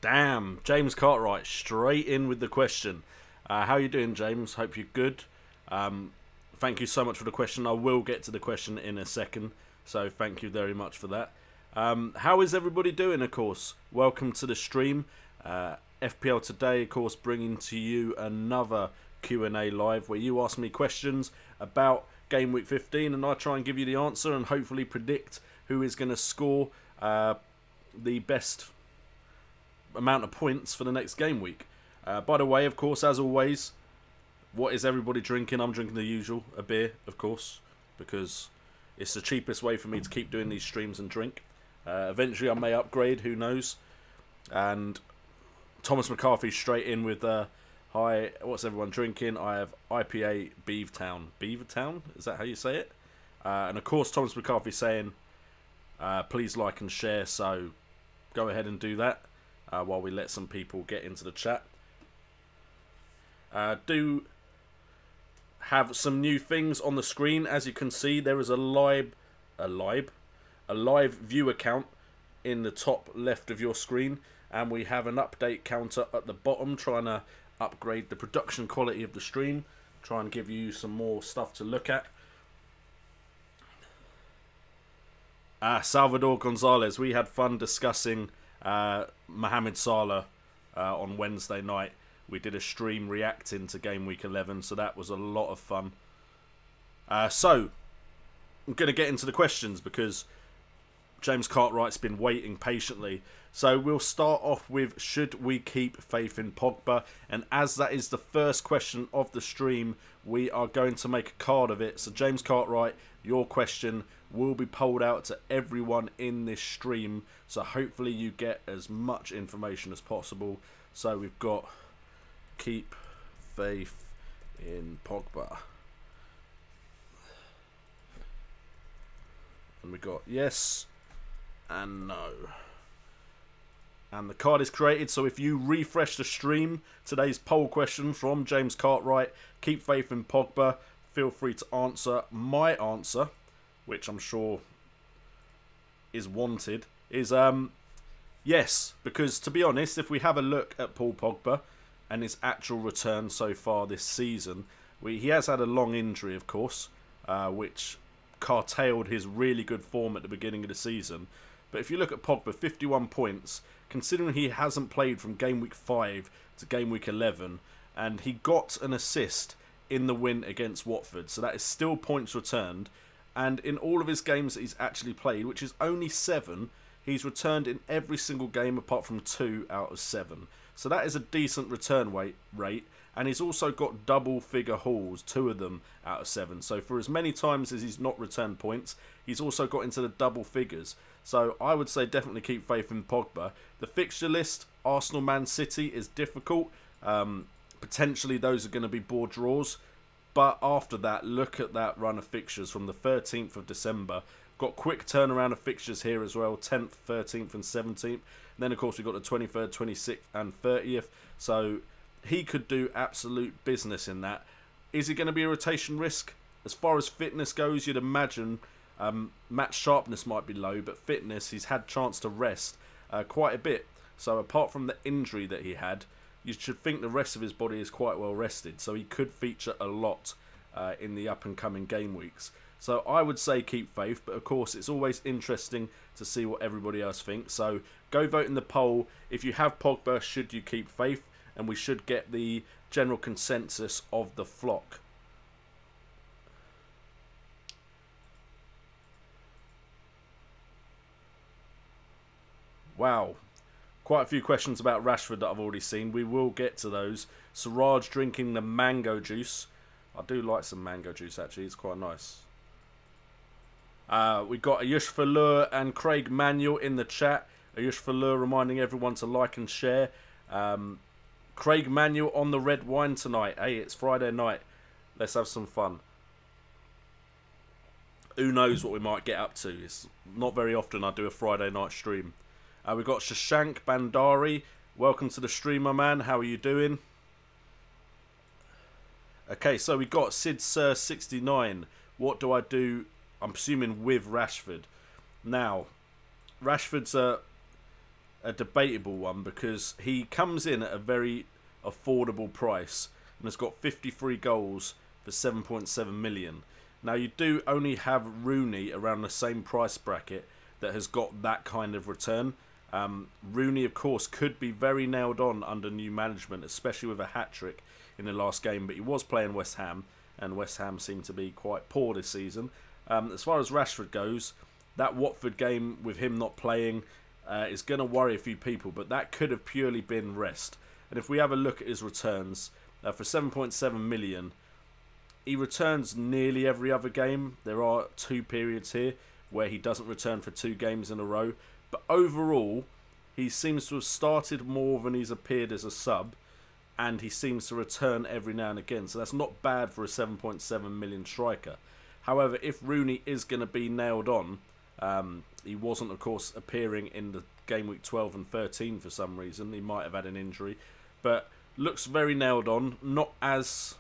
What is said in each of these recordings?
Damn, James Cartwright straight in with the question. How you doing, James? Hope you're good. Thank you so much for the question. I will get to the question in a second, so thank you very much for that. How is everybody doing, of course? Welcome to the stream. FPL today, of course, bringing to you another Q&A live where you ask me questions about Game Week 15 and I try and give you the answer and hopefully predict who is going to score the best amount of points for the next game week. By the way, of course, as always, what is everybody drinking? I'm drinking the usual, a beer, of course, because it's the cheapest way for me to keep doing these streams and drink. Eventually I may upgrade, who knows. And Thomas McCarthy straight in with hi, what's everyone drinking? I have IPA Beavertown. Beavertown? Is that how you say it? And of course Thomas McCarthy saying please like and share, so go ahead and do that while we let some people get into the chat. Do have some new things on the screen. As you can see, there is a live view account in the top left of your screen, and we have an update counter at the bottom, trying to upgrade the production quality of the stream, try and give you some more stuff to look at. Salvador Gonzalez, we had fun discussing Mohamed Salah on Wednesday night. We did a stream reacting to Game Week 11, so that was a lot of fun. So, I'm going to get into the questions because James Cartwright's been waiting patiently. So we'll start off with, should we keep faith in Pogba? And as that is the first question of the stream, we are going to make a card of it. So James Cartwright, your question will be polled out to everyone in this stream. So hopefully you get as much information as possible. So we've got keep faith in Pogba. And we got yes and no. And the card is created, so if you refresh the stream, today's poll question from James Cartwright, keep faith in Pogba, feel free to answer. My answer, which I'm sure is wanted, is yes. Because to be honest, if we have a look at Paul Pogba and his actual return so far this season, he has had a long injury, of course, which curtailed his really good form at the beginning of the season. But if you look at Pogba, 51 points, considering he hasn't played from Game Week 5 to Game Week 11, and he got an assist in the win against Watford, so that is still points returned. And in all of his games that he's actually played, which is only 7, he's returned in every single game apart from 2 out of 7. So that is a decent return rate. And he's also got double figure hauls, 2 of them out of 7. So for as many times as he's not returned points, he's also got into the double figures. So I would say definitely keep faith in Pogba. The fixture list, Arsenal, Man City, is difficult. Potentially those are going to be bore draws. But after that, look at that run of fixtures from the 13th of December. Got quick turnaround of fixtures here as well, 10th, 13th and 17th. And then of course we've got the 23rd, 26th and 30th. So he could do absolute business in that. Is he going to be a rotation risk? As far as fitness goes, you'd imagine match sharpness might be low, but fitness, he's had chance to rest quite a bit. So apart from the injury that he had, you should think the rest of his body is quite well rested. So he could feature a lot in the up and coming game weeks. So I would say keep faith, but of course it's always interesting to see what everybody else thinks. So go vote in the poll. If you have Pogba, should you keep faith? And we should get the general consensus of the flock. Wow. Quite a few questions about Rashford that I've already seen. We will get to those. Siraj drinking the mango juice. I do like some mango juice, actually. It's quite nice. We got Ayush Falur and Craig Manuel in the chat. Ayush Falur reminding everyone to like and share. Craig Manuel on the red wine tonight. Hey, it's Friday night. Let's have some fun. Who knows what we might get up to. It's not very often I do a Friday night stream. We've got Shashank Bandari. Welcome to the stream, my man. How are you doing? Okay, so we got Sid Sir 69. What do I do? I'm assuming with Rashford. Now, Rashford's a debatable one because he comes in at a very affordable price and has got 53 goals for 7.7 million. Now, you do only have Rooney around the same price bracket that has got that kind of return. Rooney, of course, could be very nailed on under new management, especially with a hat-trick in the last game, but he was playing West Ham, and West Ham seem to be quite poor this season. As far as Rashford goes, that Watford game with him not playing is going to worry a few people, but that could have purely been rest. And if we have a look at his returns, for 7.7 million, he returns nearly every other game. There are 2 periods here where he doesn't return for 2 games in a row. But overall, he seems to have started more than he's appeared as a sub, and he seems to return every now and again. So that's not bad for a 7.7 million striker. However, if Rooney is going to be nailed on, he wasn't, of course, appearing in the game week 12 and 13 for some reason. He might have had an injury, but looks very nailed on. Not as,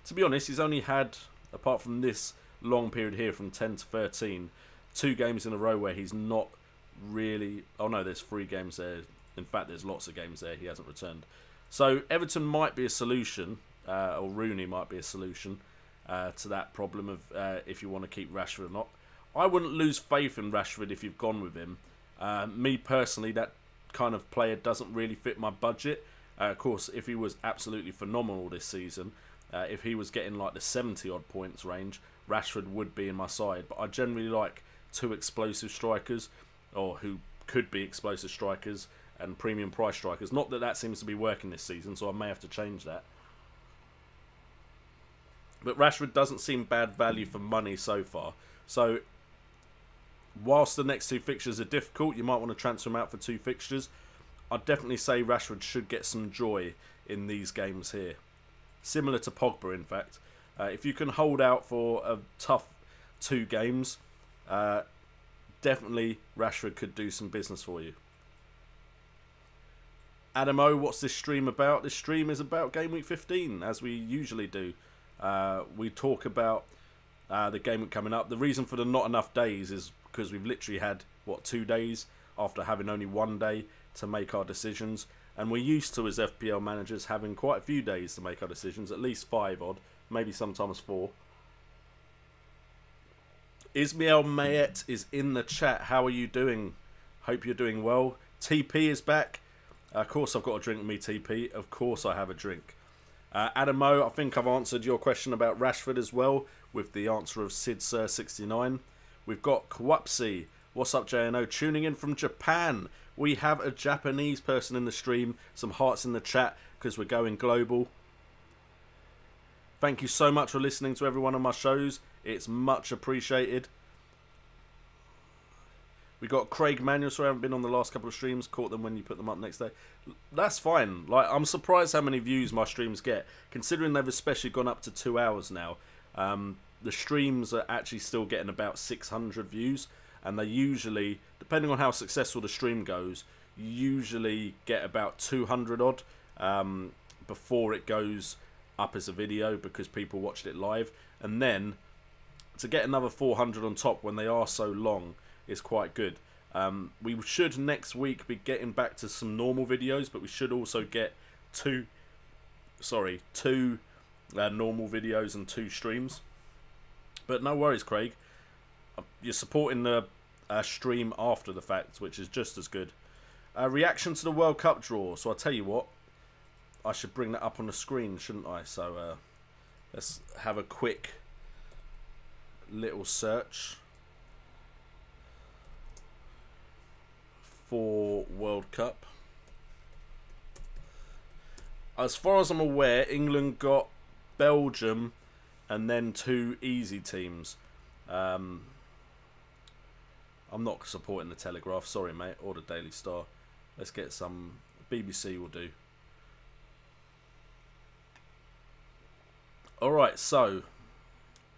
to be honest, he's only had, apart from this long period here from 10 to 13, 2 games in a row where he's not really... Oh no, there's 3 games there. In fact, there's lots of games there he hasn't returned. So Everton might be a solution, or Rooney might be a solution to that problem of if you want to keep Rashford or not. I wouldn't lose faith in Rashford if you've gone with him. Me personally, that kind of player doesn't really fit my budget. Of course, if he was absolutely phenomenal this season, if he was getting like the 70-odd points range, Rashford would be in my side. But I generally like 2 explosive strikers, or who could be explosive strikers, and premium price strikers. Not that that seems to be working this season, so I may have to change that. But Rashford doesn't seem bad value for money so far. So, whilst the next 2 fixtures are difficult, you might want to transfer him out for 2 fixtures. I'd definitely say Rashford should get some joy in these games here. Similar to Pogba, in fact. If you can hold out for a tough 2 games, definitely Rashford could do some business for you. Adam O, what's this stream about? This stream is about Game Week 15, as we usually do. We talk about the game week coming up. The reason for the not enough days is because we've literally had, what, 2 days after having only 1 day to make our decisions. And we're used to, as FPL managers, having quite a few days to make our decisions, at least 5 odd, maybe sometimes 4. Ismail Mayet is in the chat. How are you doing? Hope you're doing well. TP is back. Of course I've got a drink with me, TP. Of course I have a drink. Adam O, I think I've answered your question about Rashford as well, with the answer of Sid Sir 69. We've got Kwapsi. What's up, JNO? Tuning in from Japan. We have a Japanese person in the stream. Some hearts in the chat, because we're going global. Thank you so much for listening to every one of my shows. It's much appreciated. We got Craig Manuel, so I haven't been on the last couple of streams. Caught them when you put them up next day. That's fine. Like, I'm surprised how many views my streams get, considering they've especially gone up to 2 hours now. The streams are actually still getting about 600 views, and they usually, depending on how successful the stream goes, usually get about 200 odd before it goes up as a video, because people watched it live. And then to get another 400 on top when they are so long is quite good. We should next week be getting back to some normal videos, but we should also get two normal videos and 2 streams. But no worries, Craig. You're supporting the stream after the fact, which is just as good. Reaction to the World Cup draw. So I'll tell you what, I should bring that up on the screen, shouldn't I? So let's have a quick little search for World Cup. As far as I'm aware, England got Belgium and then 2 easy teams. I'm not supporting the Telegraph, sorry mate, or the Daily Star. Let's get some, BBC will do. Alright, so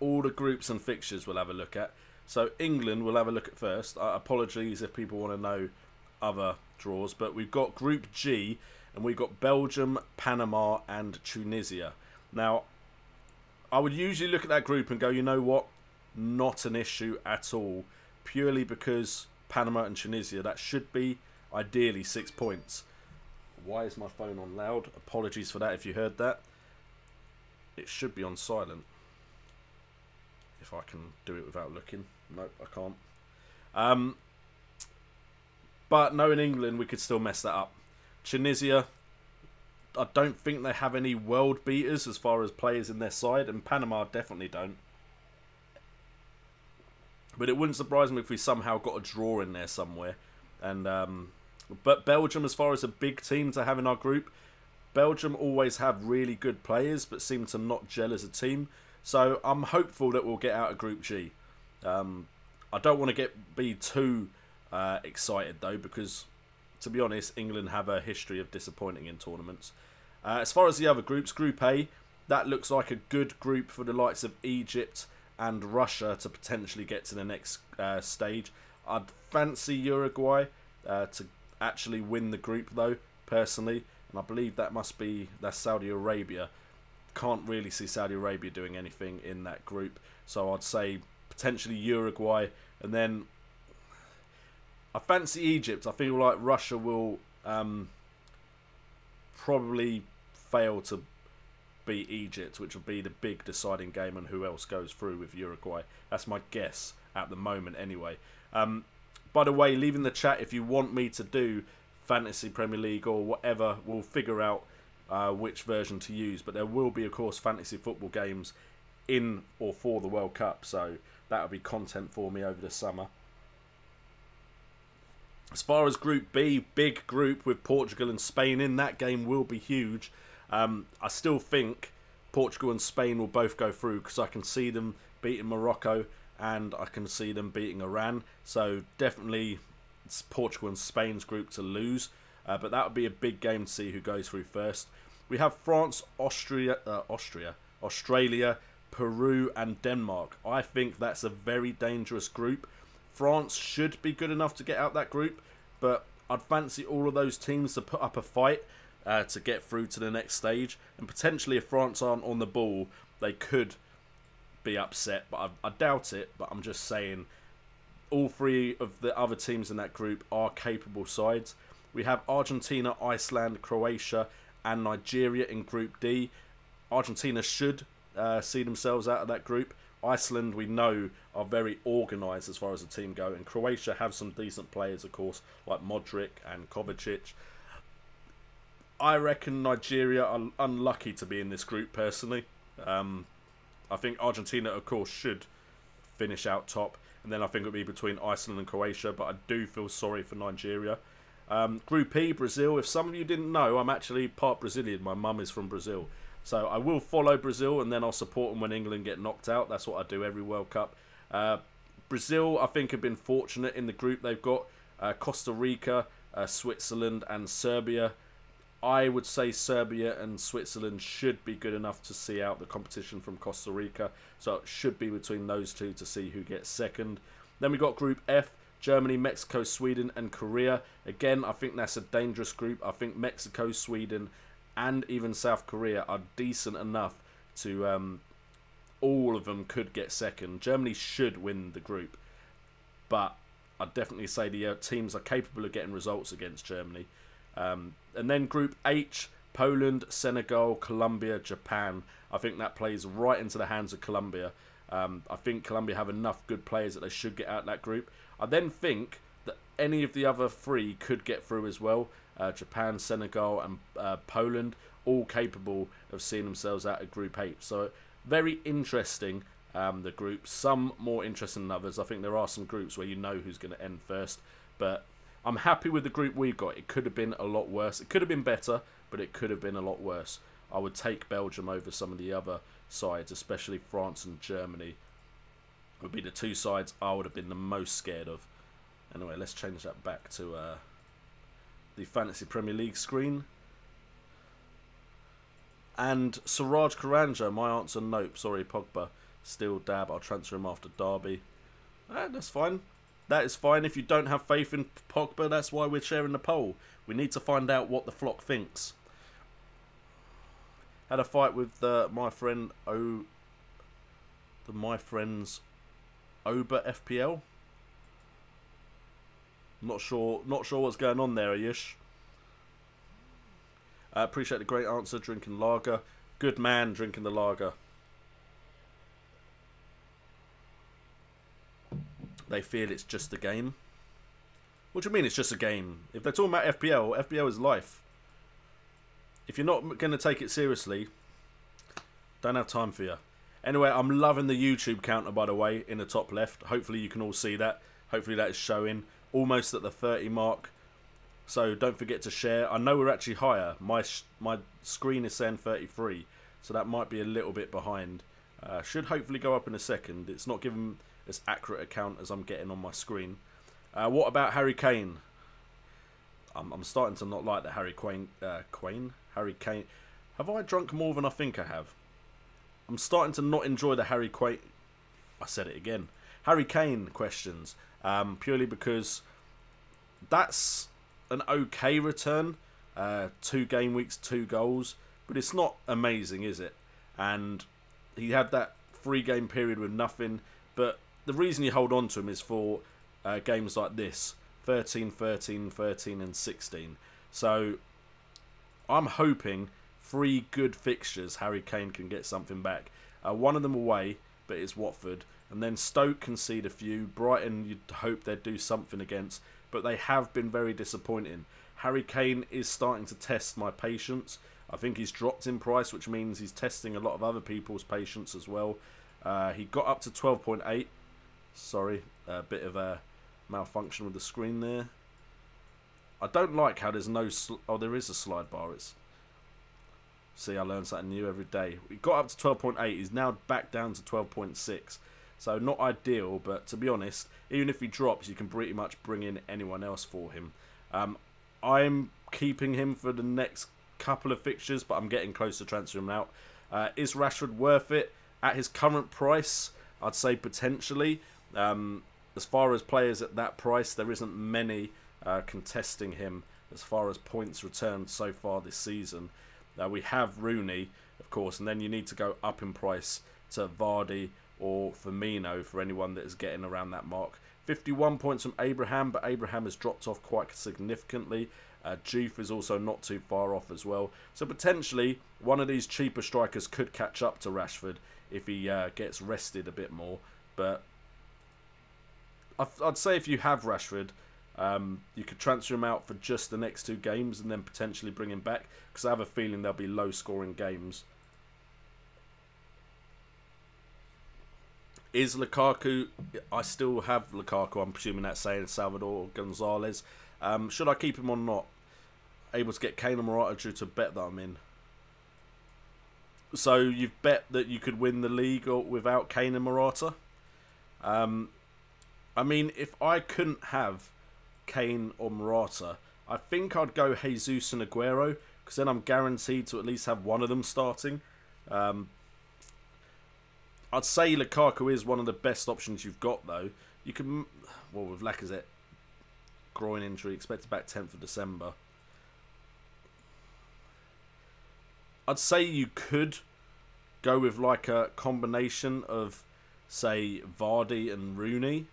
all the groups and fixtures we'll have a look at. So England we'll have a look at first. Apologies if people want to know other draws, but we've got Group G and we've got Belgium, Panama and Tunisia. Now, I would usually look at that group and go, you know what? Not an issue at all. Purely because Panama and Tunisia, that should be ideally 6 points. Why is my phone on loud? Apologies for that if you heard that. It should be on silent. If I can do it without looking. Nope, I can't. But knowing England, we could still mess that up. Tunisia, I don't think they have any world beaters as far as players in their side, and Panama definitely don't. But it wouldn't surprise me if we somehow got a draw in there somewhere. And but Belgium, as far as a big team to have in our group, Belgium always have really good players, but seem to not gel as a team. So I'm hopeful that we'll get out of Group G. I don't want to be too excited though, because to be honest, England have a history of disappointing in tournaments. As far as the other groups, Group A, that looks like a good group for the likes of Egypt and Russia to potentially get to the next stage. I'd fancy Uruguay to actually win the group though, personally, and I believe that's Saudi Arabia. Can't really see Saudi Arabia doing anything in that group, so I'd say potentially Uruguay, and then I fancy Egypt. I feel like Russia will probably fail to beat Egypt, which will be the big deciding game on who else goes through with Uruguay. That's my guess at the moment anyway. By the way, leave in the chat if you want me to do Fantasy Premier League or whatever. We'll figure out which version to use, but there will be of course fantasy football games in or for the World Cup, so that'll be content for me over the summer. As far as Group B, big group with Portugal and Spain in, that game will be huge. I still think Portugal and Spain will both go through because I can see them beating Morocco and I can see them beating Iran. So definitely it's Portugal and Spain's group to lose. But that would be a big game to see who goes through first. We have France, Australia, Peru and Denmark. I think that's a very dangerous group. France should be good enough to get out that group, but I'd fancy all of those teams to put up a fight to get through to the next stage. And potentially if France aren't on the ball, they could be upset, but I doubt it. But I'm just saying all 3 of the other teams in that group are capable sides. We have Argentina, Iceland, Croatia and Nigeria in Group D. Argentina should see themselves out of that group. Iceland, we know, are very organised as far as the team go. And Croatia have some decent players, of course, like Modric and Kovacic. I reckon Nigeria are unlucky to be in this group, personally. I think Argentina, of course, should finish out top. And then I think it would be between Iceland and Croatia. But I do feel sorry for Nigeria. Group E, Brazil. If some of you didn't know, I'm actually part Brazilian. My mum is from Brazil. So I will follow Brazil and then I'll support them when England get knocked out. That's what I do every World Cup. Brazil, I think, have been fortunate in the group they've got. Costa Rica, Switzerland and Serbia. I would say Serbia and Switzerland should be good enough to see out the competition from Costa Rica. So it should be between those two to see who gets second. Then we got Group F. Germany, Mexico, Sweden and Korea. Again, I think that's a dangerous group. I think Mexico, Sweden and even South Korea are decent enough to all of them could get second. Germany should win the group, but I'd definitely say the teams are capable of getting results against Germany. And then Group H, Poland, Senegal, Colombia, Japan. I think that plays right into the hands of Colombia. I think Colombia have enough good players that they should get out of that group. I then think that any of the other three could get through as well. Japan, Senegal and Poland, all capable of seeing themselves out of Group 8. So very interesting, the groups. Some more interesting than others. I think there are some groups where you know who's going to end first. But I'm happy with the group we've got. It could have been a lot worse. It could have been better, but it could have been a lot worse. I would take Belgium over some of the other sides, especially France and Germany. Would be the two sides I would have been the most scared of. Anyway, let's change that back to the Fantasy Premier League screen. And Suraj Karanja, my answer, nope. Sorry, Pogba. Still dab. I'll transfer him after Derby. That's fine. That is fine. If you don't have faith in Pogba, that's why we're sharing the poll. We need to find out what the flock thinks. Had a fight with my friend's Ober FPL. Not sure what's going on there, Ayush. Appreciate the great answer. Drinking lager. Good man, drinking the lager. They feel it's just a game. What do you mean it's just a game? If they're talking about FPL, FPL is life. If you're not going to take it seriously, don't have time for you. Anyway, I'm loving the YouTube counter, by the way, in the top left. Hopefully you can all see that. Hopefully that is showing. Almost at the 30 mark. So don't forget to share. I know we're actually higher. My screen is saying 33. So that might be a little bit behind. Should hopefully go up in a second. It's not giving as accurate a count as I'm getting on my screen. What about Harry Kane? I'm starting to not like the Harry Kane. Have I drunk more than I think I have? I'm starting to not enjoy the Harry Kane. I said it again. Harry Kane questions. Purely because that's an okay return. 2 game weeks, 2 goals. But it's not amazing, is it? And he had that 3-game period with nothing. But the reason you hold on to him is for games like this. 13, 13, 13 and 16. So I'm hoping 3 good fixtures Harry Kane can get something back. One of them away, but it's Watford. And then Stoke concede a few. Brighton, you'd hope they'd do something against. But they have been very disappointing. Harry Kane is starting to test my patience. I think he's dropped in price, which means he's testing a lot of other people's patience as well. He got up to 12.8. Sorry, a bit of a malfunction with the screen there. I don't like how there's no... Oh, there is a slide bar. See, I learn something new every day. He got up to 12.8. He's now back down to 12.6. So not ideal, but to be honest, even if he drops, you can pretty much bring in anyone else for him. I'm keeping him for the next couple of fixtures, but I'm getting close to transferring him out. Is Rashford worth it? At his current price, I'd say potentially. As far as players at that price, there isn't many contesting him as far as points returned so far this season. We have Rooney, of course, and then you need to go up in price to Vardy or Firmino for anyone that is getting around that mark. 51 points from Abraham, but Abraham has dropped off quite significantly. Juve is also not too far off as well. So potentially one of these cheaper strikers could catch up to Rashford if he gets rested a bit more. But I'd say if you have Rashford, you could transfer him out for just the next 2 games and then potentially bring him back, because I have a feeling there'll be low scoring games. Is Lukaku... I still have Lukaku. I'm presuming that's saying Salvador Gonzalez. Should I keep him or not? Able to get Kane or Morata due to a bet that I'm in. So you've bet that you could win the league without Kane and Morata? I mean, if I couldn't have Kane or Morata, I think I'd go Jesus and Aguero, because then I'm guaranteed to at least have one of them starting. I'd say Lukaku is one of the best options you've got, though. You can... Well, with Lacazette, groin injury, expected back 10th of December. I'd say you could go with like a combination of, say, Vardy and Rooney,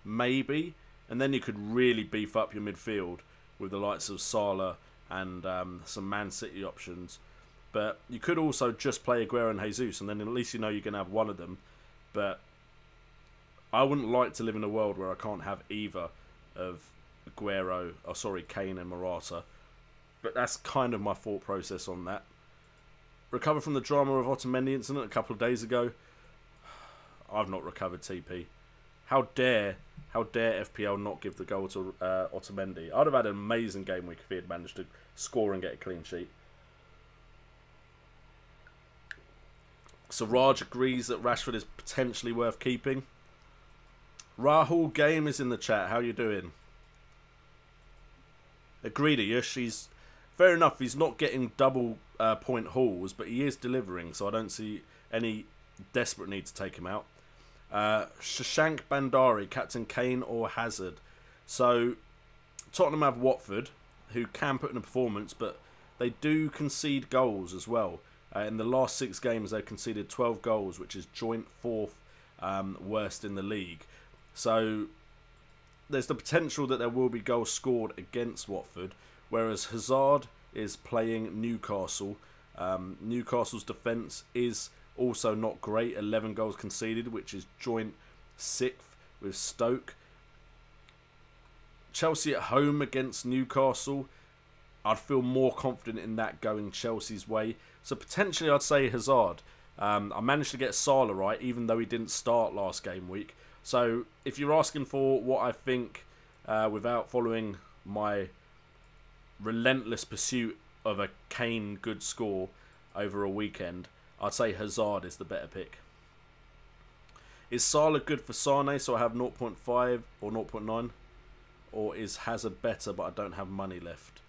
maybe. And then you could really beef up your midfield with the likes of Salah and some Man City options. But you could also just play Aguero and Jesus, and then at least you know you're going to have one of them. But I wouldn't like to live in a world where I can't have either of Kane and Morata. But that's kind of my thought process on that. Recover from the drama of Otamendi incident a couple of days ago. I've not recovered, TP. How dare FPL not give the goal to Otamendi? I'd have had an amazing game week if he had managed to score and get a clean sheet. Siraj agrees that Rashford is potentially worth keeping. Rahul Game is in the chat. How you doing? Agreed, Yush. He's fair enough. He's not getting double point hauls, but he is delivering. So I don't see any desperate need to take him out. Shashank Bandari, Captain Kane or Hazard. So Tottenham have Watford, who can put in a performance, but they do concede goals as well. In the last 6 games, they've conceded 12 goals, which is joint 4th worst in the league. So there's the potential that there will be goals scored against Watford, whereas Hazard is playing Newcastle. Newcastle's defence is also not great. 11 goals conceded, which is joint 6th with Stoke. Chelsea at home against Newcastle. I'd feel more confident in that going Chelsea's way. So potentially I'd say Hazard. I managed to get Salah right, even though he didn't start last game week. So if you're asking for what I think without following my relentless pursuit of a Kane good score over a weekend, I'd say Hazard is the better pick. Is Salah good for Sane, so I have 0.5 or 0.9? Or is Hazard better, but I don't have money left?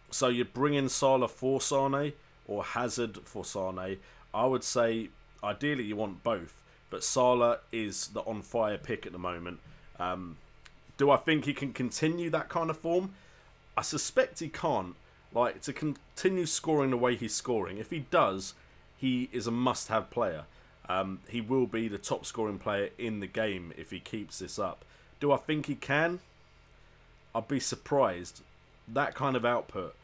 So you bring in Salah for Sane or Hazard for Sane. I would say ideally you want both, but Salah is the on-fire pick at the moment. Do I think he can continue that kind of form? I suspect he can't. Like, to continue scoring the way he's scoring. If he does, he is a must-have player. He will be the top scoring player in the game if he keeps this up. Do I think he can? I'd be surprised. That kind of output,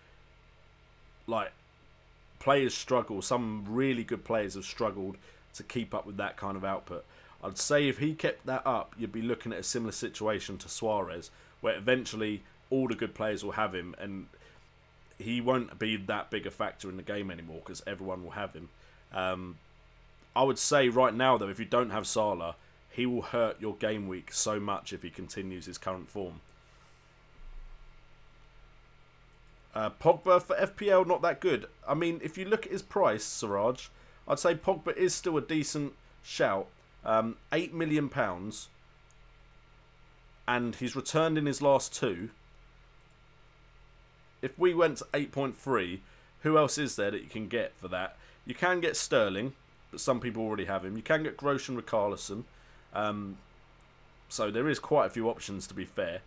like, players struggle. Some really good players have struggled to keep up with that kind of output. I'd say if he kept that up, you'd be looking at a similar situation to Suarez, where eventually all the good players will have him, and he won't be that big a factor in the game anymore because everyone will have him. I would say right now, though, if you don't have Salah, he will hurt your game week so much if he continues his current form. Pogba for FPL, not that good. I mean, if you look at his price, Siraj, I'd say Pogba is still a decent shout. £8 million. And he's returned in his last 2. If we went to 8.3, who else is there that you can get for that? You can get Sterling, but some people already have him. You can get Grosh and Richarlison. So there is quite a few options, to be fair.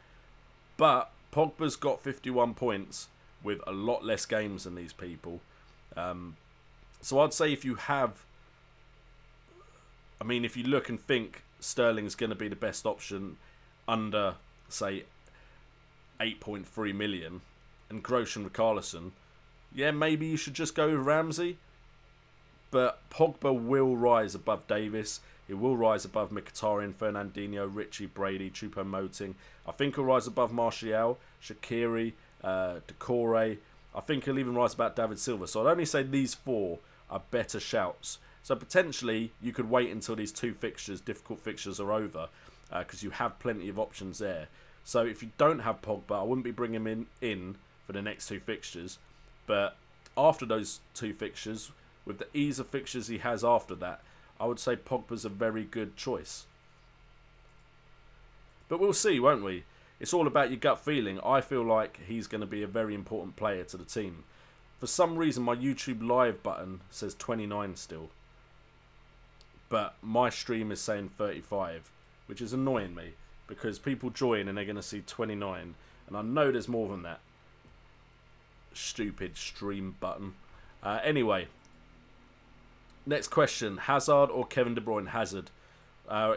But Pogba's got 51 points with a lot less games than these people. So I'd say if you have... I mean, if you look and think Sterling's going to be the best option under, say, 8.3 million, and Grosh and Richarlison, yeah, maybe you should just go with Ramsey. But Pogba will rise above Davis. He will rise above Mkhitaryan, Fernandinho, Richie, Brady, Choupo-Moting. I think he'll rise above Martial, Shaqiri, Decore. I think he'll even rise above David Silva. So I'd only say these 4 are better shouts. So potentially you could wait until these 2 fixtures, difficult fixtures, are over, because you have plenty of options there. So if you don't have Pogba, I wouldn't be bringing him in for the next 2 fixtures. But after those 2 fixtures, with the ease of fixtures he has after that, I would say Pogba's a very good choice. But we'll see, won't we? It's all about your gut feeling. I feel like he's going to be a very important player to the team. For some reason, my YouTube live button says 29 still. But my stream is saying 35, which is annoying me, because people join and they're going to see 29. And I know there's more than that. Stupid stream button. Anyway. Next question. Hazard or Kevin De Bruyne? Hazard.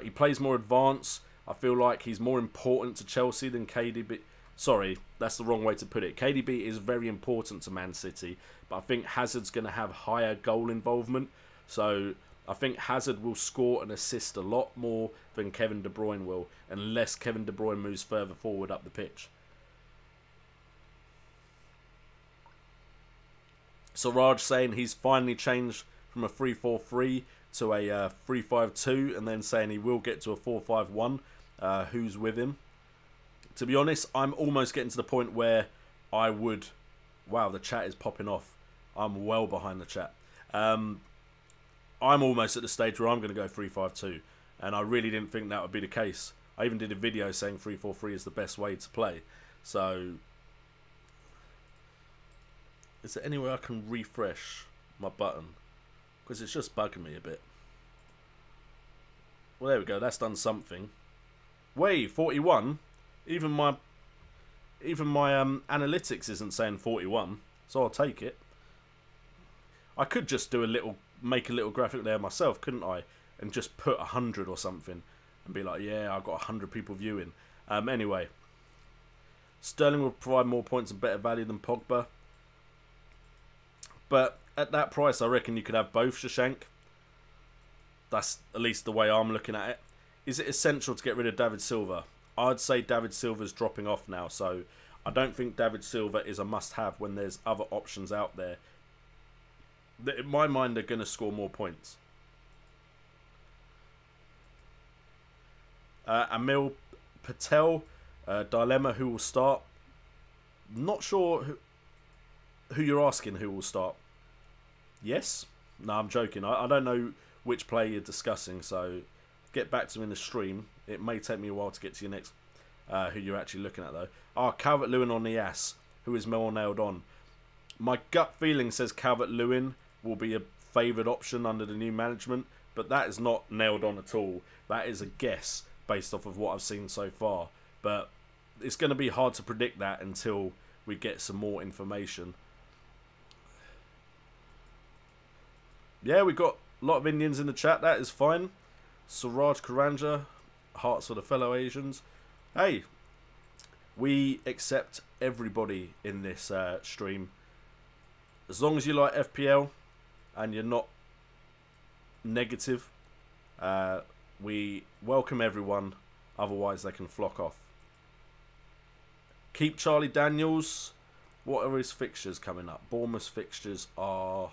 He plays more advanced. I feel like he's more important to Chelsea than KDB. Sorry, that's the wrong way to put it. KDB is very important to Man City, but I think Hazard's going to have higher goal involvement. So I think Hazard will score and assist a lot more than Kevin De Bruyne will, unless Kevin De Bruyne moves further forward up the pitch. So Raj saying he's finally changed from a 3-4-3 to a 3-5-2, and then saying he will get to a 4-5-1. Who's with him? To be honest, I'm almost getting to the point where I would... Wow, the chat is popping off. I'm well behind the chat. I'm almost at the stage where I'm going to go 3-5-2, and I really didn't think that would be the case. I even did a video saying 3-4-3 is the best way to play. So, is there any way I can refresh my button? Because it's just bugging me a bit. Well, there we go. That's done something. Wait, 41? Even my analytics isn't saying 41, so I'll take it. I could just do make a little graphic there myself, couldn't I? And just put 100 or something and be like, yeah, I've got 100 people viewing. Anyway, Sterling will provide more points and better value than Pogba. But at that price, I reckon you could have both, Shashank. That's at least the way I'm looking at it. Is it essential to get rid of David Silva? I'd say David Silva's dropping off now, so I don't think David Silva is a must-have when there's other options out there that in my mind are going to score more points. Amil Patel, dilemma, who will start? Not sure who you're asking who will start. Yes? No, I'm joking. I don't know which player you're discussing, so get back to me in the stream. It may take me a while to get to your next who you're actually looking at, though. Calvert-Lewin on the ass, who is more nailed on. My gut feeling says Calvert-Lewin will be a favoured option under the new management, but that is not nailed on at all. That is a guess based off of what I've seen so far. But it's going to be hard to predict that until we get some more information. Yeah, we've got a lot of Indians in the chat. That is fine. Suraj Karanja, hearts for the fellow Asians. Hey, we accept everybody in this stream. As long as you like FPL and you're not negative, we welcome everyone. Otherwise, they can flock off. Keep Charlie Daniels. What are his fixtures coming up? Bournemouth's fixtures are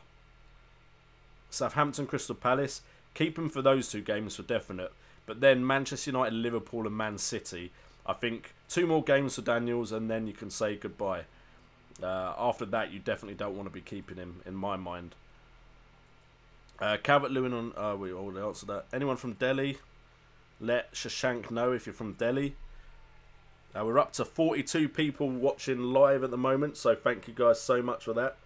Southampton, Crystal Palace. Keep him for those two games for definite. But then Manchester United, Liverpool and Man City. I think 2 more games for Daniels and then you can say goodbye. After that, you definitely don't want to be keeping him, in my mind. Calvert-Lewin on... we already answered that. Anyone from Delhi? Let Shashank know if you're from Delhi. We're up to 42 people watching live at the moment, so thank you guys so much for that.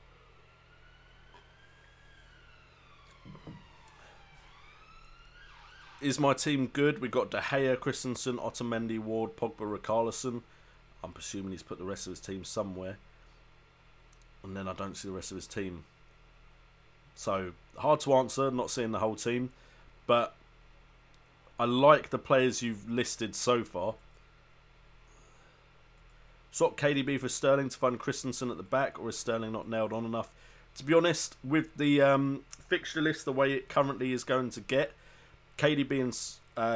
Is my team good? We got De Gea, Christensen, Otamendi, Ward, Pogba, Richarlison. I'm presuming he's put the rest of his team somewhere. And then I don't see the rest of his team. So, hard to answer, not seeing the whole team. But I like the players you've listed so far. Swap KDB for Sterling to fund Christensen at the back, or is Sterling not nailed on enough? To be honest, with the fixture list the way it currently is going to get, KDB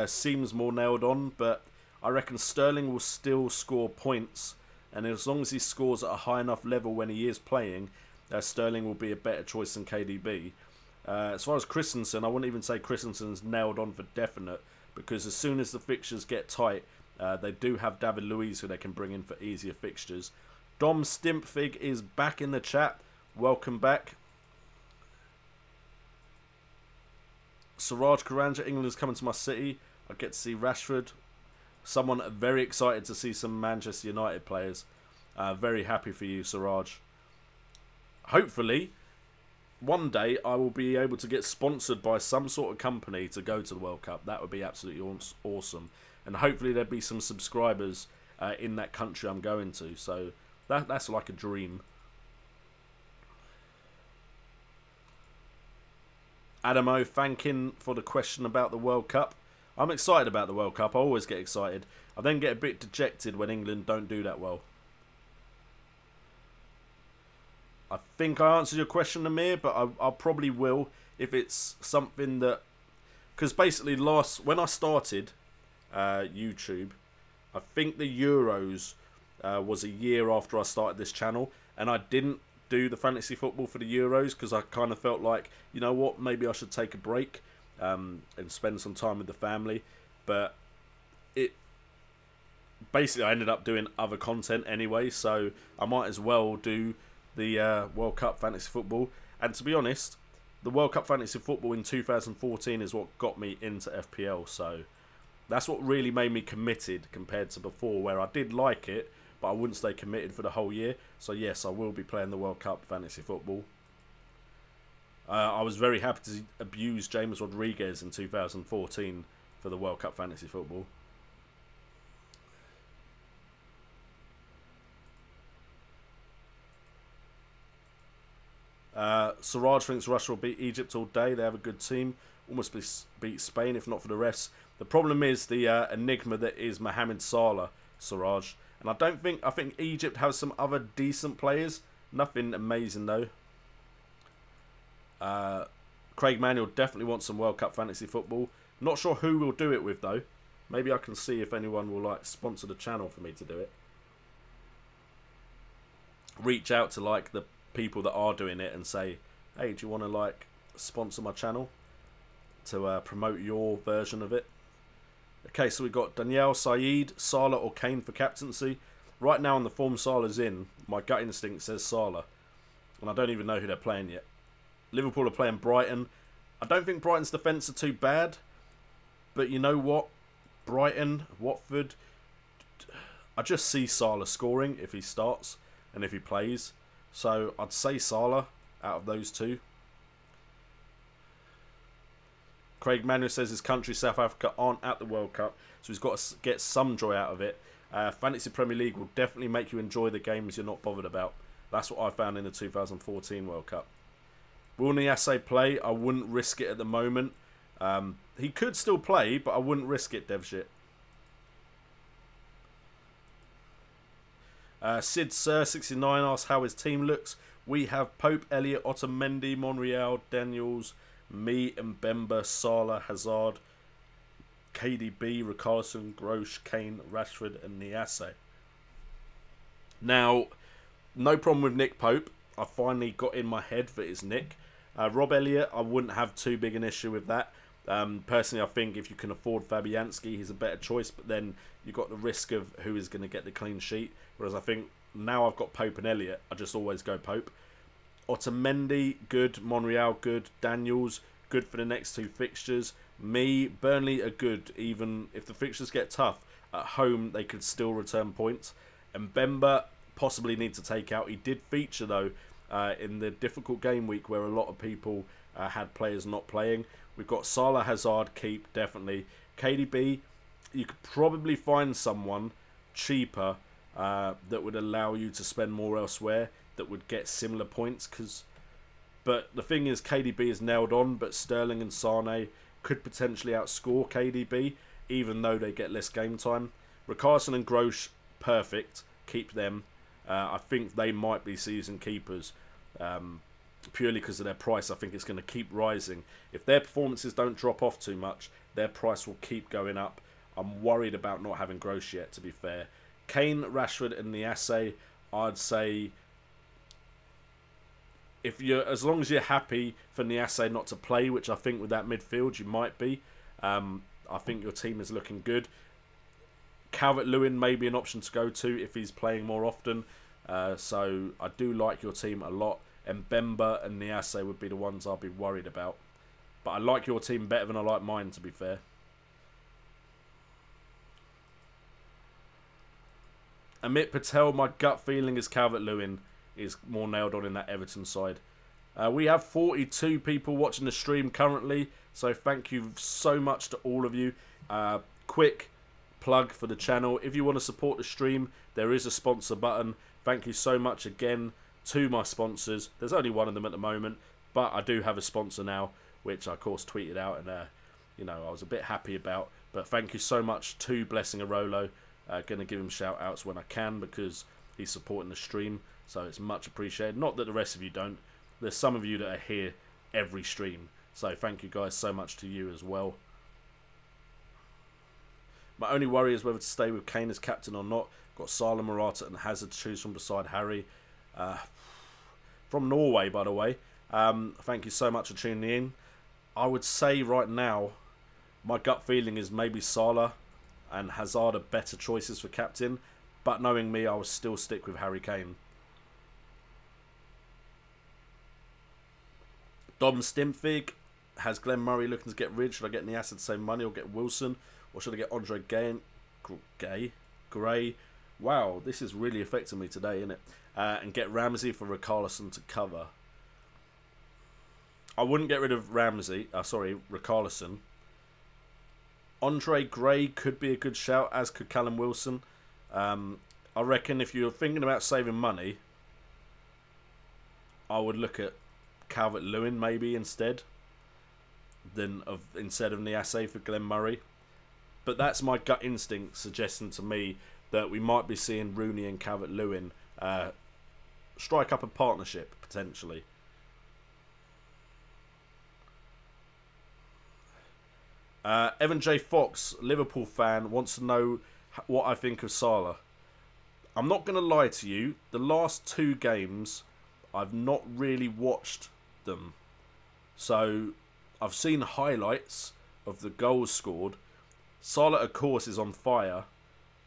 seems more nailed on, but I reckon Sterling will still score points, and as long as he scores at a high enough level when he is playing, Sterling will be a better choice than KDB. As far as Christensen, I wouldn't even say Christensen's nailed on for definite, because as soon as the fixtures get tight, they do have David Luiz who they can bring in for easier fixtures. Dom Stimpfig is back in the chat. Welcome back. Suraj Karanja, England is coming to my city. I get to see Rashford. Someone very excited to see some Manchester United players. Very happy for you, Suraj. Hopefully, one day I will be able to get sponsored by some sort of company to go to the World Cup. That would be absolutely awesome. And hopefully there'll be some subscribers in that country I'm going to. So that's like a dream. Adamo, thanking for the question about the World Cup. I'm excited about the World Cup. I always get excited. I then get a bit dejected when England don't do that well. I think I answered your question, Amir, but I probably will if it's something that... Because basically when I started YouTube, I think the Euros was a year after I started this channel, and I didn't do the fantasy football for the Euros because I kind of felt like, you know what, maybe I should take a break and spend some time with the family. But basically I ended up doing other content anyway, so I might as well do the World Cup fantasy football. And to be honest, the World Cup fantasy football in 2014 is what got me into FPL, so that's what really made me committed compared to before, where I did like it, but I wouldn't stay committed for the whole year. So yes, I will be playing the World Cup fantasy football. I was very happy to abuse James Rodriguez in 2014 for the World Cup fantasy football. Siraj thinks Russia will beat Egypt all day. They have a good team. Almost beat Spain if not for the rest. The problem is the enigma that is Mohamed Salah, Siraj. And I think Egypt has some other decent players. Nothing amazing though. Craig Manuel definitely wants some World Cup fantasy football. Not sure who we'll do it with though. Maybe I can see if anyone will like sponsor the channel for me to do it. Reach out to like the people that are doing it and say, hey, do you want to like sponsor my channel to promote your version of it? Okay, so we've got Danielle, Saeed, Salah or Kane for captaincy. Right now on the form Salah's in, my gut instinct says Salah, and I don't even know who they're playing yet. Liverpool are playing Brighton. I don't think Brighton's defence are too bad, but you know what? Brighton, Watford, I just see Salah scoring if he starts and if he plays. So I'd say Salah out of those two. Craig Manuel says his country, South Africa, aren't at the World Cup, so he's got to get some joy out of it. Fantasy Premier League will definitely make you enjoy the games you're not bothered about. That's what I found in the 2014 World Cup. Will Niasse play? I wouldn't risk it at the moment. He could still play, but I wouldn't risk it, Devshit. Sid Sir 69 asks how his team looks. We have Pope, Elliott, Otamendi, Monreal, Daniels, me, Mbemba, Salah, Hazard, KDB, Richarlison, Grosh, Kane, Rashford and Niasse. Now, no problem with Nick Pope. I finally got in my head that it's Nick. Rob Elliott, I wouldn't have too big an issue with that. Personally, I think if you can afford Fabianski, he's a better choice, but then you've got the risk of who is going to get the clean sheet. Whereas I think now I've got Pope and Elliott, I just always go Pope. Otamendi, good. Monreal, good. Daniels, good for the next two fixtures. Me, Burnley are good. Even if the fixtures get tough, at home they could still return points. And Mbemba possibly need to take out. He did feature though in the difficult game week where a lot of people had players not playing. We've got Salah, Hazard, keep, definitely. KDB, you could probably find someone cheaper that would allow you to spend more elsewhere, that would get similar points. But the thing is, KDB is nailed on, but Sterling and Sane could potentially outscore KDB, even though they get less game time. Richarlison and Grosh, perfect. Keep them. I think they might be season keepers. Purely because of their price. I think it's going to keep rising. If their performances don't drop off too much, their price will keep going up. I'm worried about not having Grosh yet, to be fair. Kane, Rashford and Niasse, I'd say as long as you're happy for Niasse not to play, which I think with that midfield you might be, I think your team is looking good. Calvert-Lewin may be an option to go to if he's playing more often. So I do like your team a lot. And Mbemba and Niasse would be the ones I'll be worried about. But I like your team better than I like mine, to be fair. Amit Patel, my gut feeling is Calvert-Lewin is more nailed on in that Everton side. We have 42 people watching the stream currently, so thank you so much to all of you. Quick plug for the channel. If you want to support the stream, there is a sponsor button. Thank you so much again to my sponsors. There's only one of them at the moment, but I do have a sponsor now, which I of course tweeted out, and you know, I was a bit happy about. But thank you so much to Blessing Arolo. Going to give him shout outs when I can because he's supporting the stream. So it's much appreciated. Not that the rest of you don't. There's some of you that are here every stream. So thank you guys so much to you as well. My only worry is whether to stay with Kane as captain or not. Got Salah, Morata and Hazard to choose from beside Harry. From Norway, by the way. Thank you so much for tuning in. I would say right now, my gut feeling is maybe Salah and Hazard are better choices for captain. But knowing me, I would still stick with Harry Kane. Dom Stimfig has Glenn Murray looking to get rid. Should I get Niasse to save money or get Wilson? Or should I get Andre Gray? Wow, this is really affecting me today, isn't it? And get Ramsey for Richarlison to cover. I wouldn't get rid of Richarlison. Andre Gray could be a good shout, as could Callum Wilson. I reckon if you're thinking about saving money, I would look at Calvert-Lewin maybe instead of Niasse for Glenn Murray. But that's my gut instinct suggesting to me that we might be seeing Rooney and Calvert-Lewin strike up a partnership potentially. Evan J. Fox, Liverpool fan, wants to know what I think of Salah. I'm not going to lie to you. The last 2 games, I've not really watched them. So, I've seen highlights of the goals scored. Salah, of course, is on fire.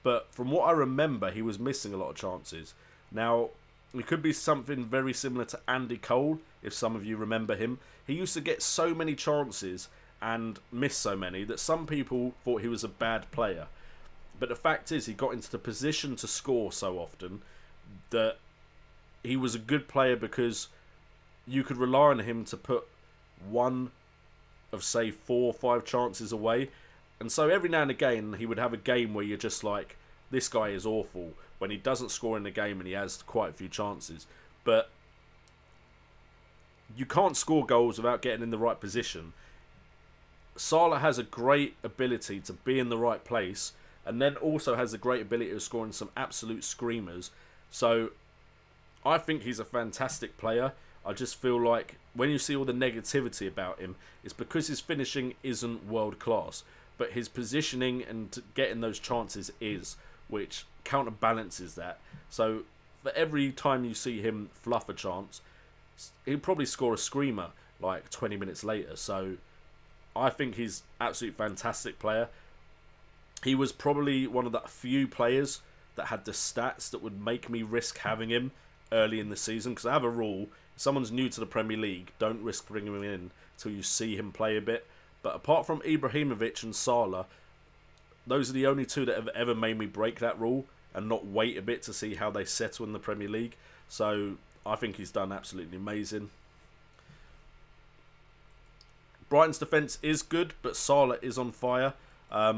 But from what I remember, he was missing a lot of chances. Now, it could be something very similar to Andy Cole, if some of you remember him. He used to get so many chances and miss so many that some people thought he was a bad player. But the fact is, he got into the position to score so often that he was a good player because you could rely on him to put one of, say, 4 or 5 chances away. And so every now and again, he would have a game where you're just like, this guy is awful, when he doesn't score in the game and he has quite a few chances. But you can't score goals without getting in the right position. Salah has a great ability to be in the right place, and then also has a great ability of scoring some absolute screamers. So I think he's a fantastic player. I just feel like when you see all the negativity about him, it's because his finishing isn't world class, but his positioning and getting those chances is, which counterbalances that. So for every time you see him fluff a chance, he'll probably score a screamer like 20 minutes later. So I think he's absolutely fantastic player. He was probably one of the few players that had the stats that would make me risk having him early in the season. Because I have a rule, if someone's new to the Premier League, don't risk bringing him in until you see him play a bit. But apart from Ibrahimovic and Salah, those are the only 2 that have ever made me break that rule and not wait a bit to see how they settle in the Premier League. So I think he's done absolutely amazing. Brighton's defence is good, but Salah is on fire. I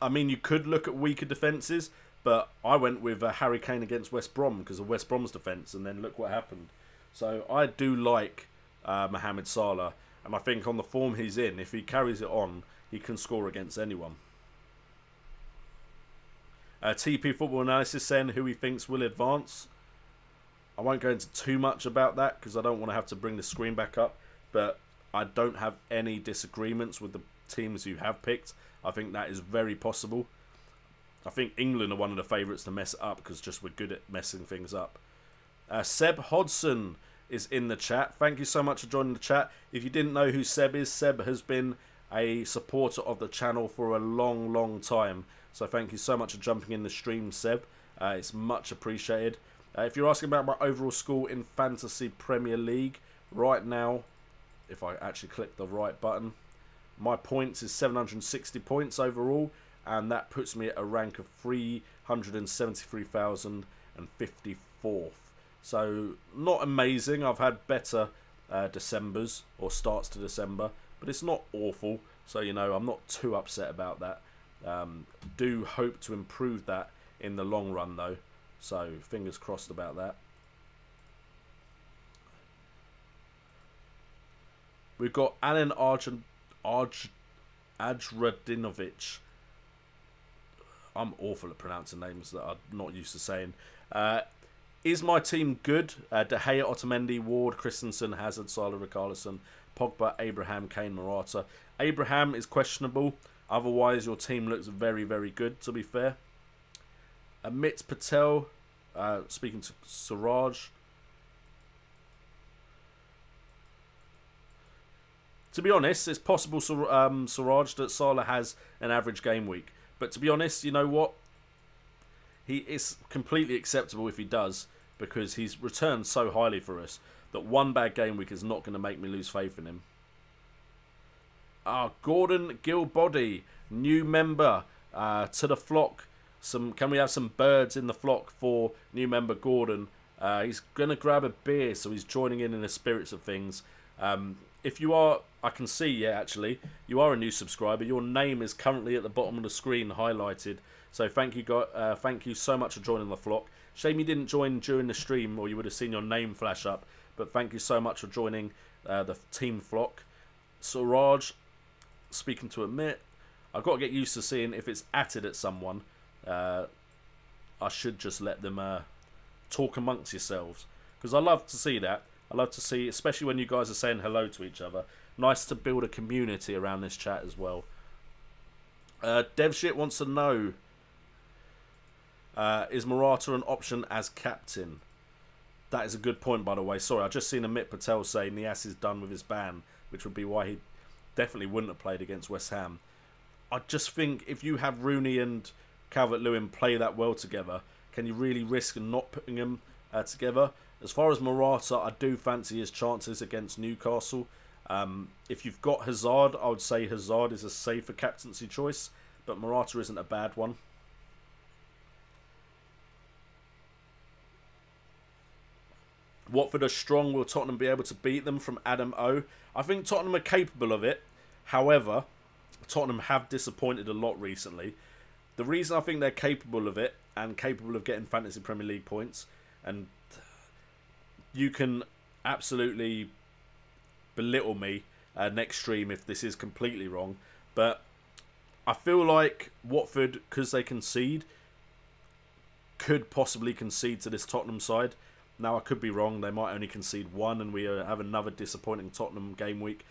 mean, you could look at weaker defences, but I went with Harry Kane against West Brom because of West Brom's defence, and then look what happened. So I do like Mohamed Salah, and I think on the form he's in, if he carries it on, he can score against anyone. TP Football Analysis saying who he thinks will advance. I won't go into too much about that because I don't want to have to bring the screen back up, but I don't have any disagreements with the teams you have picked. I think that is very possible. I think England are one of the favourites to mess it up because just we're good at messing things up. Seb Hodson is in the chat. Thank you so much for joining the chat. If you didn't know who Seb is, Seb has been a supporter of the channel for a long, long time. So thank you so much for jumping in the stream, Seb. It's much appreciated. If you're asking about my overall score in Fantasy Premier League, right now, if I actually click the right button, my points is 760 points overall, and that puts me at a rank of 373,054th. So not amazing. I've had better Decembers or starts to December, but it's not awful. So, you know, I'm not too upset about that. Do hope to improve that in the long run, though. So fingers crossed about that. We've got Alan Ajradinovic. I'm awful at pronouncing names that I'm not used to saying. Is my team good? De Gea, Otamendi, Ward, Christensen, Hazard, Salah, Richarlison, Pogba, Abraham, Kane, Morata. Abraham is questionable. Otherwise, your team looks very, very good, to be fair. Amit Patel, speaking to Siraj. To be honest, it's possible, Siraj, that Salah has an average game week. But to be honest, you know what? It's completely acceptable if he does, because he's returned so highly for us that one bad game week is not going to make me lose faith in him. Gordon Gilbody, new member to the flock. Can we have some birds in the flock for new member Gordon? He's going to grab a beer, so he's joining in the spirits of things. If you are, I can see, yeah, actually, you are a new subscriber. Your name is currently at the bottom of the screen highlighted. So thank you so much for joining the flock. Shame you didn't join during the stream, or you would have seen your name flash up. But thank you so much for joining the team flock. Siraj, speaking to Amit, I've got to get used to seeing if it's atted at someone. I should just let them talk amongst yourselves, because I love to see that. I love to see, especially when you guys are saying hello to each other. Nice to build a community around this chat as well. Devshit wants to know, is Morata an option as captain? That is a good point, by the way. Sorry, I just seen Amit Patel say Niasse is done with his ban, which would be why he definitely wouldn't have played against West Ham. I just think if you have Rooney and Calvert-Lewin play that well together, can you really risk not putting them together? As far as Morata, I do fancy his chances against Newcastle. If you've got Hazard, I would say Hazard is a safer captaincy choice, but Morata isn't a bad one. Watford are strong. Will Tottenham be able to beat them? From Adam O. I think Tottenham are capable of it. However, Tottenham have disappointed a lot recently. The reason I think they're capable of it, and capable of getting Fantasy Premier League points, and you can absolutely belittle me next stream if this is completely wrong, but I feel like Watford, because they concede, could possibly concede to this Tottenham side. Now, I could be wrong. They might only concede one and we have another disappointing Tottenham game week.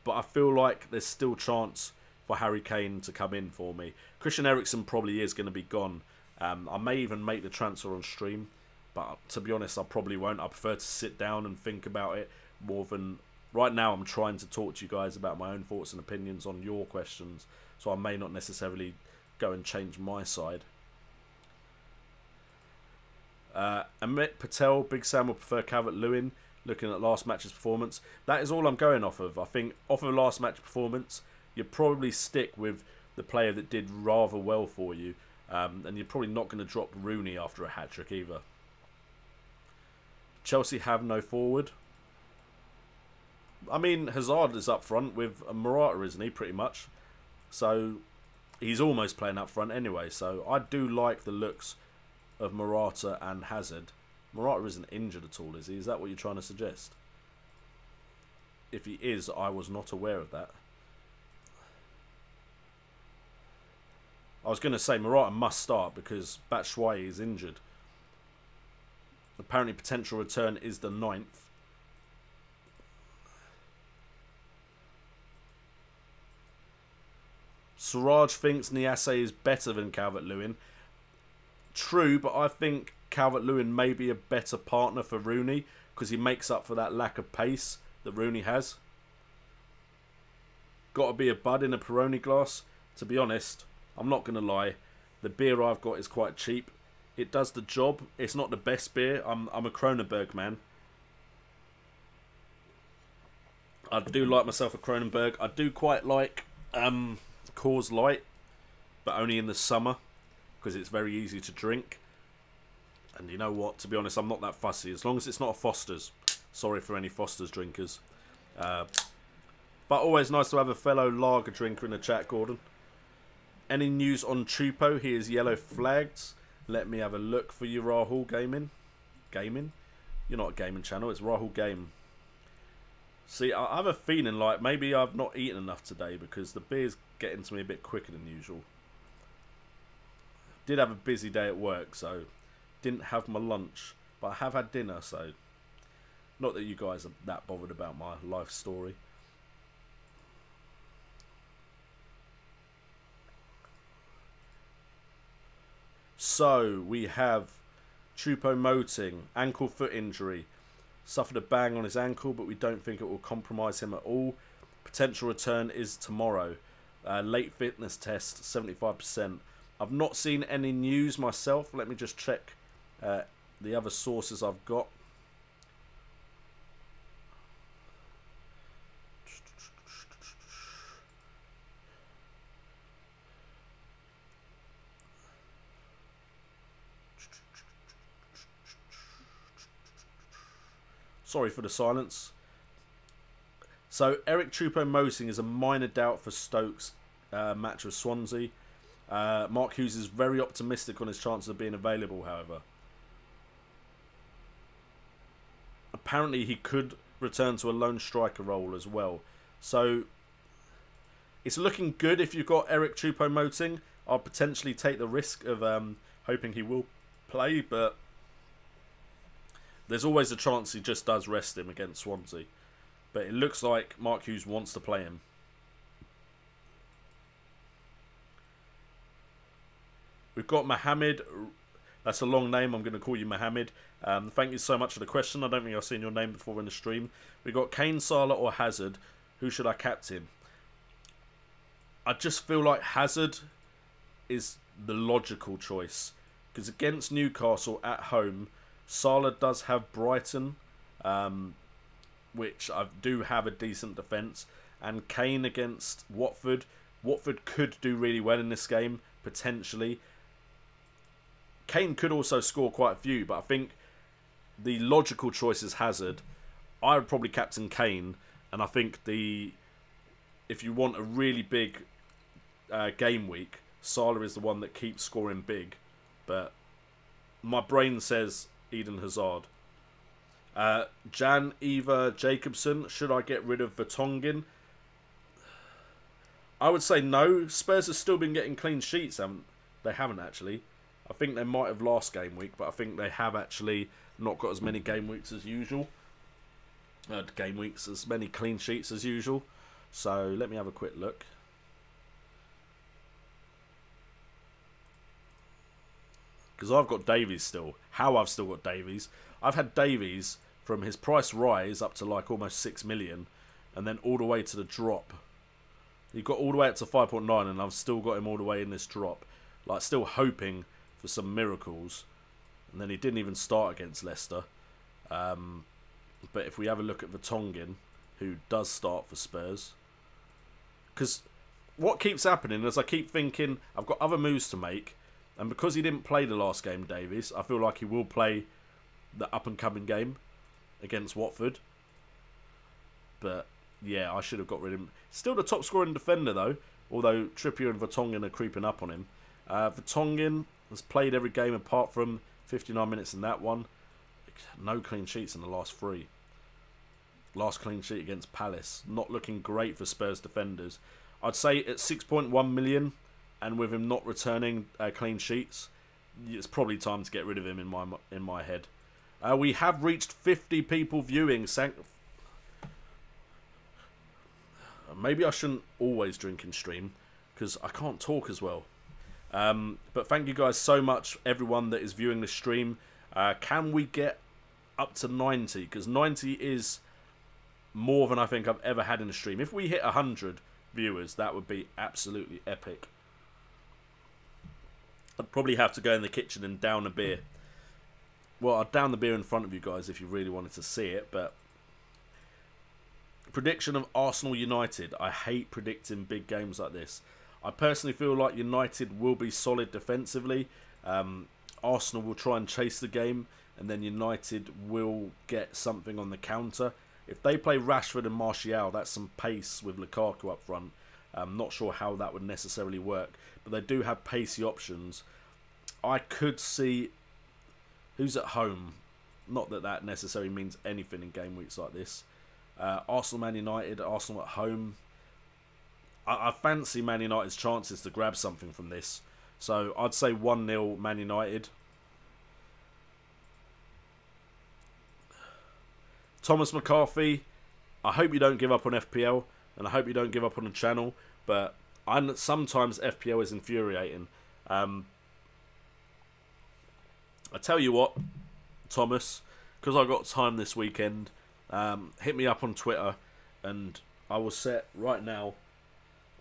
But I feel like there's still chance for Harry Kane to come in for me. Christian Eriksen probably is going to be gone. I may even make the transfer on stream. But to be honest, I probably won't. I prefer to sit down and think about it more than... Right now, I'm trying to talk to you guys about my own thoughts and opinions on your questions. So I may not necessarily go and change my side. Amit Patel, Big Sam will prefer Calvert-Lewin, looking at last match's performance. That is all I'm going off of. I think off of last match performance, you probably stick with the player that did rather well for you. And you're probably not going to drop Rooney after a hat-trick either. Chelsea have no forward. I mean, Hazard is up front with Morata, isn't he, pretty much? So, he's almost playing up front anyway. So, I do like the looks of Morata and Hazard. Morata isn't injured at all, is he? Is that what you're trying to suggest? If he is, I was not aware of that. I was going to say Morata must start because Batshuayi is injured. Apparently potential return is the 9th. Siraj thinks Niasse is better than Calvert-Lewin. True, but I think Calvert-Lewin may be a better partner for Rooney because he makes up for that lack of pace that Rooney has. Got to be a bud in a Peroni glass. To be honest, I'm not going to lie. The beer I've got is quite cheap. It does the job. It's not the best beer. I'm a Kronenberg man. I do like myself a Kronenberg. I do quite like Coors Light, but only in the summer because it's very easy to drink. And you know what? To be honest, I'm not that fussy. As long as it's not a Foster's. Sorry for any Foster's drinkers. But always nice to have a fellow lager drinker in the chat, Gordon. Any news on Chupo? He is yellow flagged. Let me have a look for you, Rahul Gaming. Gaming? You're not a gaming channel. It's Rahul Game. See, I have a feeling like maybe I've not eaten enough today because the beer's getting to me a bit quicker than usual. Did have a busy day at work, so didn't have my lunch. But I have had dinner, so not that you guys are that bothered about my life story. So we have Choupo-Moting, ankle foot injury. Suffered a bang on his ankle, but we don't think it will compromise him at all. Potential return is tomorrow. Late fitness test, 75%. I've not seen any news myself. Let me just check the other sources I've got. Sorry for the silence. So Eric Choupo-Moting is a minor doubt for Stoke's match with Swansea. Mark Hughes is very optimistic on his chances of being available, however. Apparently he could return to a lone striker role as well. So it's looking good if you've got Eric Choupo-Moting. I'll potentially take the risk of hoping he will play, but there's always a chance he just does rest him against Swansea. But it looks like Mark Hughes wants to play him. We've got Mohammed. That's a long name. I'm going to call you Mohammed. Thank you so much for the question. I don't think I've seen your name before in the stream. We've got Kane, Salah or Hazard. Who should I captain? I just feel like Hazard is the logical choice. Because against Newcastle at home, Salah does have Brighton, which I do have a decent defence. And Kane against Watford. Watford could do really well in this game, potentially. Kane could also score quite a few, but I think the logical choice is Hazard. I would probably captain Kane, and I think if you want a really big game week, Salah is the one that keeps scoring big. But my brain says Eden Hazard. Jan Eva Jacobson, should I get rid of Vertonghen? I would say no. Spurs have still been getting clean sheets, haven't they? Haven't actually. I think they might have last game week, but I think they have actually not got as many game weeks as usual. As many clean sheets as usual. So let me have a quick look. Because I've got Davies still. How I've still got Davies? I've had Davies from his price rise up to like almost 6 million, and then all the way to the drop. He got all the way up to 5.9, and I've still got him all the way in this drop. Like, still hoping for some miracles. And then he didn't even start against Leicester. But if we have a look at Vertonghen, who does start for Spurs. Because what keeps happening is I keep thinking, I've got other moves to make. And because he didn't play the last game, Davies, I feel like he will play the up-and-coming game against Watford. But yeah, I should have got rid of him. Still the top scoring defender, though. Although Trippier and Vertonghen are creeping up on him. Vertonghen has played every game apart from 59 minutes in that one. No clean sheets in the last 3. Last clean sheet against Palace. Not looking great for Spurs defenders. I'd say at 6.1 million, and with him not returning clean sheets, it's probably time to get rid of him in my head. We have reached 50 people viewing. Maybe I shouldn't always drink in stream, because I can't talk as well. But thank you guys so much, everyone that is viewing the stream. Can we get up to 90? Because 90 is more than I think I've ever had in a stream. If we hit 100 viewers, that would be absolutely epic. I'd probably have to go in the kitchen and down a beer. Well, I'd down the beer in front of you guys if you really wanted to see it, but... Prediction of Arsenal United. I hate predicting big games like this. I personally feel like United will be solid defensively. Arsenal will try and chase the game, and then United will get something on the counter. If they play Rashford and Martial, that's some pace with Lukaku up front. I'm not sure how that would necessarily work, but they do have pacey options. I could see who's at home. Not that that necessarily means anything in game weeks like this. Arsenal, Man United, Arsenal at home. I fancy Man United's chances to grab something from this. So I'd say 1-0 Man United. Thomas McCarthy, I hope you don't give up on FPL, and I hope you don't give up on the channel, but sometimes FPL is infuriating. I tell you what, Thomas, because I got time this weekend, hit me up on Twitter, and I will set, right now,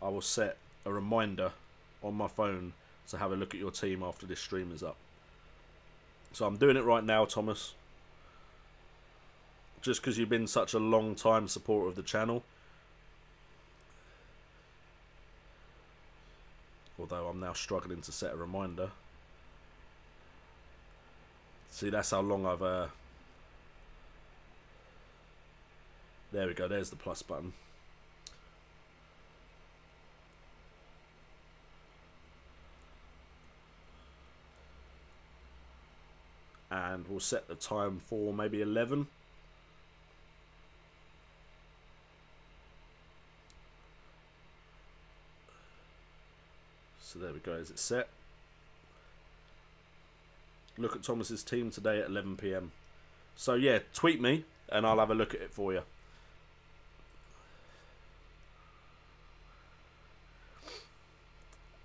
I will set a reminder on my phone to have a look at your team after this stream is up. So I'm doing it right now, Thomas. Just because you've been such a long time supporter of the channel. Although I'm now struggling to set a reminder. See, that's how long I've... There we go, there's the plus button. And we'll set the time for maybe 11. So there we go, is it set? Look at Thomas's team today at 11 PM. So yeah, tweet me and I'll have a look at it for you.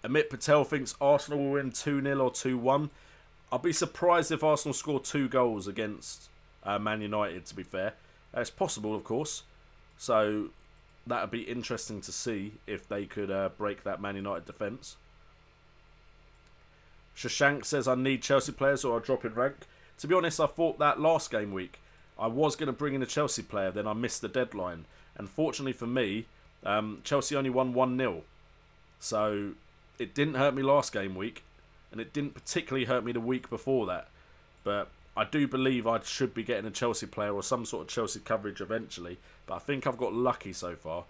Amit Patel thinks Arsenal will win 2-0 or 2-1. I'll be surprised if Arsenal score 2 goals against Man United, to be fair. It's possible, of course. So that would be interesting to see if they could break that Man United defence. Shashank says, I need Chelsea players or I'll drop in rank. To be honest, I thought that last game week. I was going to bring in a Chelsea player, then I missed the deadline. And fortunately for me, Chelsea only won 1-0. So it didn't hurt me last game week. And it didn't particularly hurt me the week before that. But I do believe I should be getting a Chelsea player or some sort of Chelsea coverage eventually. But I think I've got lucky so far.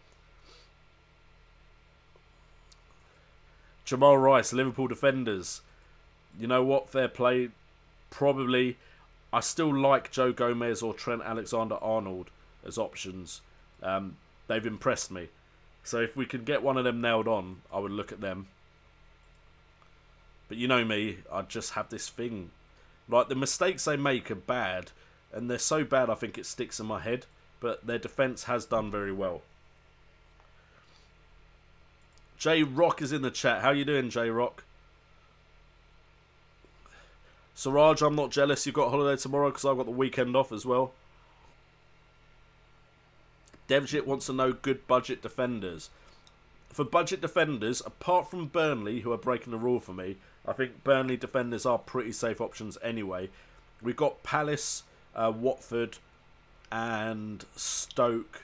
Jamal Rice, Liverpool defenders. You know what? Fair play. Probably. I still like Joe Gomez or Trent Alexander-Arnold as options. They've impressed me. So if we could get one of them nailed on, I would look at them. But you know me, I just have this thing. Like, the mistakes they make are bad. And they're so bad I think it sticks in my head. But their defence has done very well. J-Rock is in the chat. How you doing, J-Rock? Siraj, I'm not jealous you've got a holiday tomorrow because I've got the weekend off as well. Devjit wants to know good budget defenders. For budget defenders, apart from Burnley, who are breaking the rule for me, I think Burnley defenders are pretty safe options anyway. We've got Palace, Watford, and Stoke,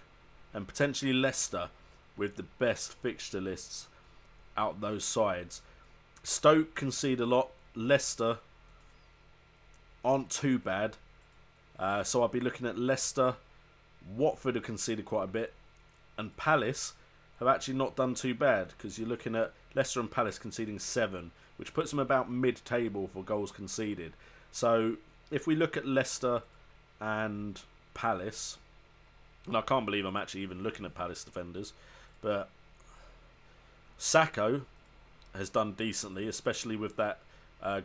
and potentially Leicester with the best fixture lists out those sides. Stoke concede a lot. Leicester aren't too bad. So I'll be looking at Leicester. Watford have conceded quite a bit. And Palace have actually not done too bad, because you're looking at Leicester and Palace conceding 7, which puts them about mid-table for goals conceded. So if we look at Leicester and Palace, and I can't believe I'm actually even looking at Palace defenders, but Sacco has done decently, especially with that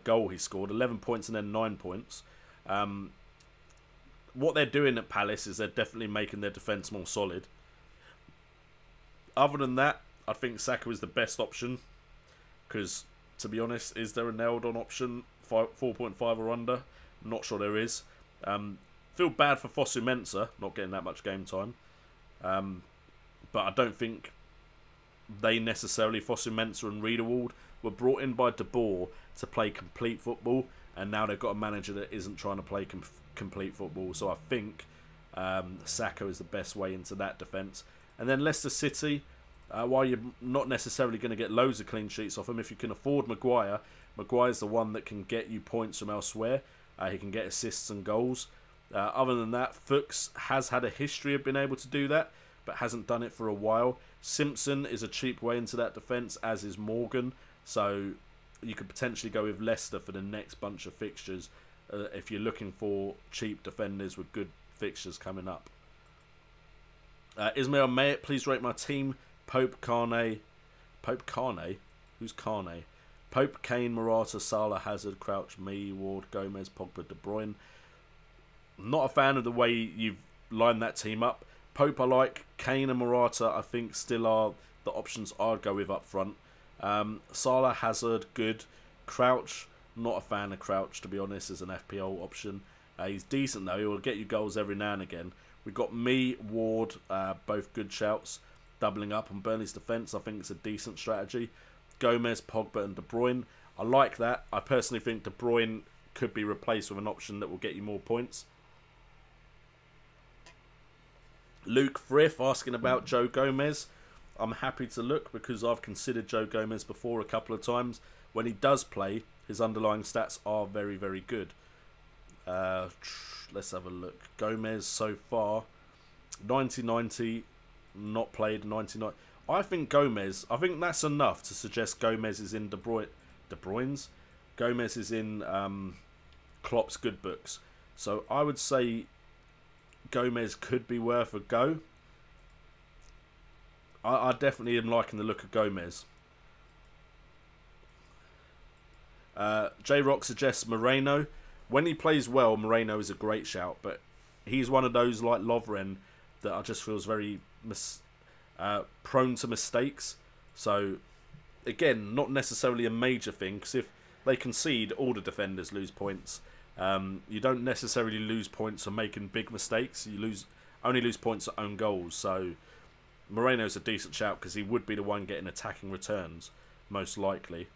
goal he scored, 11 points and then 9 points. What they're doing at Palace is they're definitely making their defence more solid. Other than that, I think Saka is the best option. Because, to be honest, is there a nailed-on option 4.5 or under? I'm not sure there is. Feel bad for Fosu Mensah not getting that much game time. But I don't think they necessarily, Fosu Mensah and Riedewald, were brought in by De Boer to play complete football. And now they've got a manager that isn't trying to play complete football. So I think Saka is the best way into that defence. And then Leicester City, while you're not necessarily going to get loads of clean sheets off them, if you can afford Maguire, Maguire's the one that can get you points from elsewhere. He can get assists and goals. Other than that, Fuchs has had a history of being able to do that, but hasn't done it for a while. Simpson is a cheap way into that defence, as is Morgan. So you could potentially go with Leicester for the next bunch of fixtures if you're looking for cheap defenders with good fixtures coming up. Ismail Mayet, please rate my team. Pope, Kane. Pope, Kane? Who's Kane? Pope, Kane, Morata, Salah, Hazard, Crouch, me, Ward, Gomez, Pogba, De Bruyne. I'm not a fan of the way you've line that team up. Pope I like. Kane and Morata I think still are the options I'd go with up front. Salah, Hazard, good. Crouch, not a fan of Crouch to be honest as an FPL option. He's decent though, he will get you goals every now and again. We've got me, Ward, both good shouts. Doubling up on Burnley's defence, I think it's a decent strategy. Gomez, Pogba and De Bruyne, I like that. I personally think De Bruyne could be replaced with an option that will get you more points. Luke Frith asking about Joe Gomez. I'm happy to look because I've considered Joe Gomez before a couple of times. When he does play, his underlying stats are very, very good. Let's have a look. Gomez so far, 90-90, not played 99. I think Gomez, I think that's enough to suggest Gomez is in De Bruyne's. Gomez is in Klopp's good books. So I would say Gomez could be worth a go. I definitely am liking the look of Gomez. J-Rock suggests Moreno. When he plays well, Moreno is a great shout, but he's one of those like Lovren that I just feels very prone to mistakes. So, again, not necessarily a major thing, because if they concede, all the defenders lose points. You don't necessarily lose points for making big mistakes. You only lose points at own goals. So, Moreno's a decent shout because he would be the one getting attacking returns, most likely.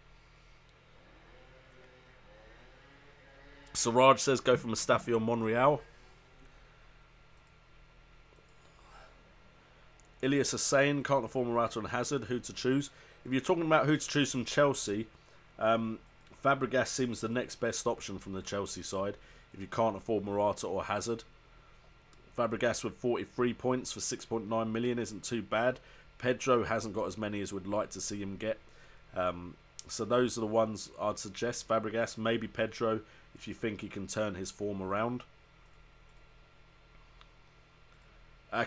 Siraj says go for Mustafi or Monreal. Ilias is saying can't afford Morata and Hazard. Who to choose? If you're talking about who to choose from Chelsea, Fabregas seems the next best option from the Chelsea side. If you can't afford Morata or Hazard, Fabregas with 43 points for 6.9 million isn't too bad. Pedro hasn't got as many as we'd like to see him get. So those are the ones I'd suggest. Fabregas, maybe Pedro, if you think he can turn his form around.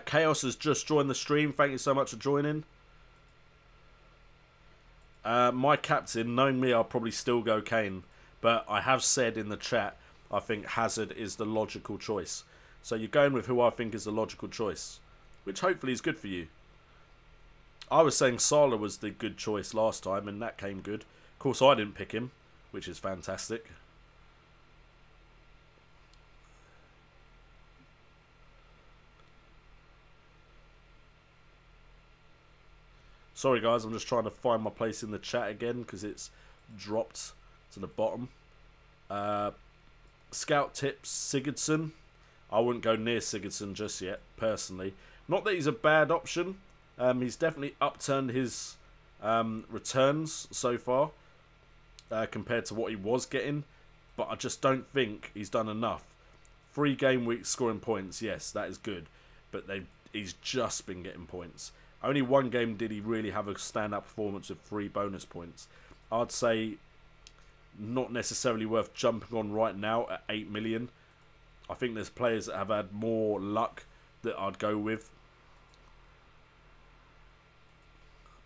Chaos has just joined the stream. Thank you so much for joining. My captain, knowing me, I'll probably still go Kane. But I have said in the chat, I think Hazard is the logical choice. So you're going with who I think is the logical choice, which hopefully is good for you. I was saying Salah was the good choice last time, and that came good. Of course, I didn't pick him, which is fantastic. Sorry guys, I'm just trying to find my place in the chat again because it's dropped to the bottom. Scout tips Sigurdsson. I wouldn't go near Sigurdsson just yet, personally. Not that he's a bad option. He's definitely upturned his returns so far compared to what he was getting. But I just don't think he's done enough. 3 game weeks scoring points, yes, that is good. But he's just been getting points. Only 1 game did he really have a stand-up performance with 3 bonus points. I'd say not necessarily worth jumping on right now at 8 million. I think there's players that have had more luck that I'd go with.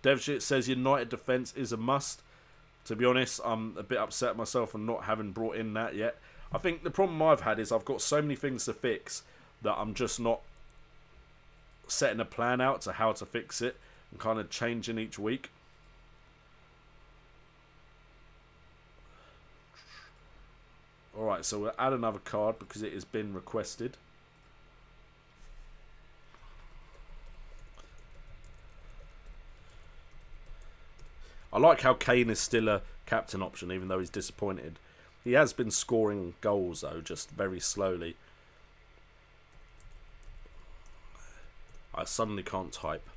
Devshit says United defence is a must. To be honest, I'm a bit upset myself for not having brought in that yet. I think the problem I've had is I've got so many things to fix that I'm just not setting a plan out to how to fix it and kind of changing each week. Alright, so we'll add another card because it has been requested. I like how Kane is still a captain option even though he's disappointed. He has been scoring goals though, just very slowly. I suddenly can't type.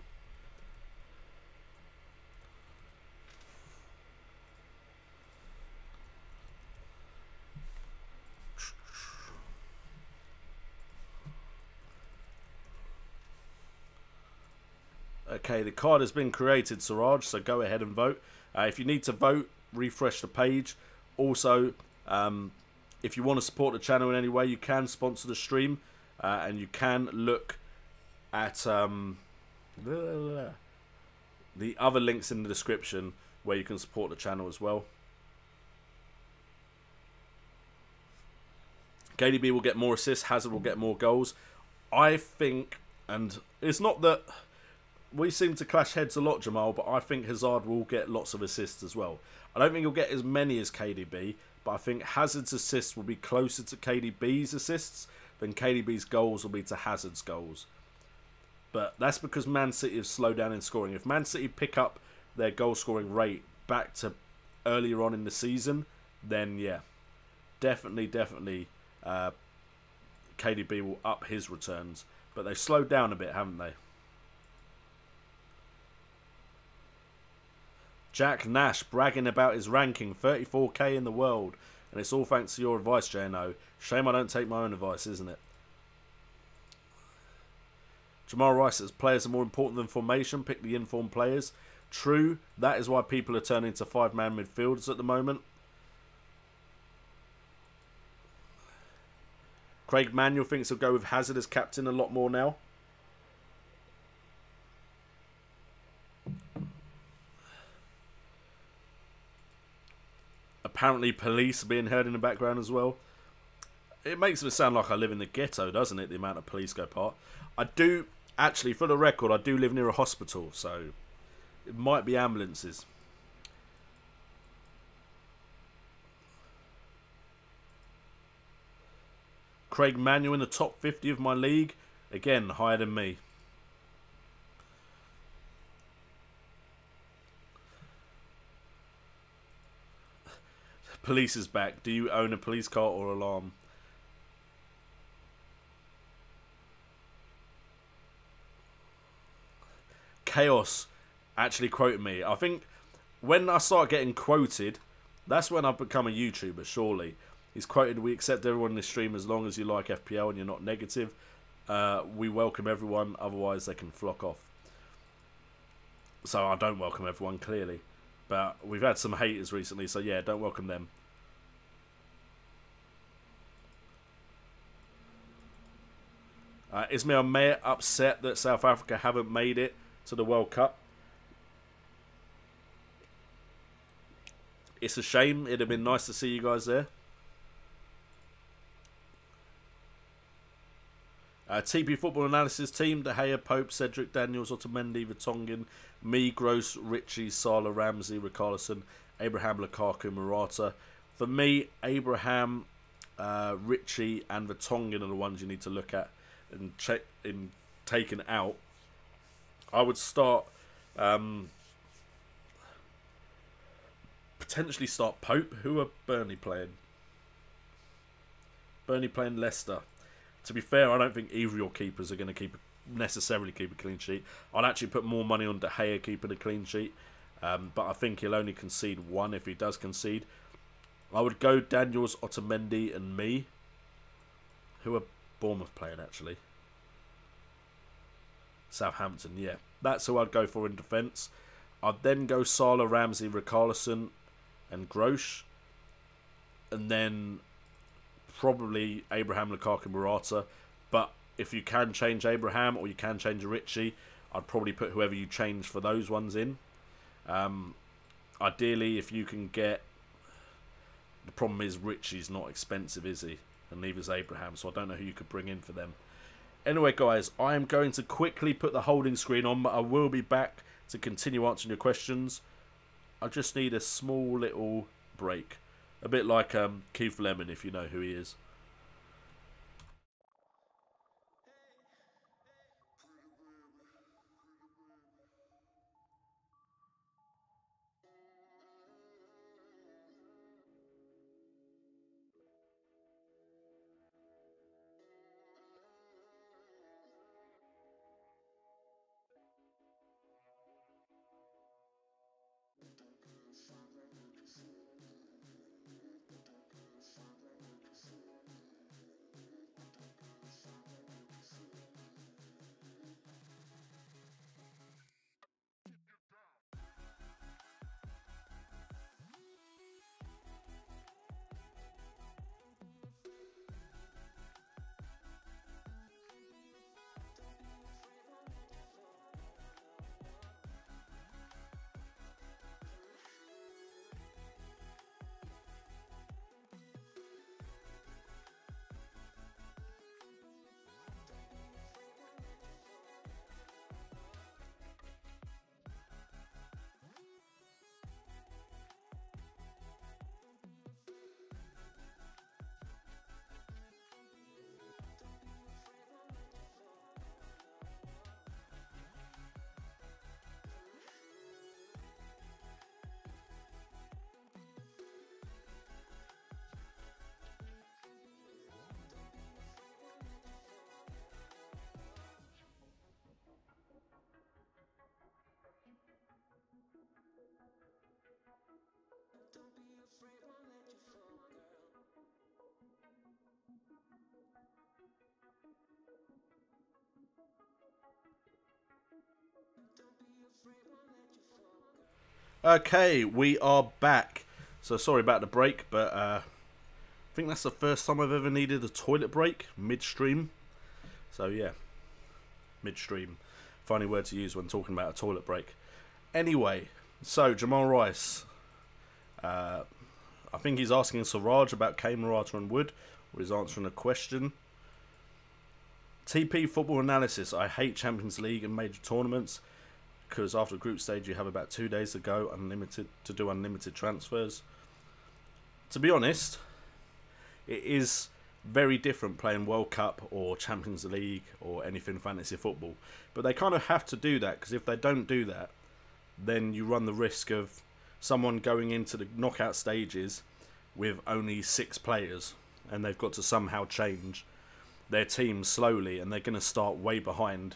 Okay, the card has been created, Siraj, so go ahead and vote. If you need to vote, refresh the page. Also, if you want to support the channel in any way, you can sponsor the stream, and you can look at the other links in the description where you can support the channel as well. KDB will get more assists, Hazard will get more goals. I think, and it's not that we seem to clash heads a lot, Jamal, but I think Hazard will get lots of assists as well. I don't think he'll get as many as KDB, but I think Hazard's assists will be closer to KDB's assists than KDB's goals will be to Hazard's goals. But that's because Man City have slowed down in scoring. If Man City pick up their goal scoring rate back to earlier on in the season, then yeah, definitely KDB will up his returns. But they've slowed down a bit, haven't they? Jack Nash bragging about his ranking, 34k in the world. And it's all thanks to your advice, JNO. Shame I don't take my own advice, isn't it? Jamal Rice says players are more important than formation. Pick the informed players. True. That is why people are turning to 5-man midfielders at the moment. Craig Manuel thinks he'll go with Hazard as captain a lot more now. Apparently police are being heard in the background as well. It makes me sound like I live in the ghetto, doesn't it? The amount of police go past. I do, actually, for the record, I do live near a hospital, so it might be ambulances. Craig Manuel in the top 50 of my league. Again, higher than me. Police is back. Do you own a police car or alarm? Chaos actually quoted me. I think when I start getting quoted, that's when I've become a YouTuber, surely. He's quoted, we accept everyone in this stream as long as you like FPL and you're not negative. We welcome everyone, otherwise they can flock off. So I don't welcome everyone, clearly. But we've had some haters recently, so yeah, don't welcome them. Ismail Mayer upset that South Africa haven't made it to the World Cup. It's a shame. It'd have been nice to see you guys there. TP Football Analysis Team, De Gea, Pope, Cedric, Daniels, Otamendi, Vertonghen, me, Gross, Richie, Salah, Ramsey, Richarlison, Abraham, Lukaku, Morata. For me, Abraham, Richie and Vertonghen are the ones you need to look at and check in taken out. I would start potentially start Pope. Who are Burnley playing? Burnley playing Leicester. To be fair, I don't think either of your keepers are going to necessarily keep a clean sheet. I'd actually put more money on De Gea keeping a clean sheet, but I think he'll only concede one if he does concede. I would go Daniels, Otamendi and me. Who are Bournemouth playing, actually? Southampton, yeah. That's who I'd go for in defence. I'd then go Salah, Ramsey, Richarlison and Grosh. And then probably Abraham, Lukaku, Morata. But if you can change Abraham or you can change Richie, I'd probably put whoever you change for those ones in. Ideally, if you can get... The problem is Richie's not expensive, is he? And neither is Abraham, so I don't know who you could bring in for them. Anyway, guys, I am going to quickly put the holding screen on, but I will be back to continue answering your questions. I just need a small little break. A bit like Keith Lemon, if you know who he is. Okay, we are back. So sorry about the break, but I think that's the first time I've ever needed a toilet break midstream. So yeah, midstream. Funny word to use when talking about a toilet break. Anyway, so Jamal Rice. I think he's asking Siraj about Kane, Morata and Wood, or he's answering a question. TP football analysis. I hate Champions League and major tournaments because after the group stage you have about 2 days to go to do unlimited transfers. To be honest, it is very different playing World Cup or Champions League or anything fantasy football. But they kind of have to do that, because if they don't do that, then you run the risk of someone going into the knockout stages with only 6 players, and they've got to somehow change their team slowly, and they're going to start way behind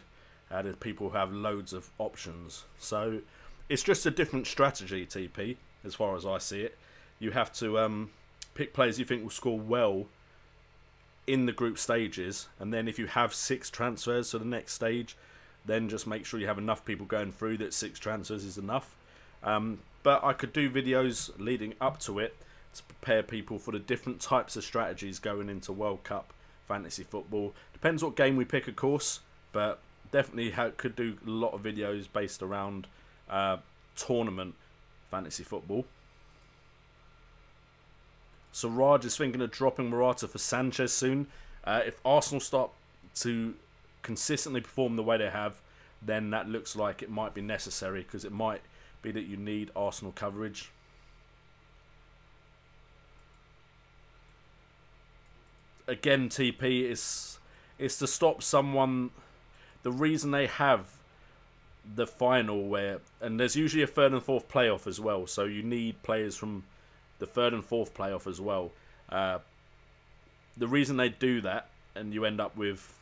the people who have loads of options. So it's just a different strategy, TP, as far as I see it. You have to pick players you think will score well in the group stages, and then if you have 6 transfers to the next stage, then just make sure you have enough people going through that 6 transfers is enough. But I could do videos leading up to it to prepare people for the different types of strategies going into World Cup fantasy football. Depends what game we pick, of course, but definitely could do a lot of videos based around tournament fantasy football. Siraj is thinking of dropping Morata for Sanchez soon. If Arsenal start to consistently perform the way they have, then that looks like it might be necessary, because it might be that you need Arsenal coverage. Again, TP is to stop someone. The reason they have the final and there's usually a 3rd and 4th playoff as well, so you need players from the 3rd and 4th playoff as well. The reason they do that, and you end up with,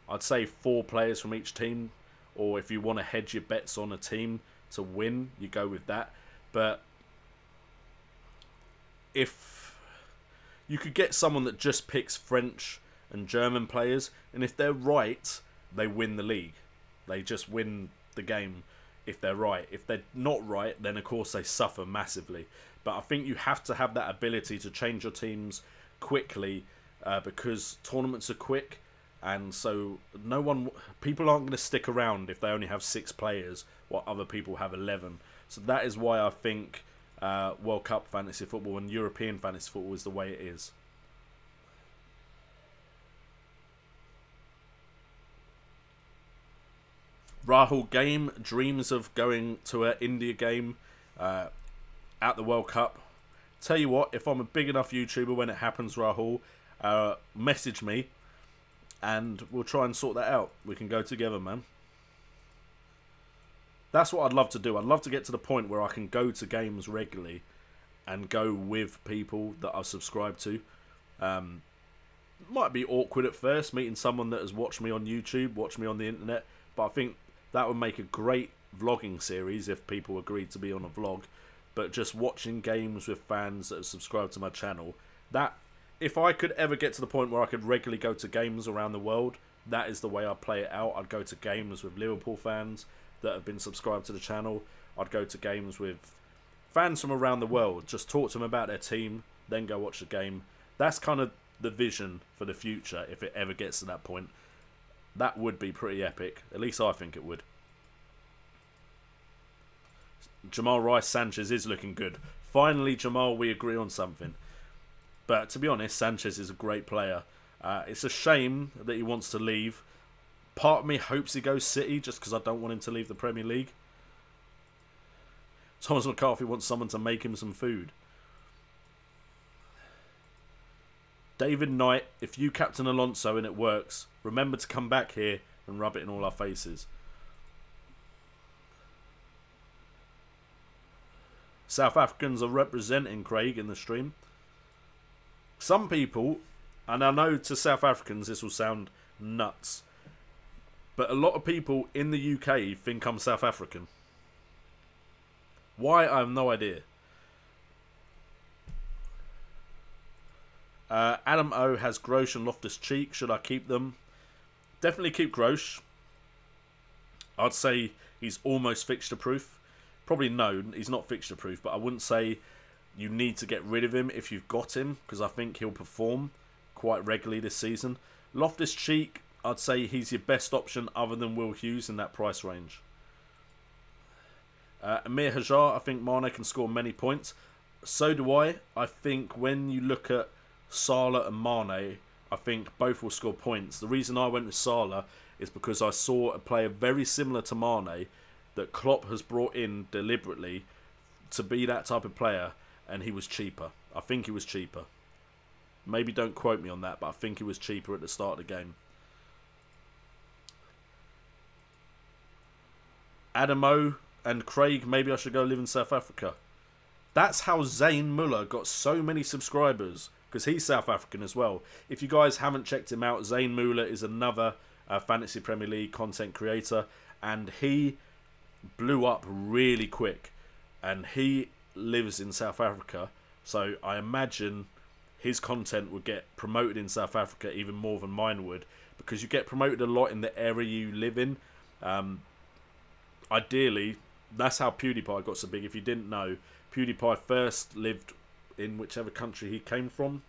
I'd say, 4 players from each team, or if you want to hedge your bets on a team to win, you go with that. But if you could get someone that just picks French and German players, and if they're right, they win the league. They just win the game if they're right. If they're not right, then of course they suffer massively. But I think you have to have that ability to change your teams quickly, because tournaments are quick, and so people aren't going to stick around if they only have 6 players while other people have 11. So that is why I think World Cup fantasy football and European fantasy football is the way it is. Rahul Game dreams of going to an India game at the World Cup. Tell you what, if I'm a big enough YouTuber when it happens, Rahul, message me and we'll try and sort that out. We can go together, man. That's what I'd love to do. I'd love to get to the point where I can go to games regularly and go with people that I've subscribed to. Might be awkward at first, meeting someone that has watched me on YouTube, watched me on the internet, but I think that would make a great vlogging series if people agreed to be on a vlog. But just watching games with fans that have subscribed to my channel, that, if I could ever get to the point where I could regularly go to games around the world, that is the way I'd play it out. I'd go to games with Liverpool fans that have been subscribed to the channel. I'd go to games with fans from around the world, just talk to them about their team, then go watch the game. That's kind of the vision for the future, if it ever gets to that point. That would be pretty epic. At least I think it would. Jamal Rice Sanchez is looking good. Finally, Jamal, we agree on something. But to be honest, Sanchez is a great player. It's a shame that he wants to leave. Part of me hopes he goes City, just because I don't want him to leave the Premier League. Thomas McCarthy wants someone to make him some food. David Knight, if you captain Alonso and it works, remember to come back here and rub it in all our faces. South Africans are representing Craig in the stream. Some people, and I know to South Africans this will sound nuts, but a lot of people in the UK think I'm South African. Why? I have no idea. Adam O has Grosh and Loftus-Cheek. Should I keep them? Definitely keep Grosh. I'd say he's almost fixture-proof. Probably no, he's not fixture-proof, but I wouldn't say you need to get rid of him if you've got him, because I think he'll perform quite regularly this season. Loftus-Cheek, I'd say he's your best option other than Will Hughes in that price range. Amir Hajar, I think Mane can score many points. So do I. I think when you look at Salah and Mane, I think both will score points. The reason I went with Salah is because I saw a player very similar to Mane that Klopp has brought in deliberately to be that type of player, and he was cheaper. I think he was cheaper. Maybe don't quote me on that, but I think he was cheaper at the start of the game. Adamo and Craig, maybe I should go live in South Africa. That's how Zayn Muller got so many subscribers, because he's South African as well. If you guys haven't checked him out, Zayn Muller is another Fantasy Premier League content creator, and he blew up really quick, and he lives in South Africa, so I imagine his content would get promoted in South Africa even more than mine would, because you get promoted a lot in the area you live in. Ideally, that's how PewDiePie got so big. If you didn't know, PewDiePie first lived in whichever country he came from.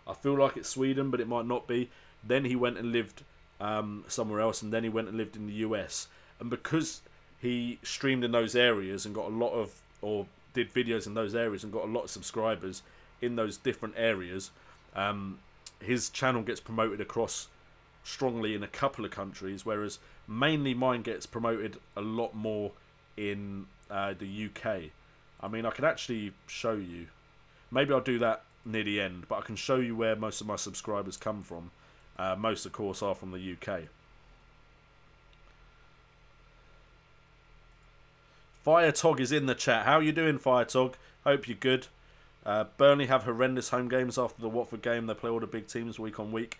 I feel like it's Sweden, but it might not be. Then he went and lived somewhere else, and then he went and lived in the US. And because he streamed in those areas and got a lot of, or did videos in those areas and got a lot of subscribers in those different areas, his channel gets promoted across strongly in a couple of countries, whereas mainly mine gets promoted a lot more in the UK. I mean, I can actually show you. Maybe I'll do that near the end, but I can show you where most of my subscribers come from. Most, of course, are from the UK. Firetog is in the chat. How are you doing, Firetog? Hope you're good. Burnley have horrendous home games after the Watford game. They play all the big teams week on week.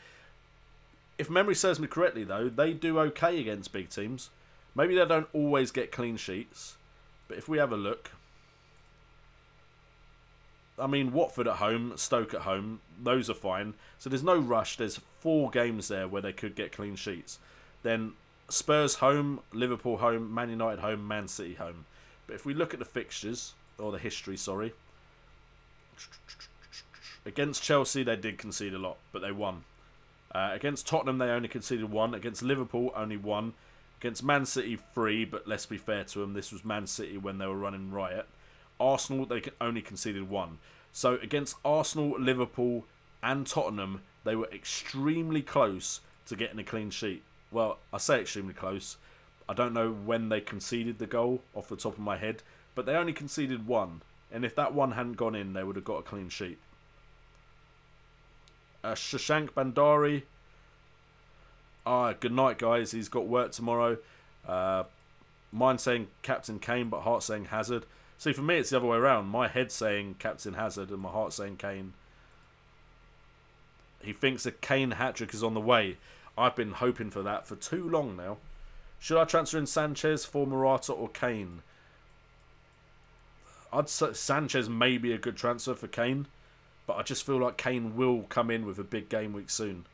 If memory serves me correctly, though, they do okay against big teams. Maybe they don't always get clean sheets, but if we have a look, I mean, Watford at home, Stoke at home, those are fine. So there's no rush. There's 4 games there where they could get clean sheets. Then Spurs home, Liverpool home, Man United home, Man City home. But if we look at the fixtures, or the history, sorry. Against Chelsea, they did concede a lot, but they won. Against Tottenham, they only conceded 1. Against Liverpool, only 1. Against Man City, 3, but let's be fair to them, this was Man City when they were running riot. Arsenal, they only conceded 1. So against Arsenal, Liverpool and Tottenham, they were extremely close to getting a clean sheet. Well, I say extremely close. I don't know when they conceded the goal off the top of my head, but they only conceded 1. And if that one hadn't gone in, they would have got a clean sheet. Shashank Bandari. Good night, guys. He's got work tomorrow. Mine saying Captain Kane, but heart saying Hazard. See, for me, it's the other way around. My head's saying Captain Hazard and my heart saying Kane. He thinks a Kane hat-trick is on the way. I've been hoping for that for too long now. Should I transfer in Sanchez for Morata or Kane? I'd say Sanchez may be a good transfer for Kane, but I just feel like Kane will come in with a big game week soon.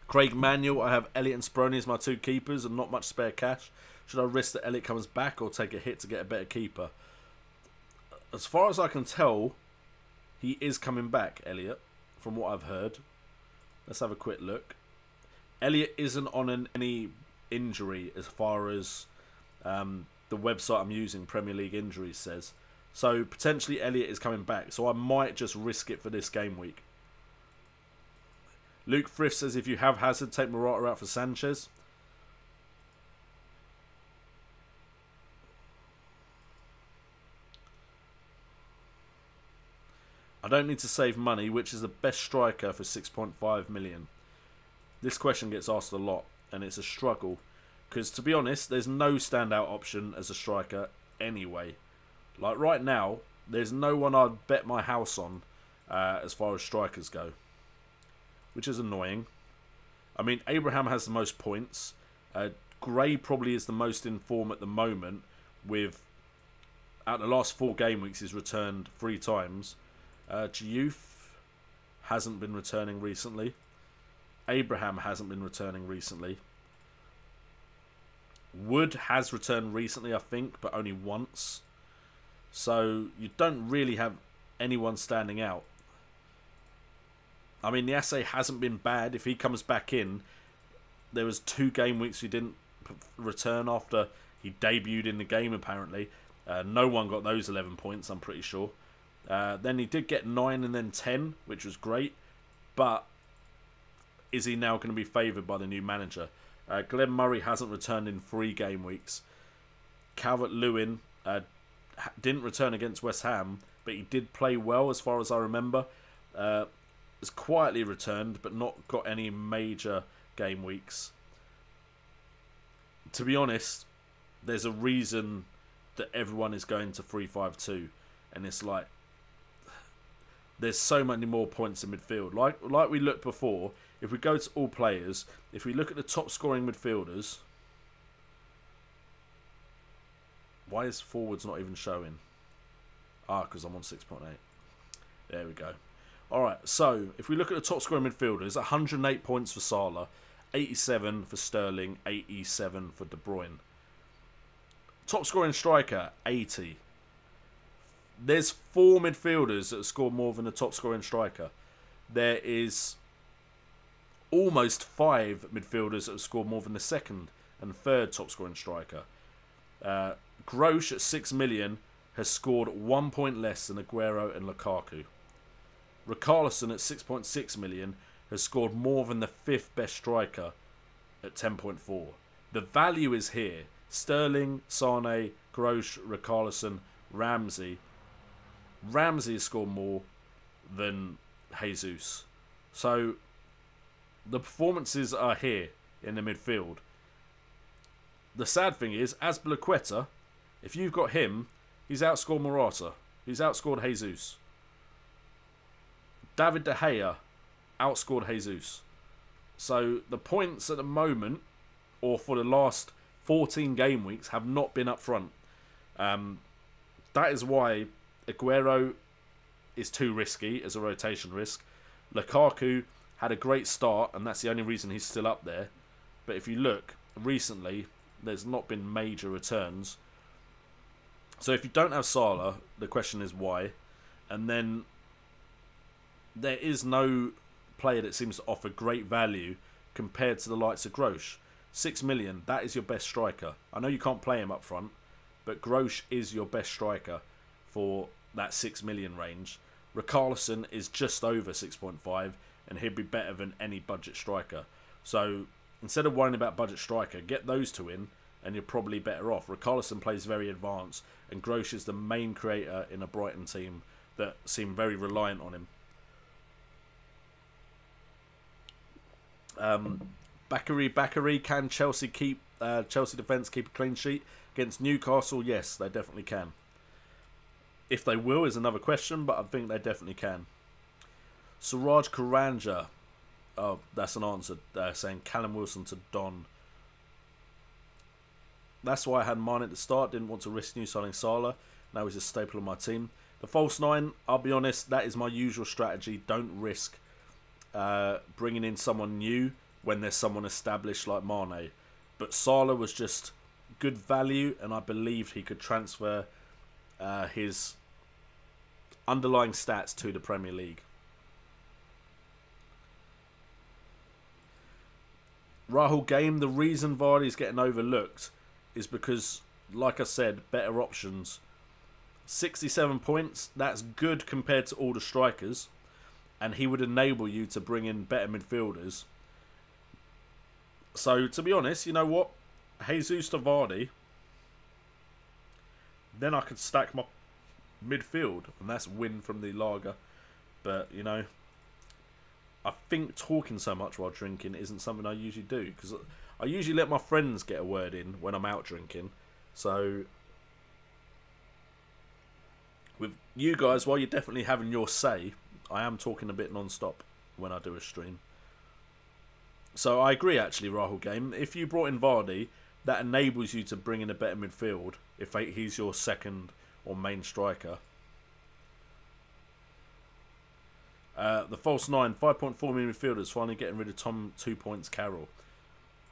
Craig Manuel, I have Elliott and Speroni as my 2 keepers and not much spare cash. Should I risk that Elliott comes back or take a hit to get a better keeper? As far as I can tell, he is coming back, Elliott, from what I've heard. Let's have a quick look. Elliott isn't on any injury as far as the website I'm using, Premier League Injuries, says. So potentially Elliott is coming back. So I might just risk it for this game week. Luke Frith says if you have Hazard, take Morata out for Sanchez. I don't need to save money. Which is the best striker for 6.5 million? This question gets asked a lot, and it's a struggle. Because, to be honest, there's no standout option as a striker anyway. Like, right now, there's no one I'd bet my house on as far as strikers go. Which is annoying. I mean, Abraham has the most points. Gray probably is the most in form at the moment with out of the last 4 game weeks, he's returned 3 times. Diouf hasn't been returning recently. Abraham hasn't been returning recently. Wood has returned recently, I think, but only once. So you don't really have anyone standing out. I mean, the assay hasn't been bad. If he comes back in, there was 2 game weeks he didn't return after he debuted in the game, apparently. No one got those 11 points, I'm pretty sure. Then he did get 9 and then 10, which was great. But is he now going to be favoured by the new manager? Glenn Murray hasn't returned in 3 game weeks. Calvert-Lewin didn't return against West Ham, but he did play well as far as I remember. Has quietly returned, but not got any major game weeks. To be honest, there's a reason that everyone is going to 3-5-2, and it's like there's so many more points in midfield. Like we looked before, if we go to all players, if we look at the top scoring midfielders, why is forwards not even showing? Because I'm on 6.8. There we go. Alright, so if we look at the top scoring midfielders, 108 points for Salah, 87 for Sterling, 87 for De Bruyne. Top scoring striker, 80. There's 4 midfielders that have scored more than the top scoring striker. There is almost 5 midfielders that have scored more than the second and third top scoring striker. Grosh at 6 million has scored 1 point less than Aguero and Lukaku. Richarlison at 6.6 million has scored more than the 5th best striker at 10.4. The value is here. Sterling, Sane, Grosh, Richarlison, Ramsey. Ramsey has scored more than Jesus. So the performances are here in the midfield. The sad thing is, Azpilicueta, if you've got him, he's outscored Morata. He's outscored Jesus. David De Gea outscored Jesus. So the points at the moment, or for the last 14 game weeks, have not been up front. That is why Aguero is too risky as a rotation risk. Lukaku had a great start, and that's the only reason he's still up there. But if you look, recently, there's not been major returns. So if you don't have Salah, the question is why. And then there is no player that seems to offer great value compared to the likes of Grosh. 6 million, that is your best striker. I know you can't play him up front, but Grosh is your best striker for that 6 million range. Richarlison is just over 6.5, and he'd be better than any budget striker. So instead of worrying about budget striker, get those 2 in, and you're probably better off. Richarlison plays very advanced, and Grosh is the main creator in a Brighton team that seem very reliant on him. Bakary, can Chelsea defence keep a clean sheet against Newcastle? Yes, they definitely can. If they will is another question, but I think they definitely can. Suraj Karanja, oh, that's an answer, saying Callum Wilson to Don. That's why I had mine at the start. Didn't want to risk new signing Salah. Now he's a staple of my team. The false 9, I'll be honest, that is my usual strategy. Don't risk bringing in someone new when there's someone established like Mane. But Salah was just good value, and I believed he could transfer his underlying stats to the Premier League. Rahul Game, the reason Vardy's getting overlooked is because, like I said, better options. 67 points, that's good compared to all the strikers, and he would enable you to bring in better midfielders. So, to be honest, you know what? Jesus to Vardy, then I could stack my midfield, and that's win from the lager. But, you know, I think talking so much while drinking isn't something I usually do, because I usually let my friends get a word in when I'm out drinking. So with you guys, while you're definitely having your say, I am talking a bit non-stop when I do a stream. So I agree, actually, Rahul Game. If you brought in Vardy, that enables you to bring in a better midfield if he's your second or main striker. The false 9, 5.4 million midfielders finally getting rid of Tom 2 points Carroll.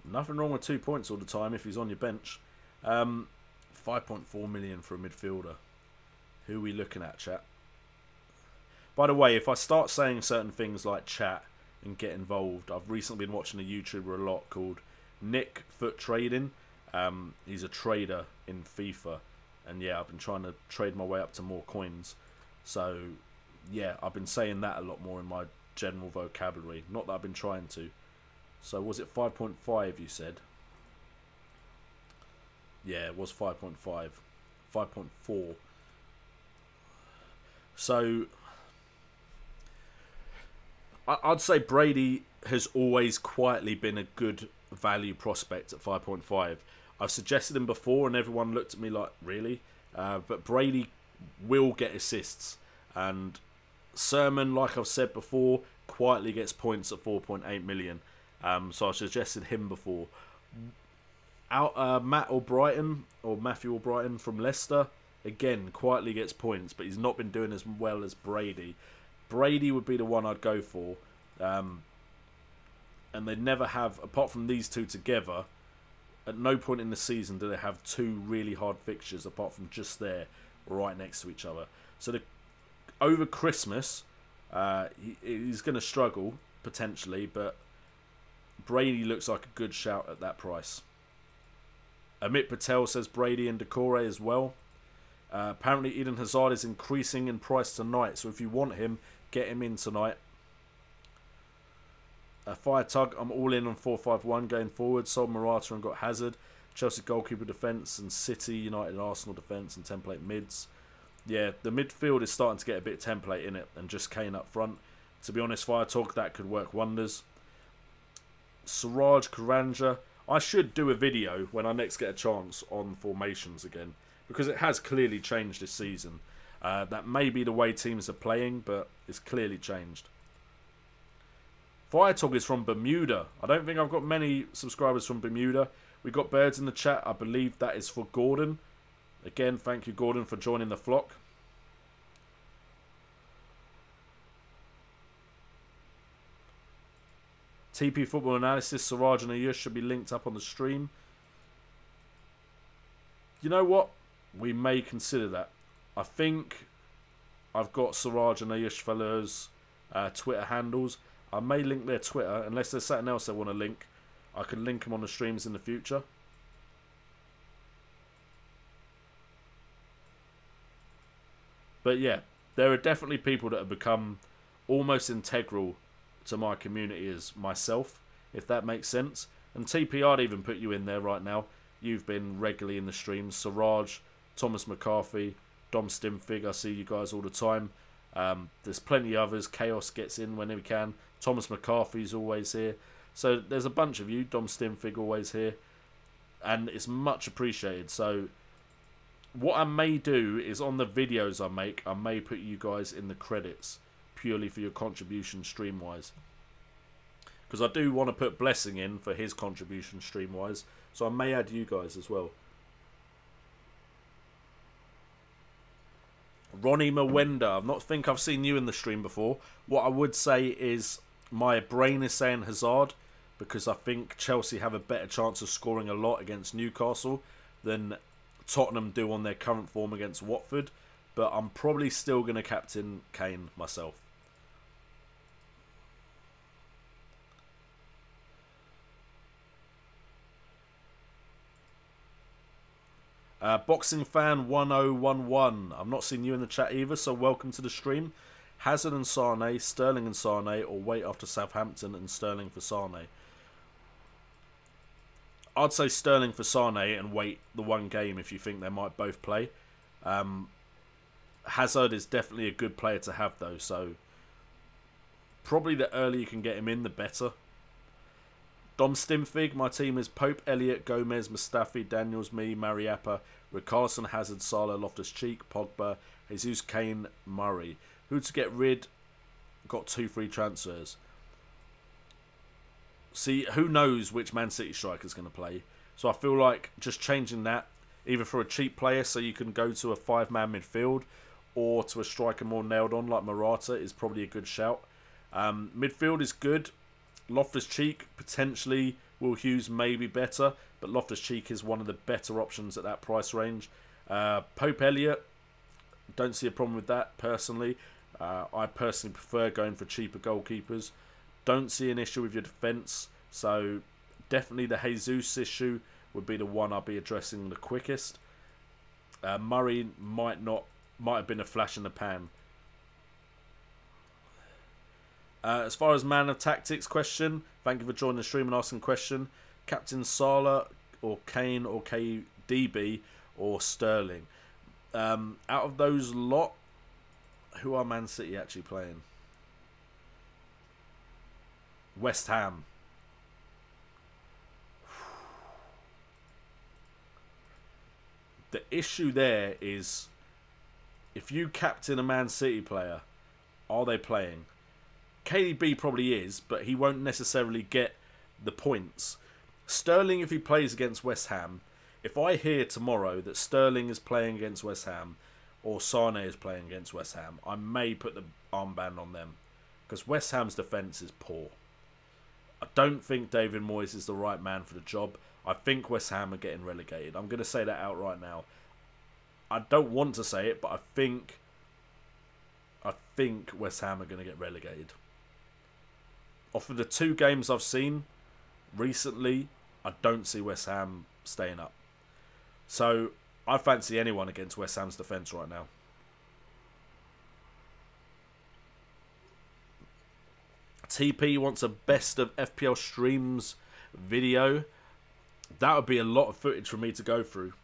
Nothing wrong with 2 points all the time if he's on your bench. 5.4 million for a midfielder. Who are we looking at, chat? By the way, if I start saying certain things like chat and get involved, I've recently been watching a YouTuber a lot called Nick Foot Trading. He's a trader in FIFA. And yeah, I've been trying to trade my way up to more coins. So yeah, I've been saying that a lot more in my general vocabulary. Not that I've been trying to. So was it 5.5 you said? Yeah, it was 5.5. 5.4. So I'd say Brady has always quietly been a good value prospect at 5.5. I've suggested him before and everyone looked at me like, really? But Brady will get assists. And Sermon, like I've said before, quietly gets points at 4.8 million. So I suggested him before. Matthew Albrighton from Leicester, again, quietly gets points, but he's not been doing as well as Brady. Brady would be the one I'd go for. And they never have, apart from these two together, at no point in the season do they have two really hard fixtures, apart from just there, right next to each other. So over Christmas, he's going to struggle, potentially, but Brady looks like a good shout at that price. Amit Patel says Brady and Decore as well. Apparently Eden Hazard is increasing in price tonight, so if you want him, get him in tonight. Fire Tug, I'm all in on 4-5-1 going forward. Sold Morata and got Hazard. Chelsea goalkeeper defence and City, United and Arsenal defence and template mids. Yeah, the midfield is starting to get a bit of template in it and just Kane up front. To be honest, Fire Talk, that could work wonders. Suraj Karanja. I should do a video when I next get a chance on formations again, because it has clearly changed this season. That may be the way teams are playing, but it's clearly changed. Fire Talk is from Bermuda. I don't think I've got many subscribers from Bermuda. We've got birds in the chat. I believe that is for Gordon. Again, thank you, Gordon, for joining the flock. TP Football Analysis, Siraj and Ayush should be linked up on the stream. You know what? We may consider that. I think I've got Siraj and Ayush fellows' Twitter handles. I may link their Twitter, unless there's something else I want to link. I can link them on the streams in the future. But yeah, there are definitely people that have become almost integral to my community as myself, if that makes sense. And TP, I'd even put you in there right now. You've been regularly in the streams. Siraj, Thomas McCarthy, Dom Stimfig, I see you guys all the time. There's plenty others. Chaos gets in whenever he can. Thomas McCarthy's always here. So there's a bunch of you. Dom Stimfig always here. And it's much appreciated. So what I may do is on the videos I make, I may put you guys in the credits purely for your contribution stream-wise. Because I do want to put Blessing in for his contribution stream-wise. So I may add you guys as well. Ronnie Mwenda. I not think I've seen you in the stream before. What I would say is my brain is saying Hazard, because I think Chelsea have a better chance of scoring a lot against Newcastle than Tottenham do on their current form against Watford. But I'm probably still going to captain Kane myself. Boxing fan 1011. I've not seen you in the chat either, so welcome to the stream. Hazard and Sane, Sterling and Sane, or wait after Southampton and Sterling for Sane? I'd say Sterling for Sane and wait the one game if you think they might both play. Hazard is definitely a good player to have though, so probably the earlier you can get him in, the better. Dom Stimfig, my team is Pope, Elliott, Gomez, Mustafi, Daniels, me, Mariappa, Richarlison, Hazard, Salah, Loftus-Cheek, Pogba, Jesus, Kane, Murray. Who to get rid? Got 2 free transfers. See, who knows which Man City striker is going to play. So I feel like just changing that either for a cheap player so you can go to a 5-man midfield, or to a striker more nailed on like Morata is probably a good shout. Midfield is good. Loftus-Cheek, potentially, Will Hughes may be better, but Loftus-Cheek is one of the better options at that price range. Pope Elliott, don't see a problem with that personally. I personally prefer going for cheaper goalkeepers. Don't see an issue with your defence, so definitely the Jesus issue would be the one I'll be addressing the quickest. Murray might have been a flash in the pan. As far as man of tactics question, thank you for joining the stream and asking a question. Captain Salah or Kane or KDB or Sterling. Out of those lot, who are Man City actually playing? West Ham. The issue there is, if you captain a Man City player, are they playing? KDB probably is, but he won't necessarily get the points. Sterling, if he plays against West Ham, if I hear tomorrow that Sterling is playing against West Ham or Sane is playing against West Ham, I may put the armband on them, because West Ham's defence is poor. I don't think David Moyes is the right man for the job. I think West Ham are getting relegated. I'm going to say that out right now. I don't want to say it, but I think West Ham are going to get relegated. Off of the 2 games I've seen recently, I don't see West Ham staying up. So I fancy anyone against West Ham's defence right now. TP wants a best of FPL streams video. That would be a lot of footage for me to go through.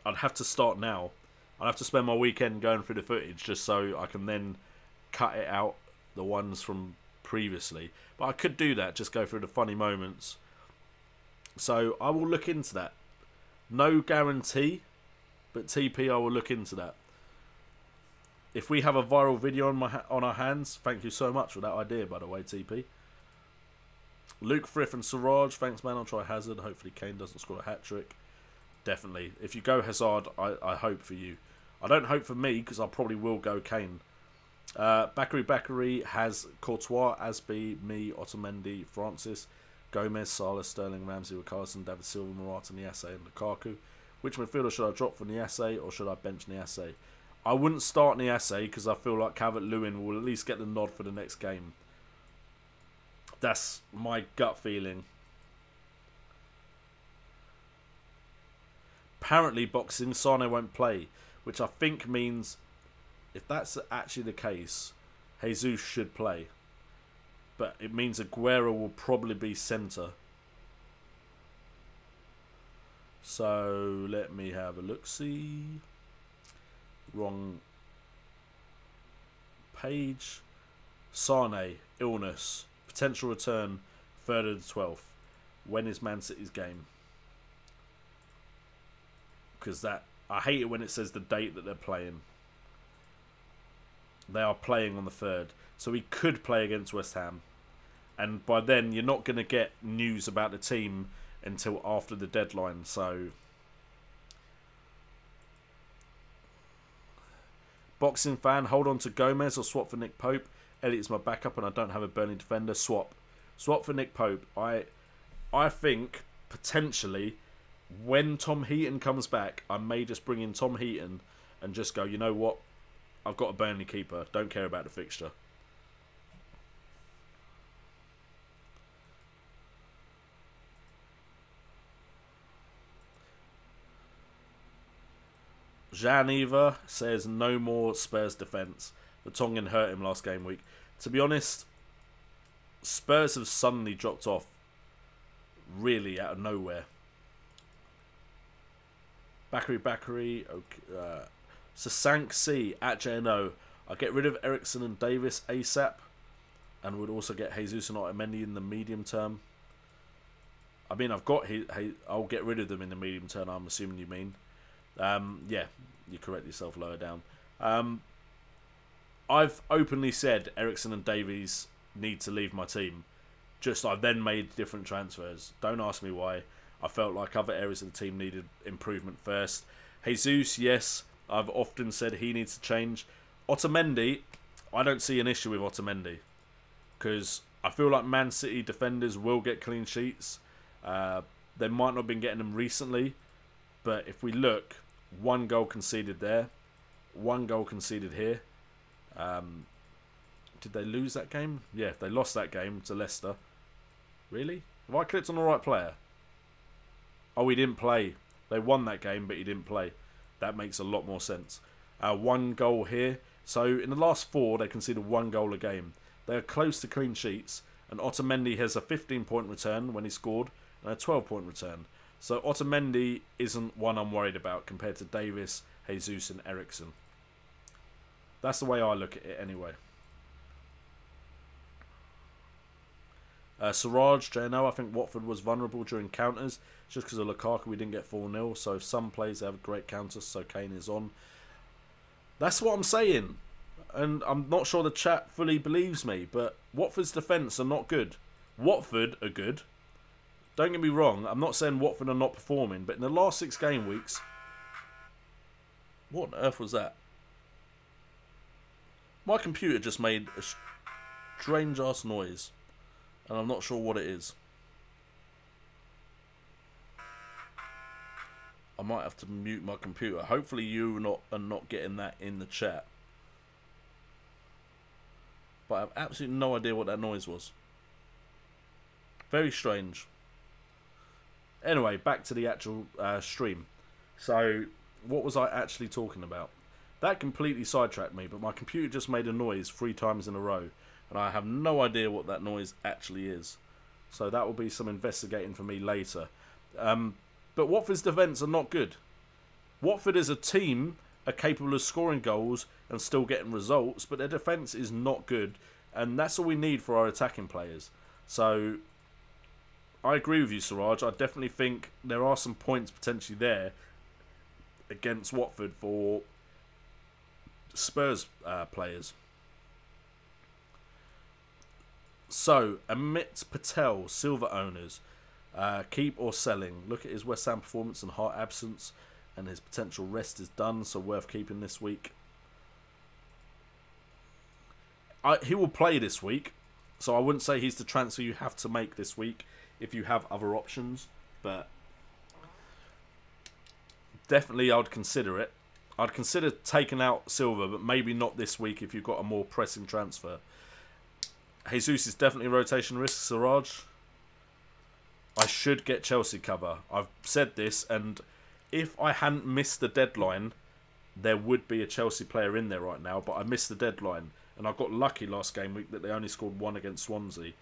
I'd have to start now. I'd have to spend my weekend going through the footage just so I can then cut it out, the ones from previously. But I could do that, just go through the funny moments. So I will look into that. No guarantee, but TP, I will look into that. If we have a viral video on our hands, thank you so much for that idea, by the way, TP. Luke Frith and Siraj, thanks man, I'll try Hazard. Hopefully Kane doesn't score a hat-trick. Definitely. If you go Hazard, I hope for you. I don't hope for me, because I probably will go Kane. Bakary has Courtois, Asby, me, Otamendi, Francis, Gomez, Salah, Sterling, Ramsey, Richarlison, David Silva, Morata, Niasse and Lukaku. Which midfielder should I drop for Niasse, or should I bench Niasse? I wouldn't start Niasse, because I feel like Calvert-Lewin will at least get the nod for the next game. That's my gut feeling. Apparently, boxing, Sane won't play, which I think means, if that's actually the case, Jesus should play. But it means Aguero will probably be centre. So, let me have a look-see. Wrong page. Sane, illness. Potential return, 3rd of the 12th. When is Man City's game? Because I hate it when it says the date that they're playing. They are playing on the 3rd. So he could play against West Ham. And by then, you're not going to get news about the team until after the deadline. So, boxing fan, hold on to Gomez or swap for Nick Pope. Elliott's my backup and I don't have a Burnley defender. Swap for Nick Pope. I think, potentially, when Tom Heaton comes back, I may just bring in Tom Heaton and just go, you know what? I've got a Burnley keeper. Don't care about the fixture. Jean Eva says no more Spurs defence. The Tongan hurt him last game week. To be honest, Spurs have suddenly dropped off really out of nowhere. Bakary, okay, Sasank C at JNO. I'll get rid of Ericsson and Davis ASAP, and would also get Jesus and Otamendi in the medium term. I mean, I'll get rid of them in the medium term, I'm assuming you mean. Yeah, you correct yourself lower down. I've openly said Ericsson and Davies need to leave my team. Just I've then made different transfers. Don't ask me why. I felt like other areas of the team needed improvement first. Jesus, yes, I've often said he needs to change. Otamendi, I don't see an issue with Otamendi. Because I feel like Man City defenders will get clean sheets. They might not have been getting them recently. But if we look, 1 goal conceded there. 1 goal conceded here. Did they lose that game? Yeah, they lost that game to Leicester. Really? Have I clicked on the right player? Oh, he didn't play. They won that game, but he didn't play. That makes a lot more sense. 1 goal here. So in the last 4, they conceded 1 goal a game. They are close to clean sheets. And Otamendi has a 15-point return when he scored and a 12-point return. So Otamendi isn't one I'm worried about compared to Davis, Jesus and Eriksen. That's the way I look at it anyway. Siraj, JNO, I think Watford was vulnerable during counters. Just because of Lukaku we didn't get 4-0. So if some players have great counters, so Kane is on. That's what I'm saying. And I'm not sure the chat fully believes me. But Watford's defence are not good. Watford are good. Don't get me wrong. I'm not saying Watford are not performing. But in the last 6 game weeks... What on earth was that? My computer just made a strange ass noise. And I'm not sure what it is. I might have to mute my computer. Hopefully you are not getting that in the chat. But I have absolutely no idea what that noise was. Very strange. Anyway, back to the actual stream. So, what was I actually talking about? That completely sidetracked me, but my computer just made a noise 3 times in a row. And I have no idea what that noise actually is. So that will be some investigating for me later. But Watford's defence are not good. Watford as a team are capable of scoring goals and still getting results, but their defence is not good. And that's all we need for our attacking players. So I agree with you, Siraj. I definitely think there are some points potentially there against Watford for Spurs players. So, Amit Patel, Silver owners, keep or selling. Look at his West Ham performance and Hart absence, and his potential rest is done, so worth keeping this week. He will play this week, so I wouldn't say he's the transfer you have to make this week if you have other options, but definitely I'd consider it. I'd consider taking out Silver, but maybe not this week if you've got a more pressing transfer. Jesus is definitely rotation risk, Siraj. I should get Chelsea cover. I've said this, and if I hadn't missed the deadline, there would be a Chelsea player in there right now, but I missed the deadline. And I got lucky last game week that they only scored 1 against Swansea.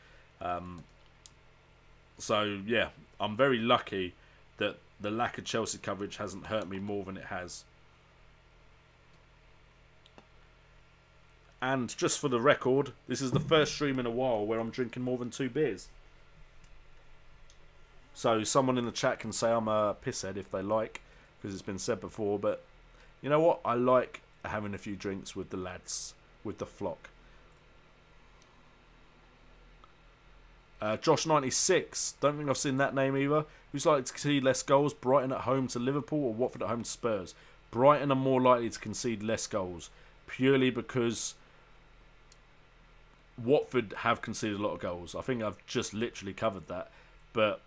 So, yeah, I'm very lucky that the lack of Chelsea coverage hasn't hurt me more than it has. And just for the record, this is the first stream in a while where I'm drinking more than 2 beers. So someone in the chat can say I'm a pisshead if they like, because it's been said before. But you know what? I like having a few drinks with the lads, with the flock. Josh96, don't think I've seen that name either. Who's likely to concede less goals? Brighton at home to Liverpool or Watford at home to Spurs? Brighton are more likely to concede less goals, purely because Watford have conceded a lot of goals. I think I've just literally covered that. But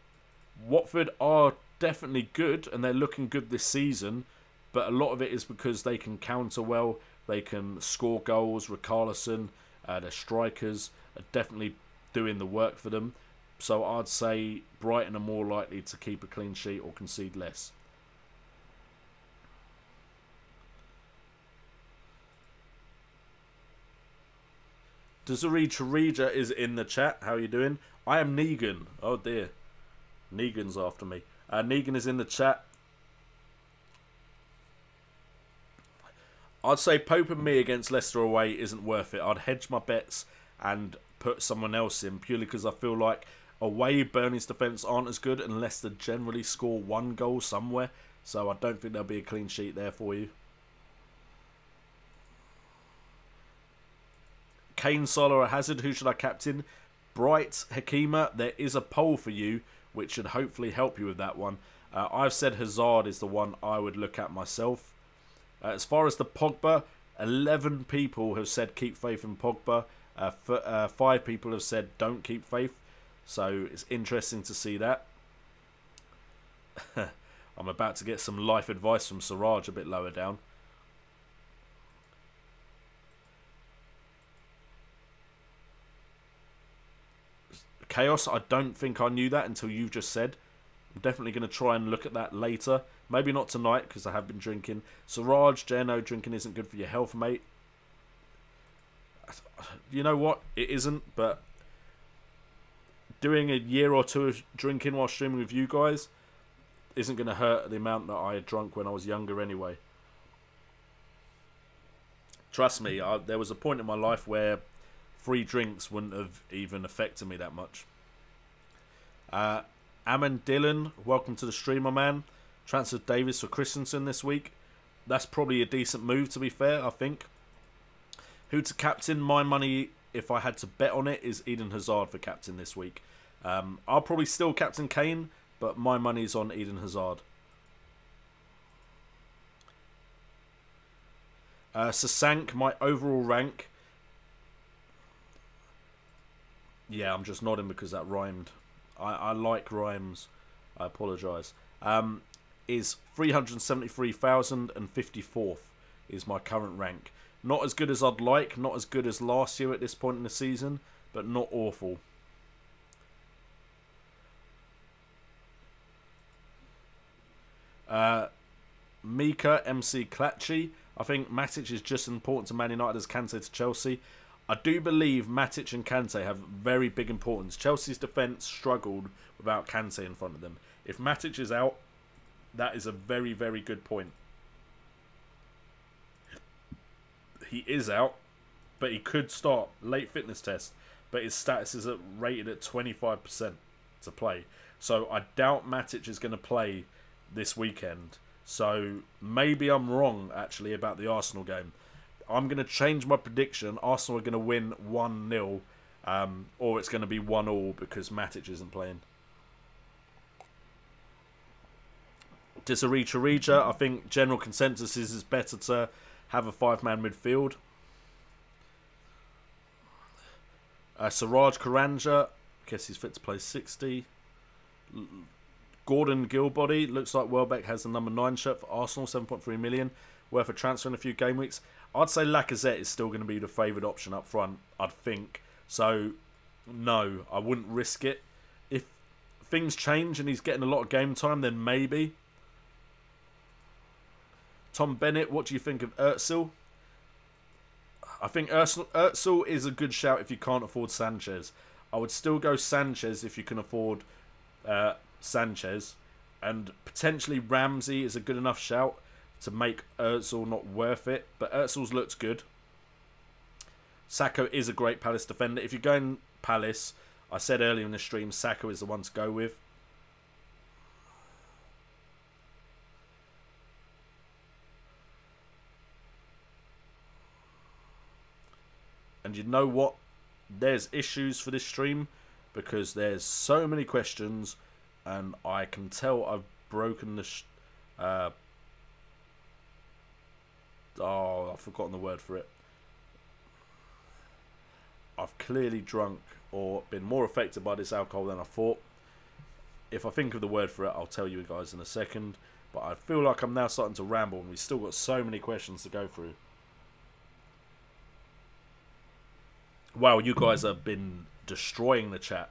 Watford are definitely good and they're looking good this season. But a lot of it is because they can counter well. They can score goals. Richarlison, their strikers are definitely doing the work for them. So I'd say Brighton are more likely to keep a clean sheet or concede less. Desiree Charija is in the chat. How are you doing? I am Negan. Oh dear. Negan's after me. Negan is in the chat. I'd say Pope and me against Leicester away isn't worth it. I'd hedge my bets and put someone else in purely because I feel like away Burnley's defence aren't as good and Leicester generally score 1 goal somewhere. So I don't think there'll be a clean sheet there for you. Kane, Salah or Hazard, who should I captain? Bright, Hakima, there is a poll for you which should hopefully help you with that one. I've said Hazard is the one I would look at myself. As far as the Pogba, 11 people have said keep faith in Pogba. 5 people have said don't keep faith. So it's interesting to see that. I'm about to get some life advice from Siraj a bit lower down. Chaos, I don't think I knew that until you've just said. I'm definitely going to try and look at that later. Maybe not tonight because I have been drinking. Siraj, JNO, drinking isn't good for your health, mate. You know what? It isn't, but doing a year or two of drinking while streaming with you guys isn't going to hurt the amount that I had drunk when I was younger anyway. Trust me, there was a point in my life where 3 drinks wouldn't have even affected me that much. Ammon Dillon, welcome to the stream, my man. Transferred Davis for Christensen this week. That's probably a decent move, to be fair, I think. Who to captain? My money, if I had to bet on it, is Eden Hazard for captain this week. I'll probably still captain Kane, but my money's on Eden Hazard. Sasank, my overall rank. Yeah, I'm just nodding because that rhymed. I like rhymes. I apologise. Is 373,054th is my current rank. Not as good as I'd like. Not as good as last year at this point in the season. But not awful. Mika MC Klatchy. I think Matic is just as important to Man United as Kante to Chelsea. I do believe Matic and Kante have very big importance. Chelsea's defence struggled without Kante in front of them. If Matic is out, that is a very, very good point. He is out, but he could start. Late fitness test, but his status is rated at 25% to play. So I doubt Matic is going to play this weekend. So maybe I'm wrong, actually, about the Arsenal game. I'm going to change my prediction. Arsenal are going to win 1-0, or it's going to be 1-1 because Matic isn't playing. Disarija, I think general consensus is it's better to have a 5-man midfield. Siraj Karanja, guess he's fit to play 60. Gordon Gilbody, looks like Welbeck has the number 9 shirt for Arsenal, 7.3 million, worth a transfer in a few game weeks. I'd say Lacazette is still going to be the favoured option up front, I'd think. So, no, I wouldn't risk it. If things change and he's getting a lot of game time, then maybe. Tom Bennett, what do you think of Özil? I think Özil is a good shout if you can't afford Sanchez. I would still go Sanchez if you can afford Sanchez. And potentially Ramsey is a good enough shout to make Özil not worth it. But Özil's looks good. Sakho is a great Palace defender. If you're going Palace, I said earlier in the stream, Sakho is the one to go with. And you know what? There's issues for this stream because there's so many questions and I can tell I've broken the... I've forgotten the word for it. I've clearly drunk or been more affected by this alcohol than I thought. If I think of the word for it, I'll tell you guys in a second. But I feel like I'm now starting to ramble and we've still got so many questions to go through. Wow, you guys have been destroying the chat.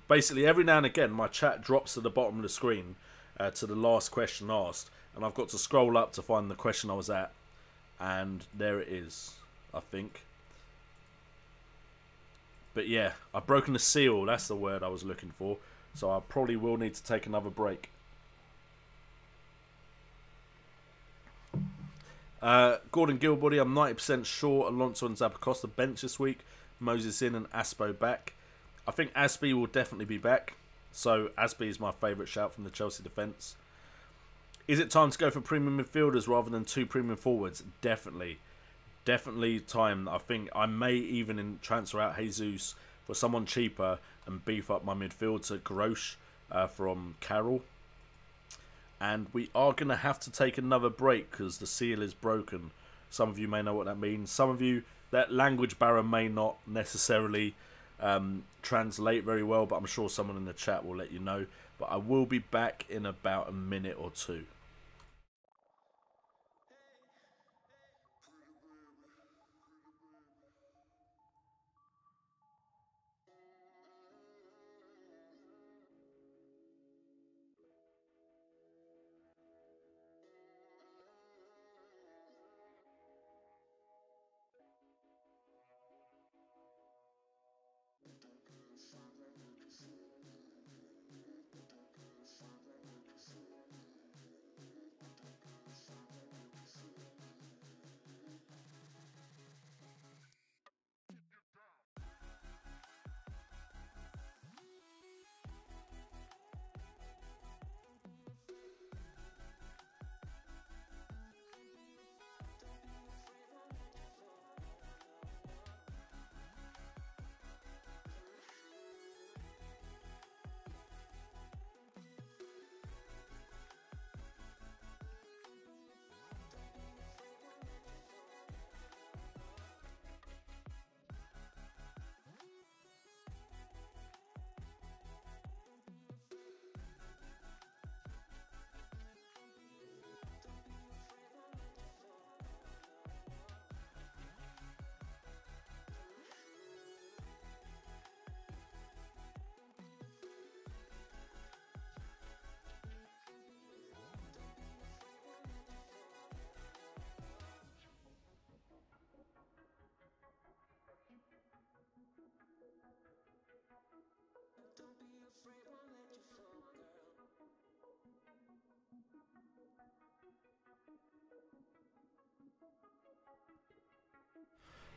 Basically, every now and again, my chat drops to the bottom of the screen to the last question asked. And I've got to scroll up to find the question I was at. And there it is, I think. But yeah, I've broken the seal. That's the word I was looking for. So I probably will need to take another break. Gordon Gilbody, I'm 90% sure Alonso and Zappacosta bench this week. Moses in and Aspo back. I think Aspi will definitely be back. So Aspi is my favourite shout from the Chelsea defence. Is it time to go for premium midfielders rather than 2 premium forwards? Definitely. Definitely time. I think I may even transfer out Jesus for someone cheaper and beef up my midfield to Grosh from Carroll. And we are going to have to take another break because the seal is broken. Some of you may know what that means. Some of you, that language barrier may not necessarily translate very well, but I'm sure someone in the chat will let you know. But I will be back in about a minute or two.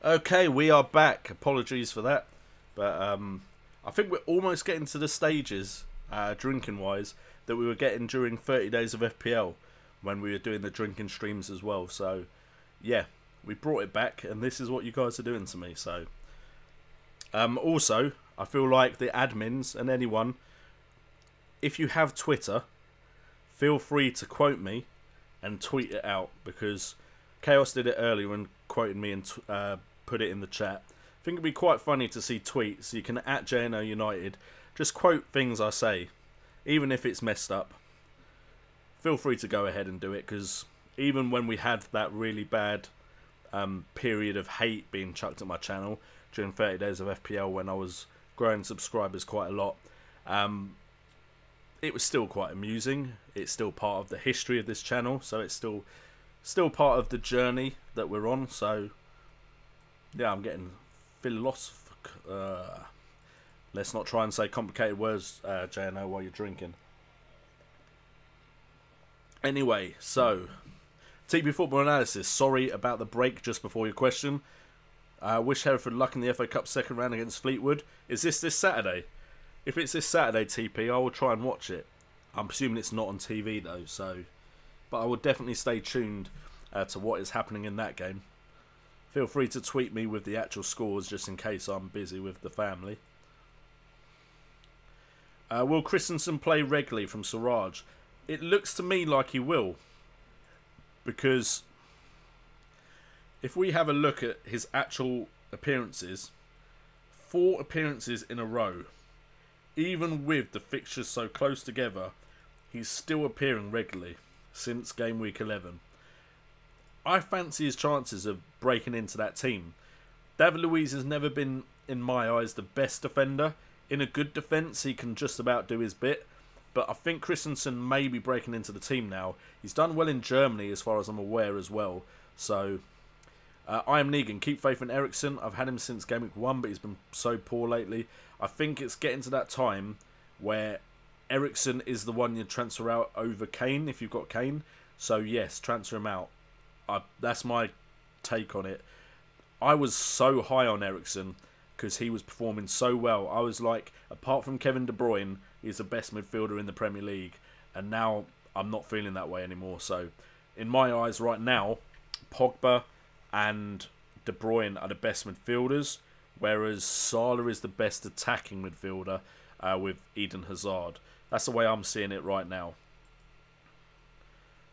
Okay, we are back. Apologies for that. But I think we're almost getting to the stages, drinking-wise, that we were getting during 30 days of FPL when we were doing the drinking streams as well. So, yeah, we brought it back, and this is what you guys are doing to me. So, also, I feel like the admins and anyone, if you have Twitter, feel free to quote me and tweet it out, because Chaos did it earlier and quoted me and put it in the chat. I think it'd be quite funny to see tweets. So you can at JNO United just quote things I say, even if it's messed up. Feel free to go ahead and do it, because even when we had that really bad period of hate being chucked at my channel during 30 days of FPL when I was growing subscribers quite a lot, it was still quite amusing. It's still part of the history of this channel, so it's still part of the journey that we're on. So yeah, I'm getting philosophic. Let's not try and say complicated words, JNO, while you're drinking. Anyway, so TP Football Analysis. Sorry about the break just before your question. Wish Hereford luck in the FA Cup second round against Fleetwood. Is this Saturday? If it's this Saturday, TP, I will try and watch it. I'm assuming it's not on TV though, so. But I will definitely stay tuned to what is happening in that game. Feel free to tweet me with the actual scores just in case I'm busy with the family. Will Christensen play regularly from Siraj? It looks to me like he will. Because if we have a look at his actual appearances, 4 appearances in a row, even with the fixtures so close together, he's still appearing regularly since game week 11. I fancy his chances of breaking into that team. David Luiz has never been, in my eyes, the best defender. In a good defence, he can just about do his bit. But I think Christensen may be breaking into the team now. He's done well in Germany, as far as I'm aware, as well. So, I am Negan. Keep faith in Eriksen. I've had him since game week 1, but he's been so poor lately. I think it's getting to that time where Eriksen is the one you transfer out over Kane, if you've got Kane. So, yes, transfer him out. That's my take on it. I was so high on Eriksen because he was performing so well. I was like, apart from Kevin De Bruyne, he's the best midfielder in the Premier League. And now I'm not feeling that way anymore. So, in my eyes right now, Pogba and De Bruyne are the best midfielders. whereas Salah is the best attacking midfielder with Eden Hazard. That's the way I'm seeing it right now.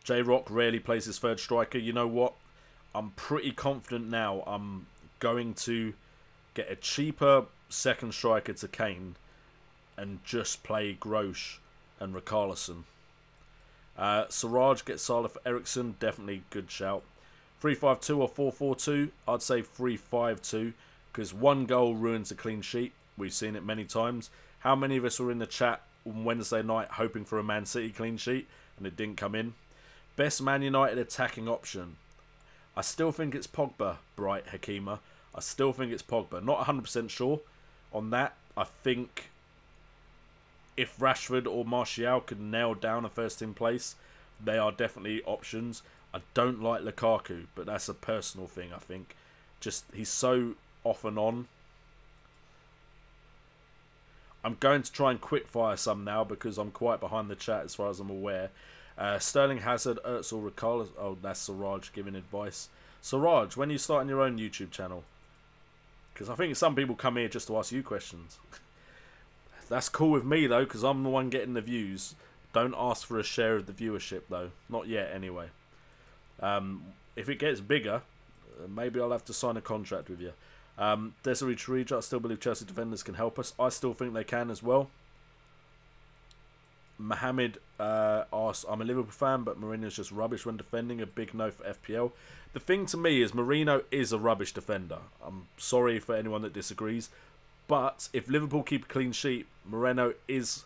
J-Rock rarely plays his third striker. You know what? I'm pretty confident now I'm going to get a cheaper second striker to Kane and just play Grosh and Richarlison. Siraj gets Salah for Ericsson. Definitely good shout. 3-5-2 or 4-4-2? I'd say 3-5-2 because one goal ruins a clean sheet. We've seen it many times. How many of us were in the chat on Wednesday night hoping for a Man City clean sheet and it didn't come in? Best Man United attacking option. I still think it's Pogba, Bright Hakima. I still think it's Pogba. Not 100% sure on that. I think if Rashford or Martial could nail down a first team place, they are definitely options. I don't like Lukaku, but that's a personal thing, I think. Just, he's so off and on. I'm going to try and quickfire some now because I'm quite behind the chat as far as I'm aware. Sterling, Hazard, Özil, Richarlison. Oh, that's Siraj giving advice. Siraj, when are you starting your own YouTube channel? Because I think some people come here just to ask you questions. That's cool with me, though, because I'm the one getting the views. Don't ask for a share of the viewership, though. Not yet, anyway. If it gets bigger, maybe I'll have to sign a contract with you. Desiree Chirija, I still believe Chelsea defenders can help us. I still think they can as well. Mohammed asks, I'm a Liverpool fan, but Mourinho's just rubbish when defending. A big no for FPL. The thing to me is Mourinho is a rubbish defender. I'm sorry for anyone that disagrees. But if Liverpool keep a clean sheet, Mourinho is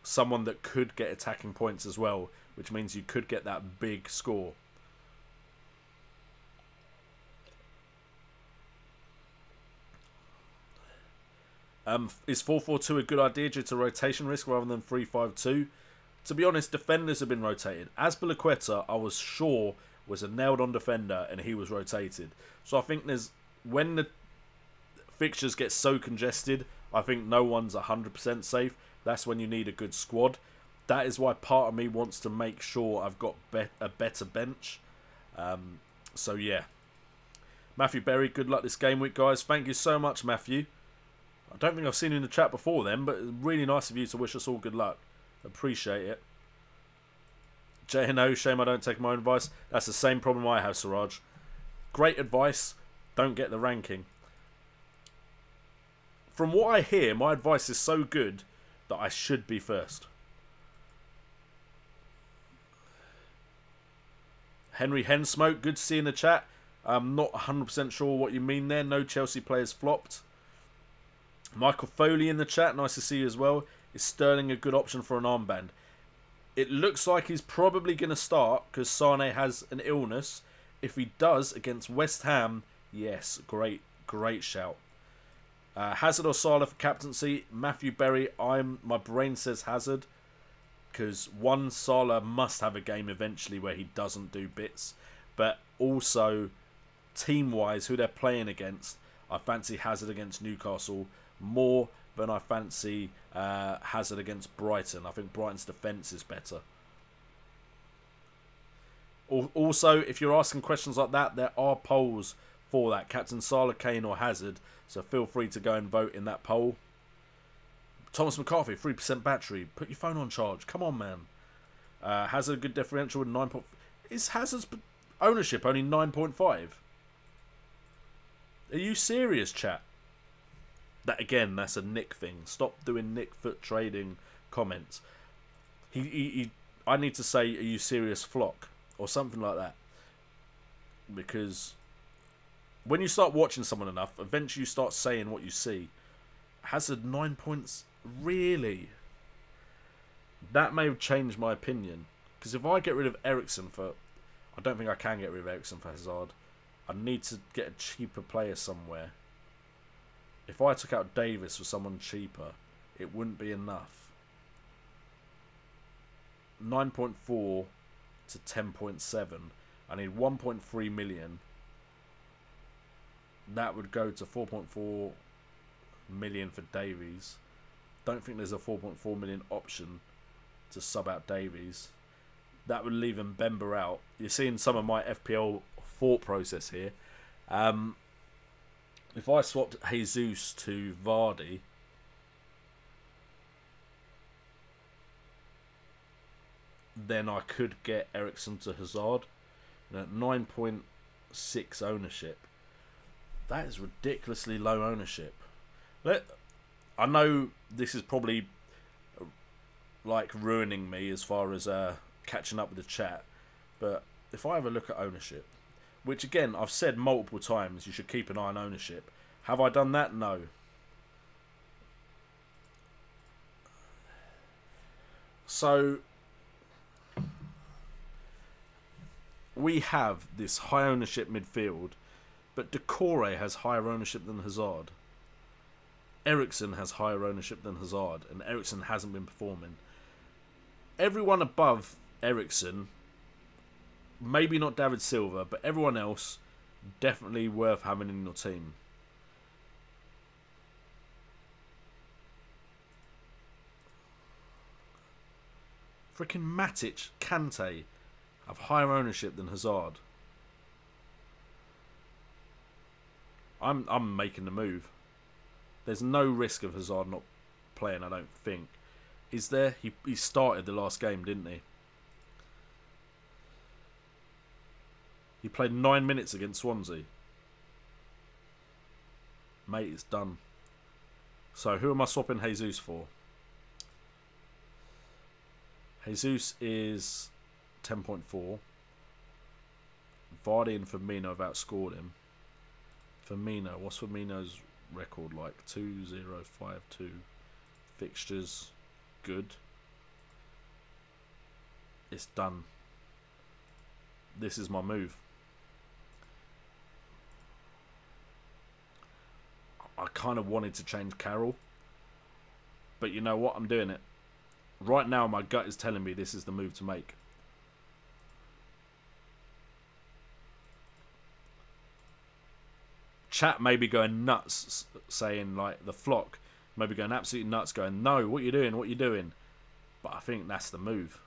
someone that could get attacking points as well, which means you could get that big score. Is 4-4-2 a good idea due to rotation risk rather than 3-5-2? To be honest, defenders have been rotated. Azpilicueta, I was sure, was a nailed-on defender and he was rotated. So I think when the fixtures get so congested, I think no one's 100% safe. That's when you need a good squad. That is why part of me wants to make sure I've got a better bench. So yeah. Matthew Berry, good luck this game week, guys. Thank you so much, Matthew. I don't think I've seen you in the chat before then, but it's really nice of you to wish us all good luck. Appreciate it. J&O, shame I don't take my own advice. That's the same problem I have, Siraj. Great advice, don't get the ranking. From what I hear, my advice is so good that I should be first. Henry Hensmoke, good to see you in the chat. I'm not 100% sure what you mean there. No Chelsea players flopped. Michael Foley in the chat, nice to see you as well. Is Sterling a good option for an armband? It looks like he's probably going to start because Sane has an illness. If he does against West Ham, yes, great shout. Hazard or Salah for captaincy? Matthew Berry, my brain says Hazard because one, Salah must have a game eventually where he doesn't do bits, but also team-wise, who they're playing against, I fancy Hazard against Newcastle more than I fancy Hazard against Brighton. I think Brighton's defence is better. Also, if you're asking questions like that, there are polls for that. Captain Salah, Kane or Hazard. So feel free to go and vote in that poll. Thomas McCarthy, 3% battery. Put your phone on charge. Come on, man. Hazard, a good differential with 9. Is Hazard's ownership only 9.5? Are you serious, chat? That again, that's a Nick thing. Stop doing Nick foot trading comments. I need to say, are you serious, Flock? Or something like that. Because when you start watching someone enough, eventually you start saying what you see. Hazard 9 points? Really? That may have changed my opinion. Because if I get rid of Ericsson for... I don't think I can get rid of Ericsson for Hazard. I need to get a cheaper player somewhere. If I took out Davis for someone cheaper, it wouldn't be enough. 9.4 to 10.7. I need 1.3 million. That would go to 4.4 million for Davies. Don't think there's a 4.4 million option to sub out Davies. That would leave Mbemba out. You're seeing some of my FPL thought process here. If I swapped Jesus to Vardy, then I could get Eriksen to Hazard. And at 9.6 ownership, that is ridiculously low ownership. I know this is probably like ruining me as far as catching up with the chat, but if I have a look at ownership, which again I've said multiple times, you should keep an eye on ownership. Have I done that? No. So we have this high ownership midfield, but Decore has higher ownership than Hazard. Eriksen has higher ownership than Hazard, and Eriksen hasn't been performing. Everyone above Eriksen, maybe not David Silva, but everyone else, definitely worth having in your team. Freaking Matic, Kante have higher ownership than Hazard. I'm making the move. There's no risk of Hazard not playing, I don't think. Is there? He started the last game, didn't he? He played 9 minutes against Swansea. Mate, it's done. So who am I swapping Jesus for? Jesus is 10.4. Vardy and Firmino have outscored him. Firmino, what's Firmino's record like? 2-0-5-2. Fixtures, good. It's done. This is my move. I kind of wanted to change Carroll, but you know what? I'm doing it. Right now, my gut is telling me this is the move to make. Chat may be going nuts, saying like the flock may be going absolutely nuts, going, no, what you doing? What you doing? But I think that's the move.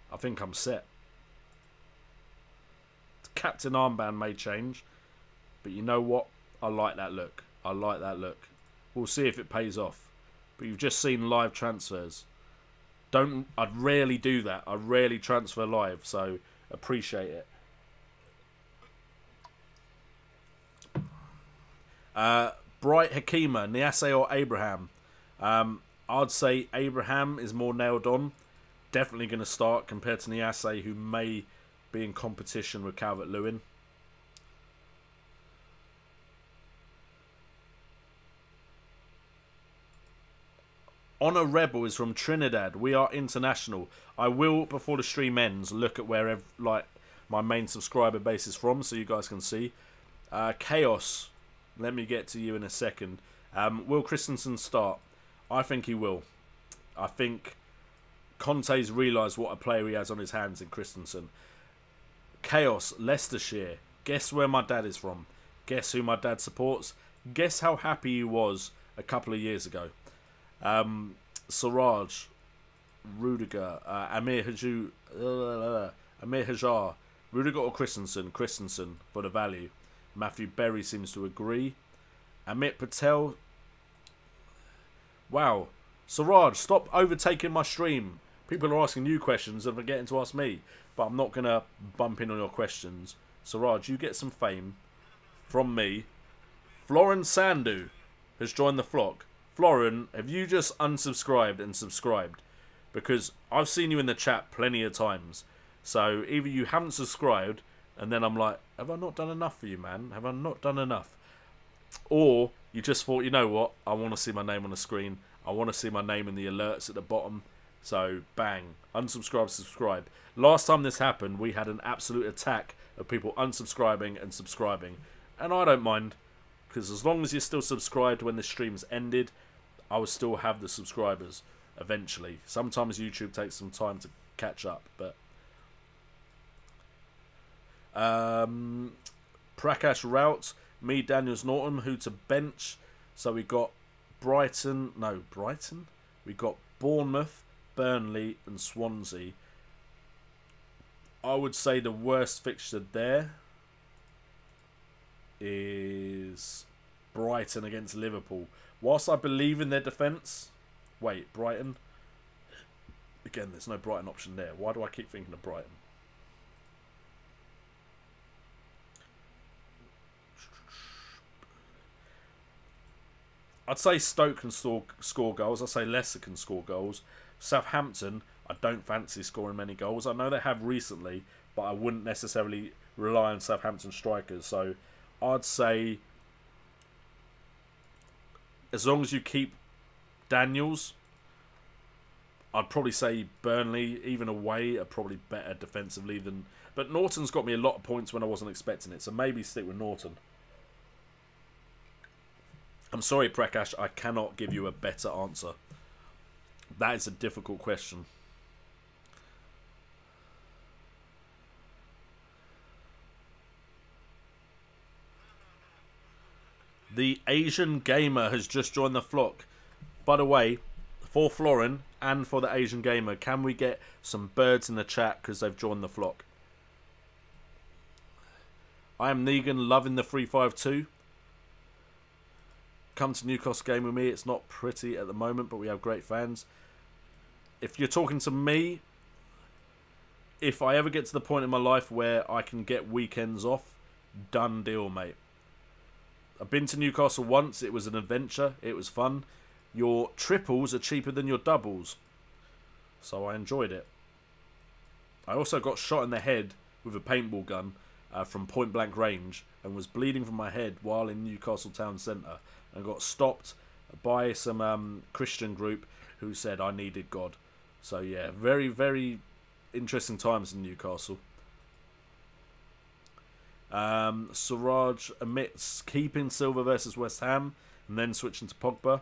I think I'm set. The captain armband may change, but you know what? I like that look. I like that look. We'll see if it pays off. But you've just seen live transfers. I'd rarely do that. I rarely transfer live, so appreciate it. Bright Hakima, Niasse or Abraham? I'd say Abraham is more nailed on. Definitely going to start compared to Niasse, who may be in competition with Calvert-Lewin. Honor Rebel is from Trinidad. We are international. I will, before the stream ends, look at where like my main subscriber base is from, so you guys can see. Chaos. Let me get to you in a second. Will Christensen start? I think he will. I think Conte's realised what a player he has on his hands in Christensen. Chaos, Leicestershire. Guess where my dad is from. Guess who my dad supports. Guess how happy he was a couple of years ago. Siraj, Rudiger, Amir Hajar, Rudiger or Christensen? Christensen for the value. Matthew Berry seems to agree. Amit Patel. Wow. Siraj, stop overtaking my stream. People are asking you questions and forgetting to ask me. But I'm not going to bump in on your questions. Siraj, you get some fame from me. Florin Sandu has joined the flock. Florin, have you just unsubscribed and subscribed? Because I've seen you in the chat plenty of times. So either you haven't subscribed and then I'm like, have I not done enough for you, man? Have I not done enough? Or you just thought, you know what? I want to see my name on the screen. I want to see my name in the alerts at the bottom. So, bang. Unsubscribe, subscribe. Last time this happened, we had an absolute attack of people unsubscribing and subscribing. And I don't mind. Because as long as you're still subscribed when the stream's ended, I will still have the subscribers eventually. Sometimes YouTube takes some time to catch up. But Prakash Rout, me, Daniels Norton, who to bench. So we got Brighton. We got Bournemouth, Burnley and Swansea. I would say the worst fixture there is Brighton against Liverpool. Whilst I believe in their defence... Wait, Brighton? Again, there's no Brighton option there. Why do I keep thinking of Brighton? I'd say Stoke can score goals. I'd say Leicester can score goals. Southampton, I don't fancy scoring many goals. I know they have recently, but I wouldn't necessarily rely on Southampton strikers. So I'd say, as long as you keep Daniels, I'd probably say Burnley, even away, are probably better defensively than... But Norton's got me a lot of points when I wasn't expecting it, so maybe stick with Norton. I'm sorry, Prakash, I cannot give you a better answer. That is a difficult question. The Asian Gamer has just joined the flock. By the way, for Florin and for the Asian Gamer, can we get some birds in the chat because they've joined the flock? I am Negan, loving the 352. Come to Newcastle game with me. It's not pretty at the moment, but we have great fans. If you're talking to me, if I ever get to the point in my life where I can get weekends off, done deal, mate. I've been to Newcastle once. It was an adventure. It was fun. Your triples are cheaper than your doubles, so I enjoyed it. I also got shot in the head with a paintball gun from point blank range and was bleeding from my head while in Newcastle town centre, and got stopped by some Christian group who said I needed God. So yeah, very, very interesting times in Newcastle. Suraj admits keeping Silva versus West Ham and then switching to Pogba.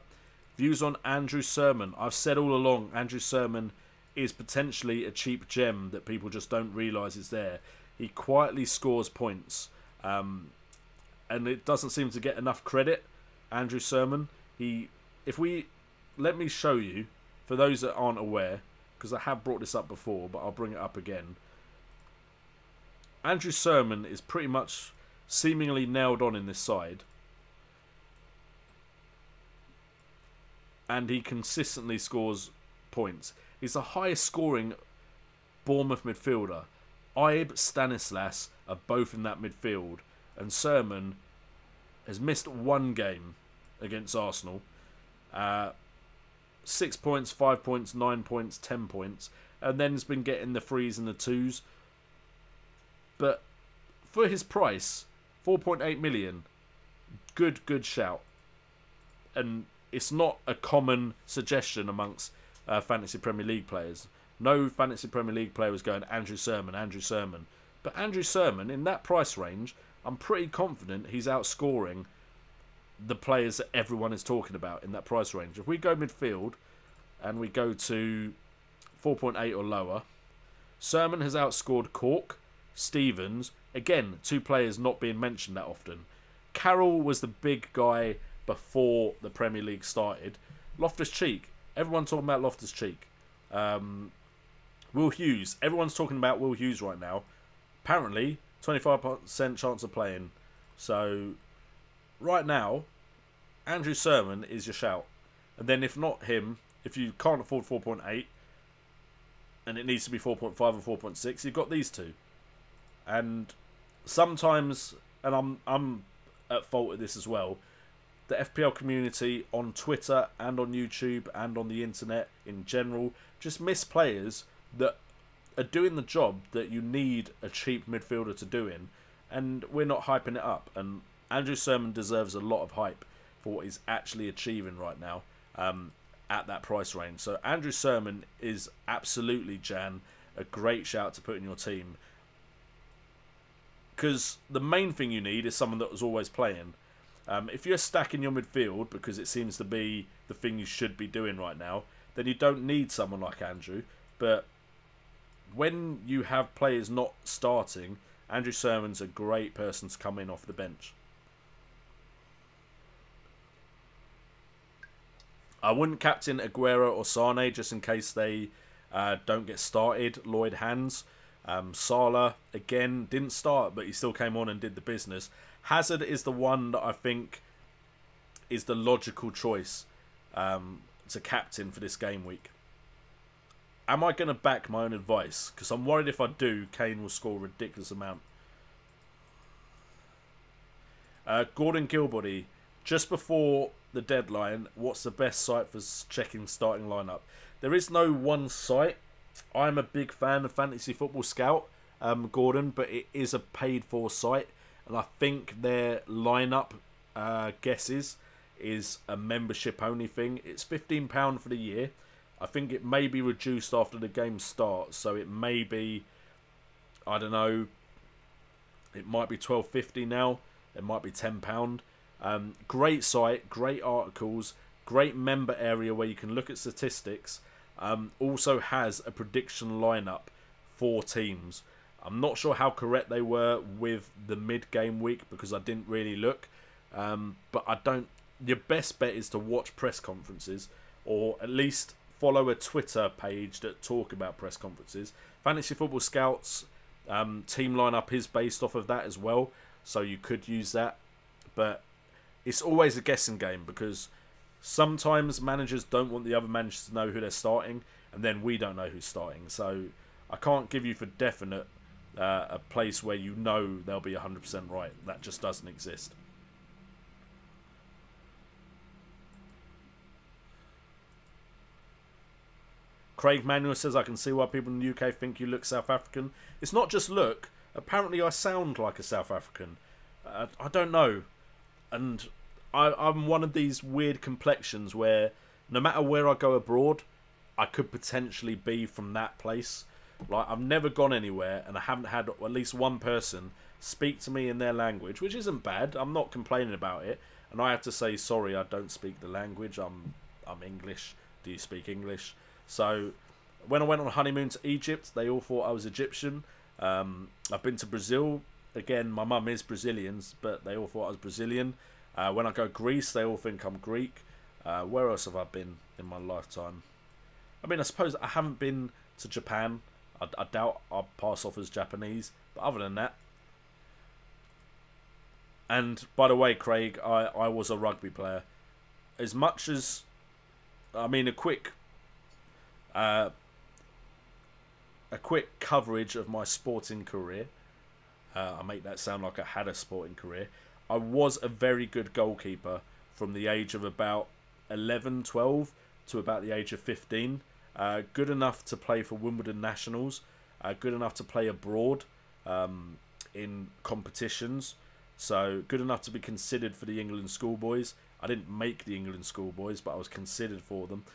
Views on Andrew Sermon. I've said all along, Andrew Sermon is potentially a cheap gem that people just don't realise is there. He quietly scores points, and it doesn't seem to get enough credit. Andrew Sermon. Let me show you, for those that aren't aware, because I have brought this up before, but I'll bring it up again. Andrew Sermon is pretty much seemingly nailed on in this side. And he consistently scores points. He's the highest scoring Bournemouth midfielder. Ibe, Stanislas are both in that midfield. And Sermon has missed one game against Arsenal. 6 points, 5 points, 9 points, 10 points. And then has been getting the 3s and the 2s. But for his price, 4.8 million, good shout. And it's not a common suggestion amongst Fantasy Premier League players. No Fantasy Premier League player was going Andrew Sermon, Andrew Sermon. But Andrew Sermon, in that price range, I'm pretty confident he's outscoring the players that everyone is talking about in that price range. If we go midfield and we go to 4.8 or lower, Sermon has outscored Cork, Stevens, again, two players not being mentioned that often. Carroll was the big guy before the Premier League started. Loftus-Cheek, everyone's talking about Loftus-Cheek. Will Hughes, everyone's talking about Will Hughes right now. Apparently, 25% chance of playing. So, right now, Andrew Sermon is your shout. And then if not him, if you can't afford 4.8, and it needs to be 4.5 or 4.6, you've got these two. And sometimes, and I'm at fault at this as well, the FPL community on Twitter and on YouTube and on the internet in general just miss players that are doing the job that you need a cheap midfielder to do in, and we're not hyping it up. And Andrew Sermon deserves a lot of hype for what he's actually achieving right now at that price range. So Andrew Sermon is absolutely, Jan, a great shout to put in your team. Because the main thing you need is someone that was always playing. If you're stacking your midfield, because it seems to be the thing you should be doing right now, then you don't need someone like Andrew. But when you have players not starting, Andrew Sermon's a great person to come in off the bench. I wouldn't captain Aguero or Sane just in case they don't get started. Lloyd Hands. Salah, again, didn't start, but he still came on and did the business. Hazard is the one that I think is the logical choice to captain for this game week. Am I going to back my own advice? Because I'm worried if I do, Kane will score a ridiculous amount. Gordon Gilbody, just before the deadline, what's the best site for checking starting lineup? There is no one site. I'm a big fan of Fantasy Football Scout, Gordon, but it is a paid-for site, and I think their lineup guesses is a membership-only thing. It's £15 for the year. I think it may be reduced after the game starts, so it may be, I don't know, it might be £12.50 now. It might be £10. Great site, great articles, great member area where you can look at statistics. Also has a prediction lineup for teams. I'm not sure how correct they were with the mid-game week because I didn't really look. But I don't. Your best bet is to watch press conferences or at least follow a Twitter page that talk about press conferences. Fantasy Football Scouts team lineup is based off of that as well, so you could use that. But it's always a guessing game because sometimes managers don't want the other managers to know who they're starting, and then we don't know who's starting. So I can't give you for definite a place where you know they'll be 100% right. That just doesn't exist. Craig Manuel says, I can see why people in the UK think you look South African. It's not just look. Apparently I sound like a South African. I don't know. And I'm one of these weird complexions where no matter where I go abroad, I could potentially be from that place. Like, I've never gone anywhere and I haven't had at least one person speak to me in their language, which isn't bad. I'm not complaining about it. And I have to say, sorry, I don't speak the language. I'm English. Do you speak English? So when I went on a honeymoon to Egypt, they all thought I was Egyptian. I've been to Brazil. Again, my mum is Brazilian, but they all thought I was Brazilian. When I go to Greece, they all think I'm Greek. Where else have I been in my lifetime? I mean, I suppose I haven't been to Japan. I doubt I'll pass off as Japanese. But other than that. And by the way, Craig, I was a rugby player. As much as, I mean, a quick coverage of my sporting career. I make that sound like I had a sporting career. I was a very good goalkeeper from the age of about 11, 12 to about the age of 15. Good enough to play for Wimbledon Nationals. Good enough to play abroad in competitions. So good enough to be considered for the England schoolboys. I didn't make the England schoolboys, but I was considered for them.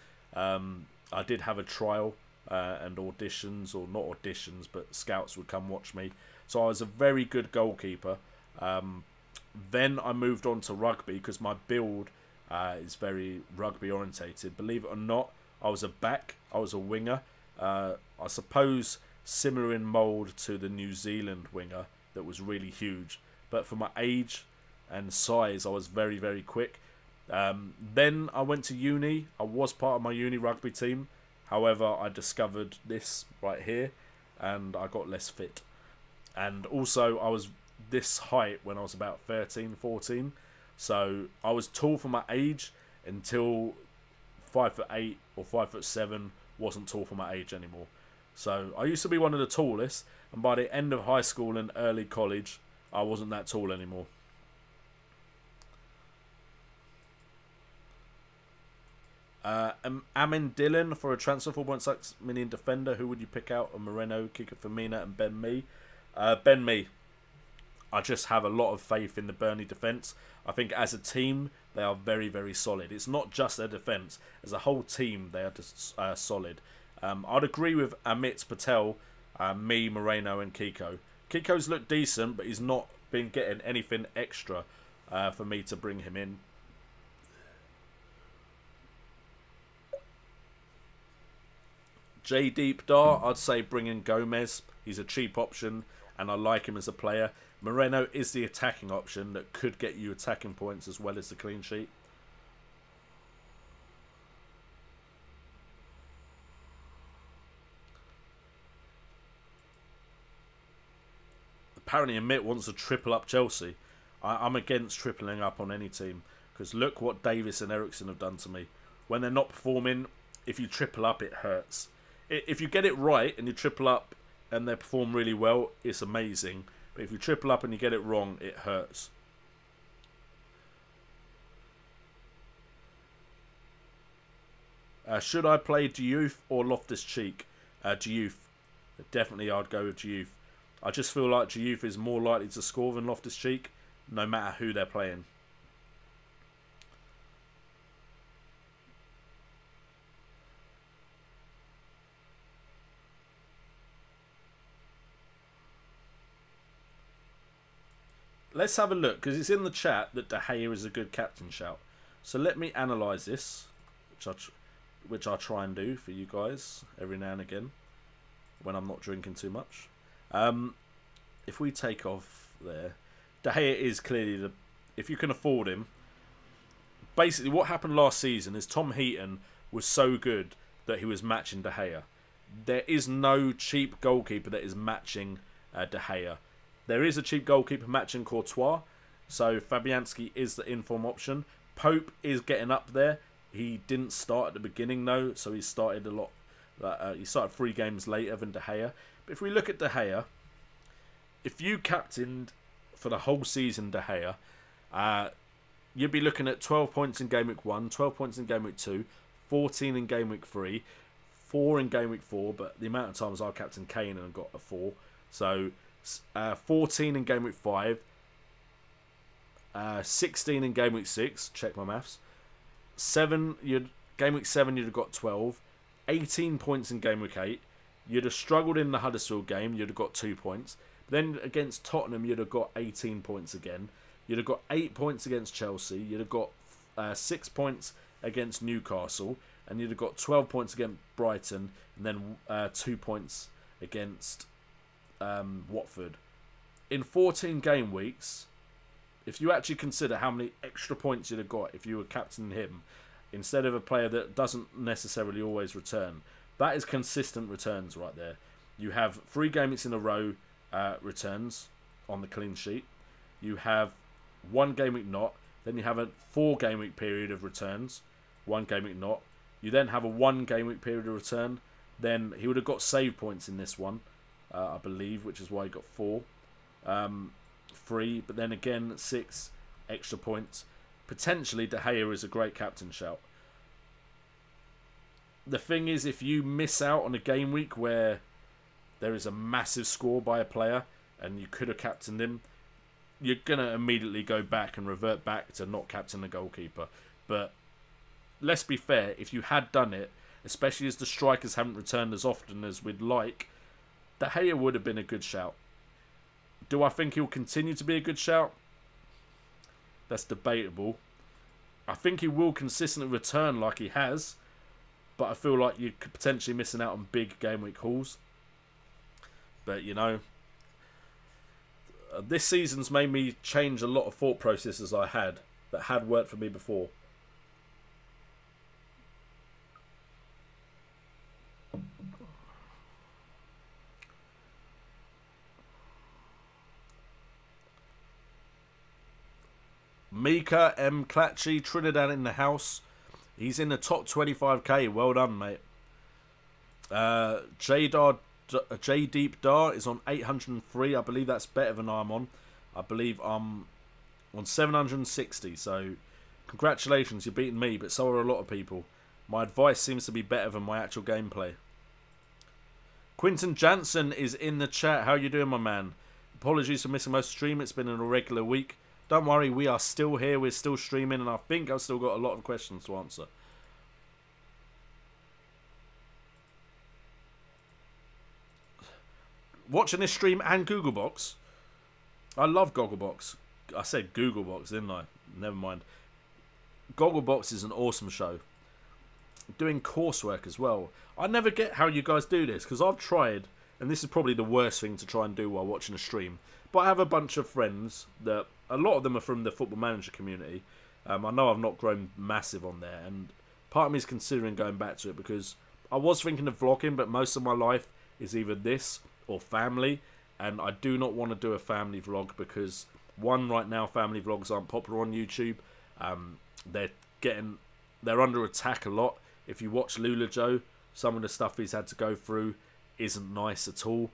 I did have a trial and auditions, or not auditions, but scouts would come watch me. So I was a very good goalkeeper. Then I moved on to rugby because my build is very rugby orientated. Believe it or not, I was a back, I was a winger. I suppose similar in mould to the New Zealand winger that was really huge. But for my age and size, I was very, very quick. Then I went to uni. I was part of my uni rugby team. However, I discovered this right here and I got less fit. And also, I was this height when I was about 13, 14. So I was tall for my age until 5'8" or 5'7" wasn't tall for my age anymore. So I used to be one of the tallest, and by the end of high school and early college, I wasn't that tall anymore. Amin Dillon for a transfer 4.6 million defender. Who would you pick out? Moreno, Kiko Firmino, and Ben Mee. Ben Mee. I just have a lot of faith in the Burnley defence. I think as a team, they are very, very solid. It's not just their defence. As a whole team, they are just solid. I'd agree with Amit Patel, Mee, Moreno, and Kiko. Kiko's looked decent, but he's not been getting anything extra for me to bring him in. J Deep Dar, I'd say bring in Gomez. He's a cheap option, and I like him as a player. Moreno is the attacking option that could get you attacking points as well as the clean sheet. Apparently Amit wants to triple up Chelsea. I'm against tripling up on any team, because look what Davis and Eriksen have done to me. When they're not performing, if you triple up, it hurts. If you get it right and you triple up and they perform really well, it's amazing. But if you triple up and you get it wrong, it hurts. Should I play Diouf or Loftus-Cheek? Diouf. Definitely I'd go with Diouf. I just feel like Diouf is more likely to score than Loftus-Cheek, no matter who they're playing. Let's have a look, because it's in the chat that De Gea is a good captain shout. So let me analyse this, which I try and do for you guys every now and again when I'm not drinking too much. If we take off there, De Gea is clearly the... If you can afford him... Basically, what happened last season is Tom Heaton was so good that he was matching De Gea. There is no cheap goalkeeper that is matching De Gea. There is a cheap goalkeeper matching Courtois, so Fabianski is the inform option. Pope is getting up there. He didn't start at the beginning though, so he started a lot. He started 3 games later than De Gea. But if we look at De Gea, if you captained for the whole season De Gea, you'd be looking at 12 points in Game Week 1, 12 points in Game Week 2, 14 in Game Week 3, 4 in Game Week 4, but the amount of times I captained Kane and got a 4. So 14 in Game Week 5, 16 in Game Week 6, check my maths. Game Week 7 you'd have got 12, 18 points in Game Week 8. You'd have struggled in the Huddersfield game, you'd have got 2 points. Then against Tottenham you'd have got 18 points again. You'd have got 8 points against Chelsea, you'd have got 6 points against Newcastle, and you'd have got 12 points against Brighton, and then 2 points against Watford. In 14 game weeks, if you actually consider how many extra points you'd have got if you were captaining him instead of a player that doesn't necessarily always return, that is consistent returns right there. You have 3 game weeks in a row returns on the clean sheet. You have 1 game week not. Then you have a 4 game week period of returns. 1 game week not. You then have a 1 game week period of return. Then he would have got save points in this one, I believe, which is why he got 4. 3, but then again 6 extra points. Potentially De Gea is a great captain shout. The thing is, if you miss out on a game week where there is a massive score by a player and you could have captained him, you're going to immediately go back and revert back to not captain the goalkeeper. But let's be fair, if you had done it, especially as the strikers haven't returned as often as we'd like, De Gea would have been a good shout. Do I think he'll continue to be a good shout? That's debatable. I think he will consistently return like he has, but I feel like you're potentially missing out on big game week hauls. But, you know, this season's made me change a lot of thought processes I had that had worked for me before. Mika M. Clatchy, Trinidad in the house. He's in the top 25k. Well done, mate. J Deep Dar is on 803. I believe that's better than I'm on. I believe I'm on 760. So, congratulations, you're beating me, but so are a lot of people. My advice seems to be better than my actual gameplay. Quinton Jansen is in the chat. How you doing, my man? Apologies for missing most stream. It's been an irregular week. Don't worry, we are still here. We're still streaming, and I think I've still got a lot of questions to answer. Watching this stream and Googlebox. I love Gogglebox. I said Googlebox, didn't I? Never mind. Gogglebox is an awesome show. doing coursework as well. I never get how you guys do this, because I've tried, and this is probably the worst thing to try and do while watching a stream. But I have a bunch of friends that, a lot of them are from the Football Manager community. I know I've not grown massive on there, and part of me is considering going back to it, because I was thinking of vlogging, but most of my life is either this or family, and I do not want to do a family vlog because, one, right now family vlogs aren't popular on YouTube. They're under attack a lot. If you watch Lula Joe, some of the stuff he's had to go through isn't nice at all.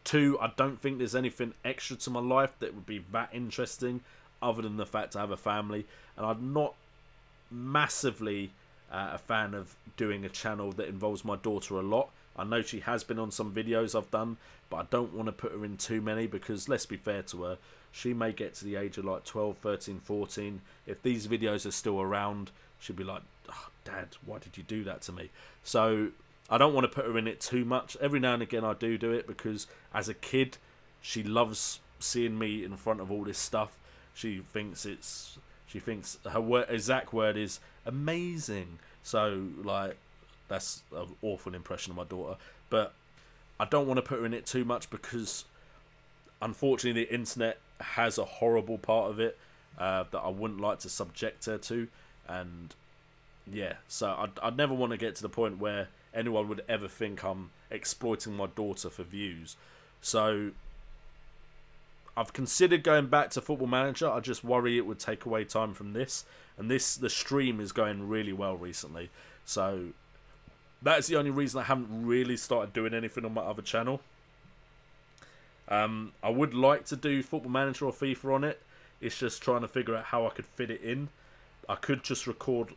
Two, I don't think there's anything extra to my life that would be that interesting other than the fact I have a family, and I'm not massively a fan of doing a channel that involves my daughter a lot. I know she has been on some videos I've done, but I don't want to put her in too many because, let's be fair to her, she may get to the age of like 12, 13, 14. If these videos are still around, she'll be like, oh, Dad, why did you do that to me? So I don't want to put her in it too much. Every now and again I do it because as a kid, she loves seeing me in front of all this stuff. She thinks her exact word is amazing. So like, that's an awful impression of my daughter. But I don't want to put her in it too much because unfortunately the internet has a horrible part of it that I wouldn't like to subject her to. And yeah, so I'd never want to get to the point where anyone would ever think I'm exploiting my daughter for views. So I've considered going back to Football Manager. I just worry it would take away time from this. And the stream is going really well recently. So that's the only reason I haven't really started doing anything on my other channel. I would like to do Football Manager or FIFA on it. It's just trying to figure out how I could fit it in. I could just record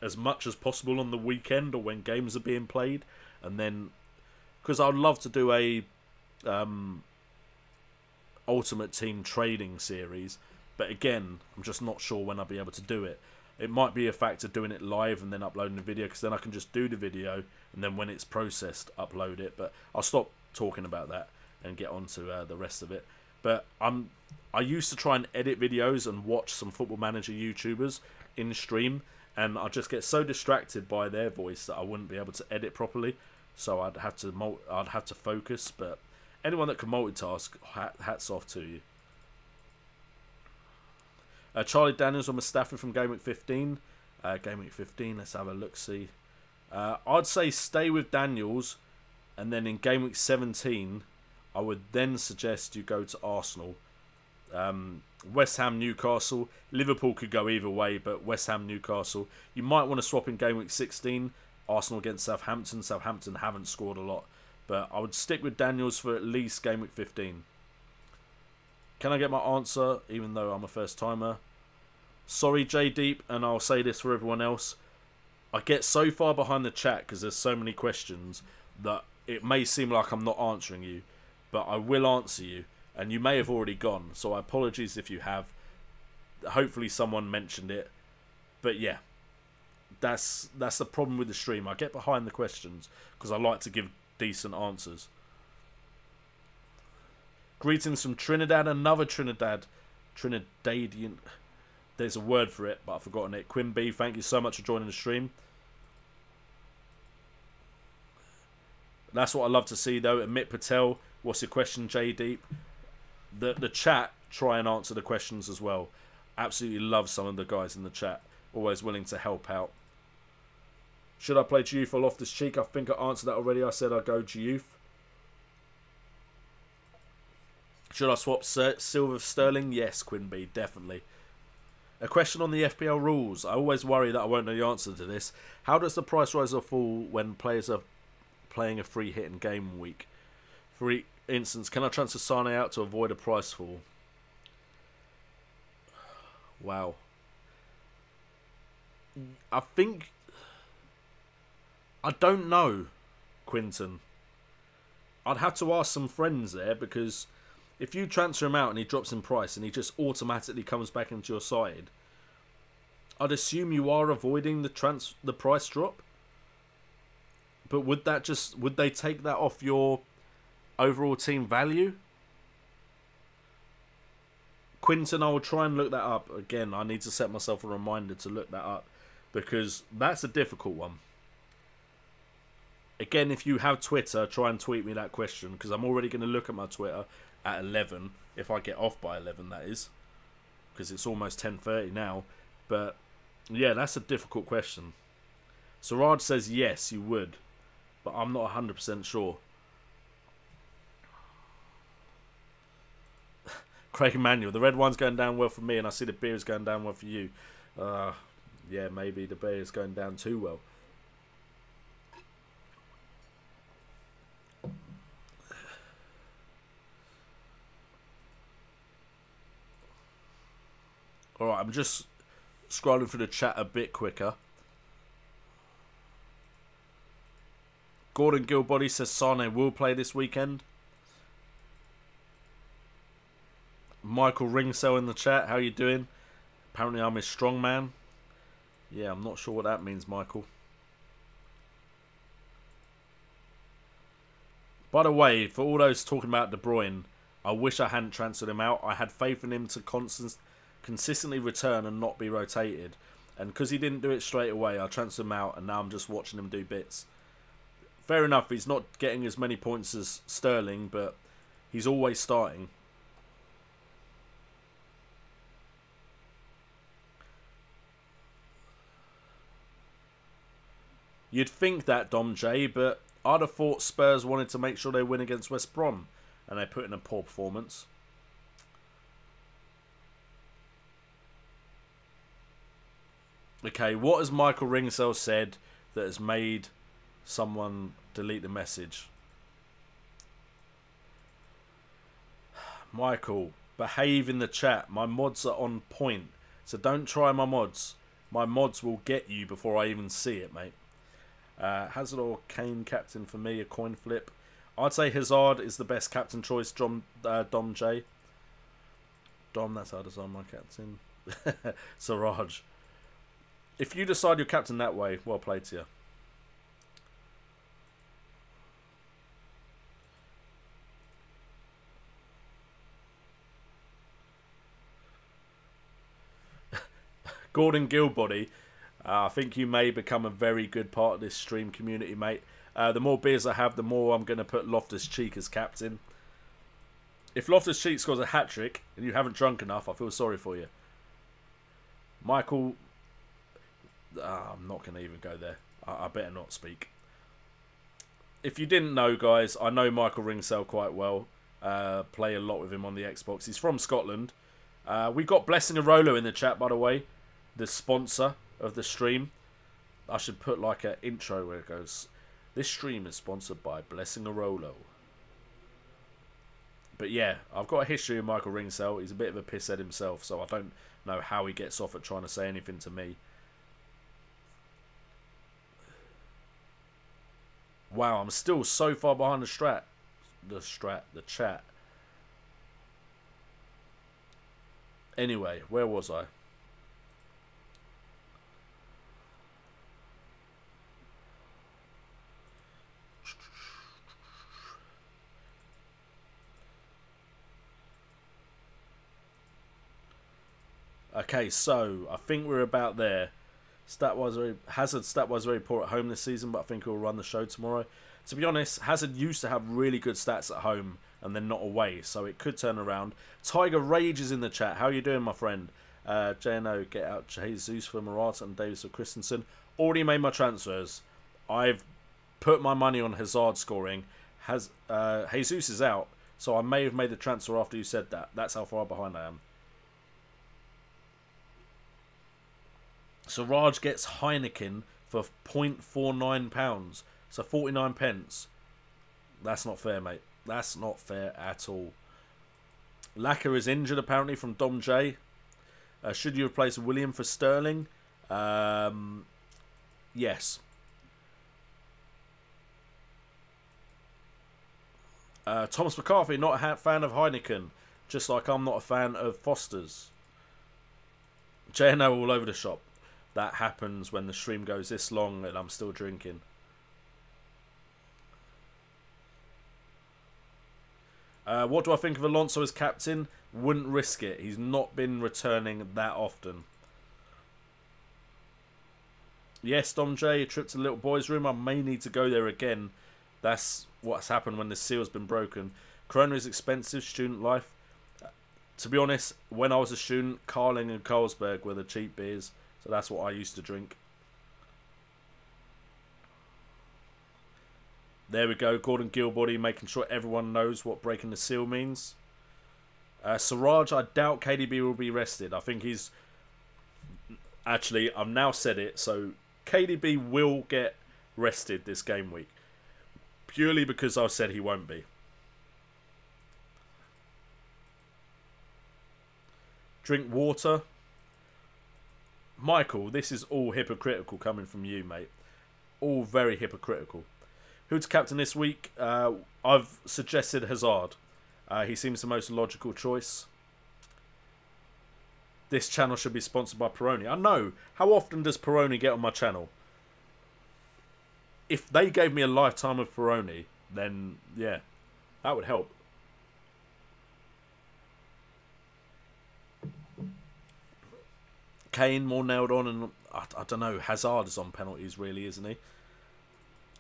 as much as possible on the weekend or when games are being played. And then, because I'd love to do a Ultimate Team trading series. But again, I'm just not sure when I'll be able to do it. It might be a fact of doing it live and then uploading the video, because then I can just do the video and then when it's processed, upload it. But I'll stop talking about that and get on to the rest of it. But I used to try and edit videos and watch some Football Manager YouTubers in stream, and I just get so distracted by their voice that I wouldn't be able to edit properly. So I'd have to focus. But anyone that can multitask, hats off to you. Charlie Daniels or Mustafi from Gameweek 15. Gameweek 15, let's have a look-see. I'd say stay with Daniels, and then in Gameweek 17, I would then suggest you go to Arsenal. West Ham, Newcastle. Liverpool could go either way, but West Ham, Newcastle. You might want to swap in Gameweek 16. Arsenal against Southampton. Southampton haven't scored a lot. But I would stick with Daniels for at least Gameweek 15. Can I get my answer, even though I'm a first timer? Sorry, J Deep, and I'll say this for everyone else. I get so far behind the chat because there's so many questions that it may seem like I'm not answering you, but I will answer you, and you may have already gone, so apologies if you have. Hopefully someone mentioned it, but yeah, that's the problem with the stream. I get behind the questions because I like to give decent answers. Greetings from Trinidad, another Trinidadian. There's a word for it, but I've forgotten it. Quinn B, thank you so much for joining the stream. That's what I love to see, though. Amit Patel, what's your question, J Deep? The chat try and answer the questions as well. Absolutely love some of the guys in the chat. Always willing to help out. Should I play Diouf or Loftus-Cheek? I think I answered that already. I said I'd go Diouf. Should I swap Silva for Sterling? Yes, Quinn B, definitely. A question on the FPL rules. I always worry that I won't know the answer to this. How does the price rise or fall when players are playing a free hit in game week? For instance, can I transfer Sane out to avoid a price fall? Wow. I don't know, Quinton. I'd have to ask some friends there, because if you transfer him out and he drops in price and he just automatically comes back into your side, I'd assume you are avoiding the price drop. But would they take that off your overall team value? Quinton, I will try and look that up. Again, I need to set myself a reminder to look that up, because that's a difficult one. Again, if you have Twitter, try and tweet me that question, because I'm already going to look at my Twitter at 11, if I get off by 11, that is, because it's almost 10:30 now. But yeah, that's a difficult question. Siraj says yes, you would, but I'm not 100% sure. Craig Emmanuel, the red wine's going down well for me, and I see the beer is going down well for you. Yeah, maybe the beer is going down too well. Alright, I'm just scrolling through the chat a bit quicker. Gordon Gilbody says Sane will play this weekend. Michael Ringcell in the chat, how you doing? Apparently I'm his strongman. Yeah, I'm not sure what that means, Michael. By the way, for all those talking about De Bruyne, I wish I hadn't transferred him out. I had faith in him to consistently return and not be rotated. And because he didn't do it straight away, I transferred him out, and now I'm just watching him do bits. Fair enough, he's not getting as many points as Sterling, but he's always starting. You'd think that, Dom J, but I'd have thought Spurs wanted to make sure they win against West Brom, and they put in a poor performance. Okay, what has Michael Ringcell said that has made someone delete the message? Michael, behave in the chat. My mods are on point, so don't try my mods. My mods will get you before I even see it, mate. Hazard or Kane captain for me, a coin flip. I'd say Hazard is the best captain choice, Dom J. Dom, that's how I design my captain. Siraj. If you decide your captain that way, well played to you. Gordon Gilbody. I think you may become a very good part of this stream community, mate. The more beers I have, the more I'm going to put Loftus-Cheek as captain. If Loftus-Cheek scores a hat-trick and you haven't drunk enough, I feel sorry for you. Michael... I'm not going to even go there. I better not speak. If you didn't know, guys, I know Michael Ringcell quite well. Play a lot with him on the Xbox. He's from Scotland. We got Blessing Arolo in the chat, by the way. The sponsor of the stream. I should put like an intro where it goes, this stream is sponsored by Blessing Arolo. But yeah, I've got a history of Michael Ringcell. He's a bit of a pisshead himself, so I don't know how he gets off at trying to say anything to me. Wow, I'm still so far behind the chat. Anyway, where was I? Okay, so I think we're about there. Hazard stat-wise very poor at home this season, but I think he'll run the show tomorrow. To be honest, Hazard used to have really good stats at home and then not away, so it could turn around. Tiger Rage is in the chat. How are you doing, my friend? JNO, get out Jesus for Morata and Davis for Christensen. Already made my transfers. I've put my money on Hazard scoring. Jesus is out, so I may have made the transfer after you said that. That's how far behind I am. Siraj gets Heineken for £0.49, so 49 pence. That's not fair, mate. That's not fair at all. Lacquer is injured, apparently, from Dom J. Should you replace William for Sterling? Yes. Thomas McCarthy, not a fan of Heineken, just like I'm not a fan of Foster's. JNO all over the shop. That happens when the stream goes this long and I'm still drinking. What do I think of Alonso as captain? Wouldn't risk it. He's not been returning that often. Yes, Dom J, a trip to the little boys' room. I may need to go there again. That's what's happened when the seal's been broken. Corona is expensive, student life. To be honest, when I was a student, Carling and Carlsberg were the cheap beers. So that's what I used to drink. There we go. Gordon Gilbody making sure everyone knows what breaking the seal means. Siraj, I doubt KDB will be rested. I think he's... Actually, I've now said it. So KDB will get rested this game week. Purely because I said he won't be. Drink water. Michael, this is all hypocritical coming from you, mate. All very hypocritical. Who to captain this week? I've suggested Hazard. He seems the most logical choice. This channel should be sponsored by Peroni. I know. How often does Peroni get on my channel? If they gave me a lifetime of Peroni, then yeah, that would help. Kane more nailed on, and I don't know. Hazard is on penalties, really, isn't he?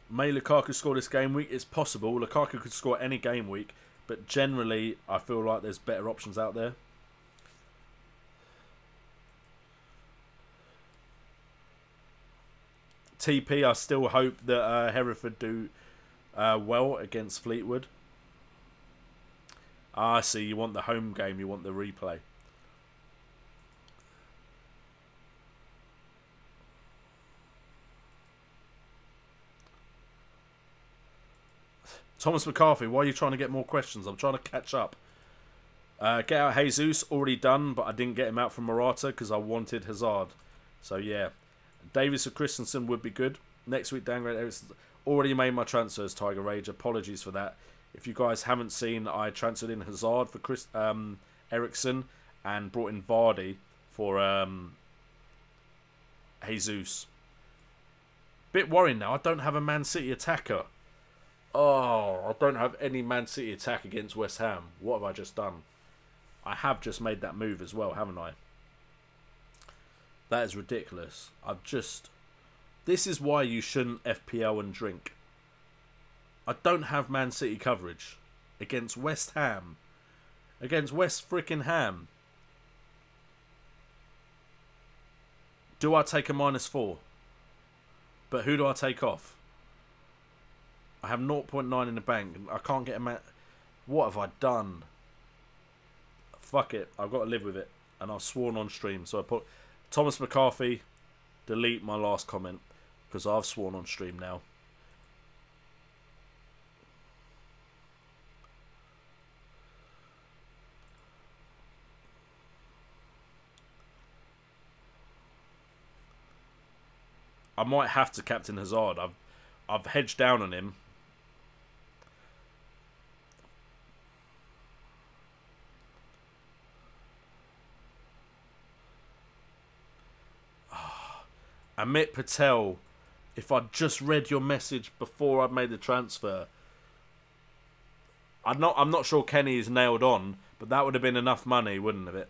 May Lukaku score this game week? It's possible. Lukaku could score any game week, but generally, I feel like there's better options out there. TP, I still hope that Hereford do well against Fleetwood. I see. You want the home game. You want the replay. Thomas McCarthy, why are you trying to get more questions? I'm trying to catch up. Get out Jesus, already done, but I didn't get him out from Morata because I wanted Hazard. So yeah. Davis or Christensen would be good. Next week, downgrade Ericsson. Already made my transfers, Tiger Rage. Apologies for that. If you guys haven't seen, I transferred in Hazard for Ericsson and brought in Vardy for Jesus. Bit worrying now. I don't have a Man City attacker. Oh, I don't have any Man City attack against West Ham. What have I just done? I have just made that move as well, haven't I? That is ridiculous. This is why you shouldn't FPL and drink. I don't have Man City coverage against West Ham. Against West freaking Ham. Do I take a -4? But who do I take off? I have 0.9 in the bank. I can't get a man. What have I done? Fuck it. I've got to live with it. And I've sworn on stream. So I put Thomas McCarthy. Delete my last comment. Because I've sworn on stream now. I might have to captain Hazard. I've hedged down on him. Amit Patel, if I'd just read your message before I'd made the transfer. I'm not sure Kenny is nailed on, but that would have been enough money, wouldn't it?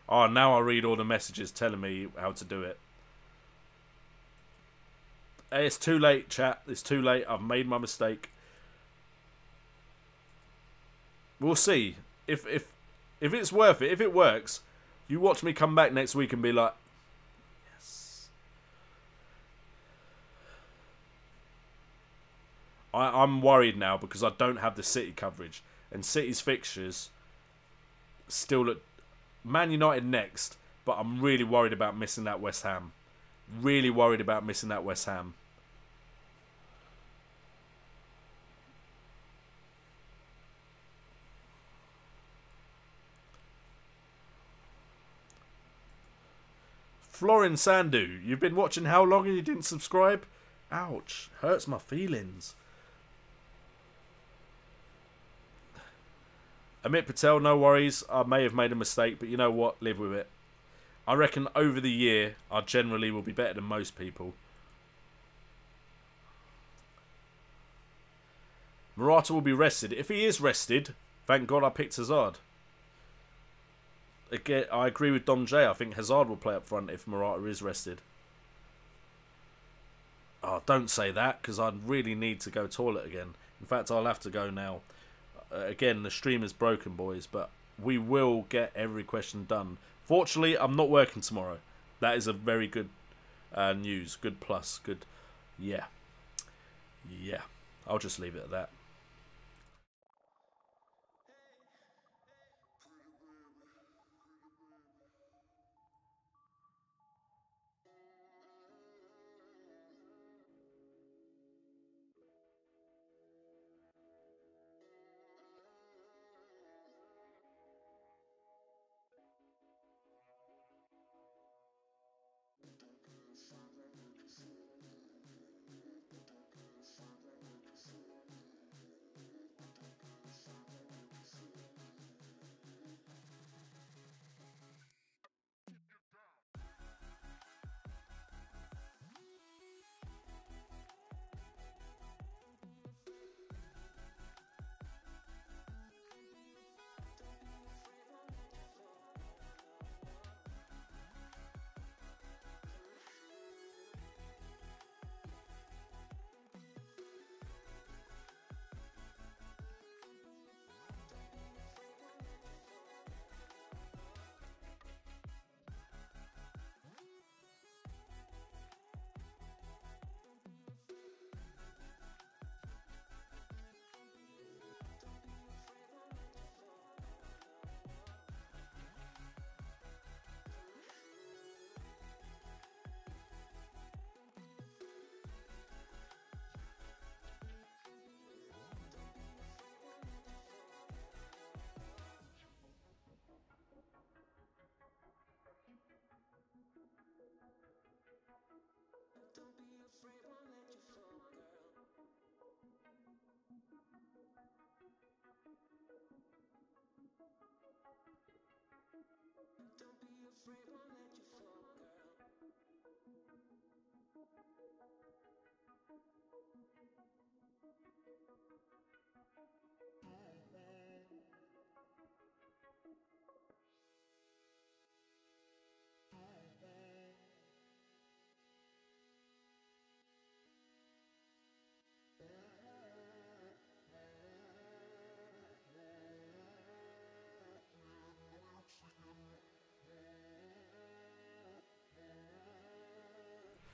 Oh, now I read all the messages telling me how to do it. Hey, it's too late, chat. It's too late. I've made my mistake. We'll see. If it's worth it, if it works, you watch me come back next week and be like, yes. I'm worried now because I don't have the City coverage. And City's fixtures still look... Man United next, but I'm really worried about missing that West Ham. Really worried about missing that West Ham. Florin Sandu, you've been watching how long and you didn't subscribe? Ouch, hurts my feelings. Amit Patel, no worries. I may have made a mistake, but you know what? Live with it. I reckon over the year, I generally will be better than most people. Morata will be rested. If he is rested, thank God I picked Hazard. Again, I agree with Dom J. I think Hazard will play up front if Morata is rested. Oh, don't say that, because I really need to go toilet again. In fact, I'll have to go now. Again, the stream is broken, boys, but we will get every question done. Fortunately, I'm not working tomorrow. That is a very good news. Good plus. Good. Yeah. Yeah. I'll just leave it at that.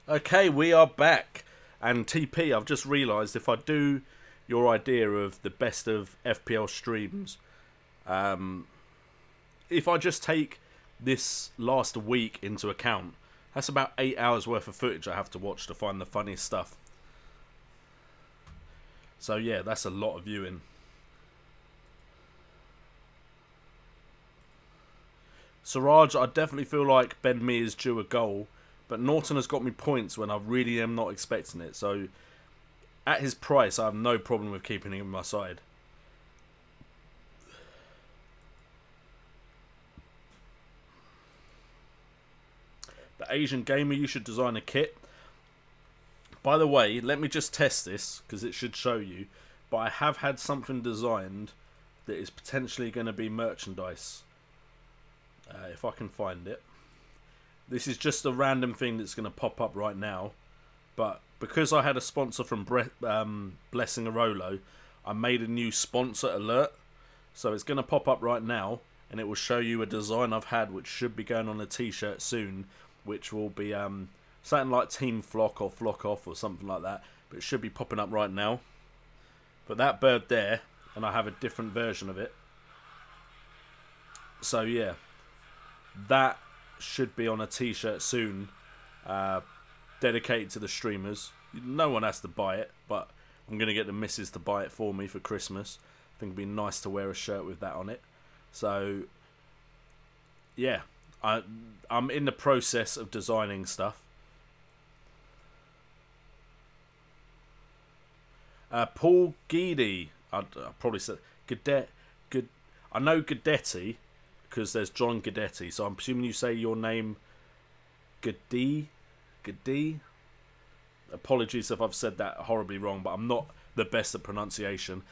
Okay, we are back. And TP, I've just realised if I do your idea of the best of FPL streams, if I just take this last week into account, that's about 8 hours worth of footage I have to watch to find the funniest stuff. So yeah, that's a lot of viewing. Siraj, I definitely feel like Ben Mee is due a goal, but Norton has got me points when I really am not expecting it. So at his price, I have no problem with keeping him on my side. The Asian Gamer, you should design a kit. By the way, let me just test this, because it should show you. But I have had something designed that is potentially going to be merchandise. If I can find it. This is just a random thing that's going to pop up right now. But because I had a sponsor from Blessing Arolo, I made a new sponsor alert. So it's going to pop up right now. And it will show you a design I've had, which should be going on a t-shirt soon. Which will be something like Team Flock or Flock Off or something like that. But it should be popping up right now. But that bird there, and I have a different version of it. So yeah, that should be on a t-shirt soon, dedicated to the streamers. No one has to buy it, but I'm going to get the missus to buy it for me for Christmas. I think it'd be nice to wear a shirt with that on it. So yeah, I'm in the process of designing stuff. Paul Guidi, I probably said Good. I know Guidetti. because there's John Guidetti. So I'm assuming you say your name Gadi. Apologies if I've said that horribly wrong, but I'm not the best at pronunciation.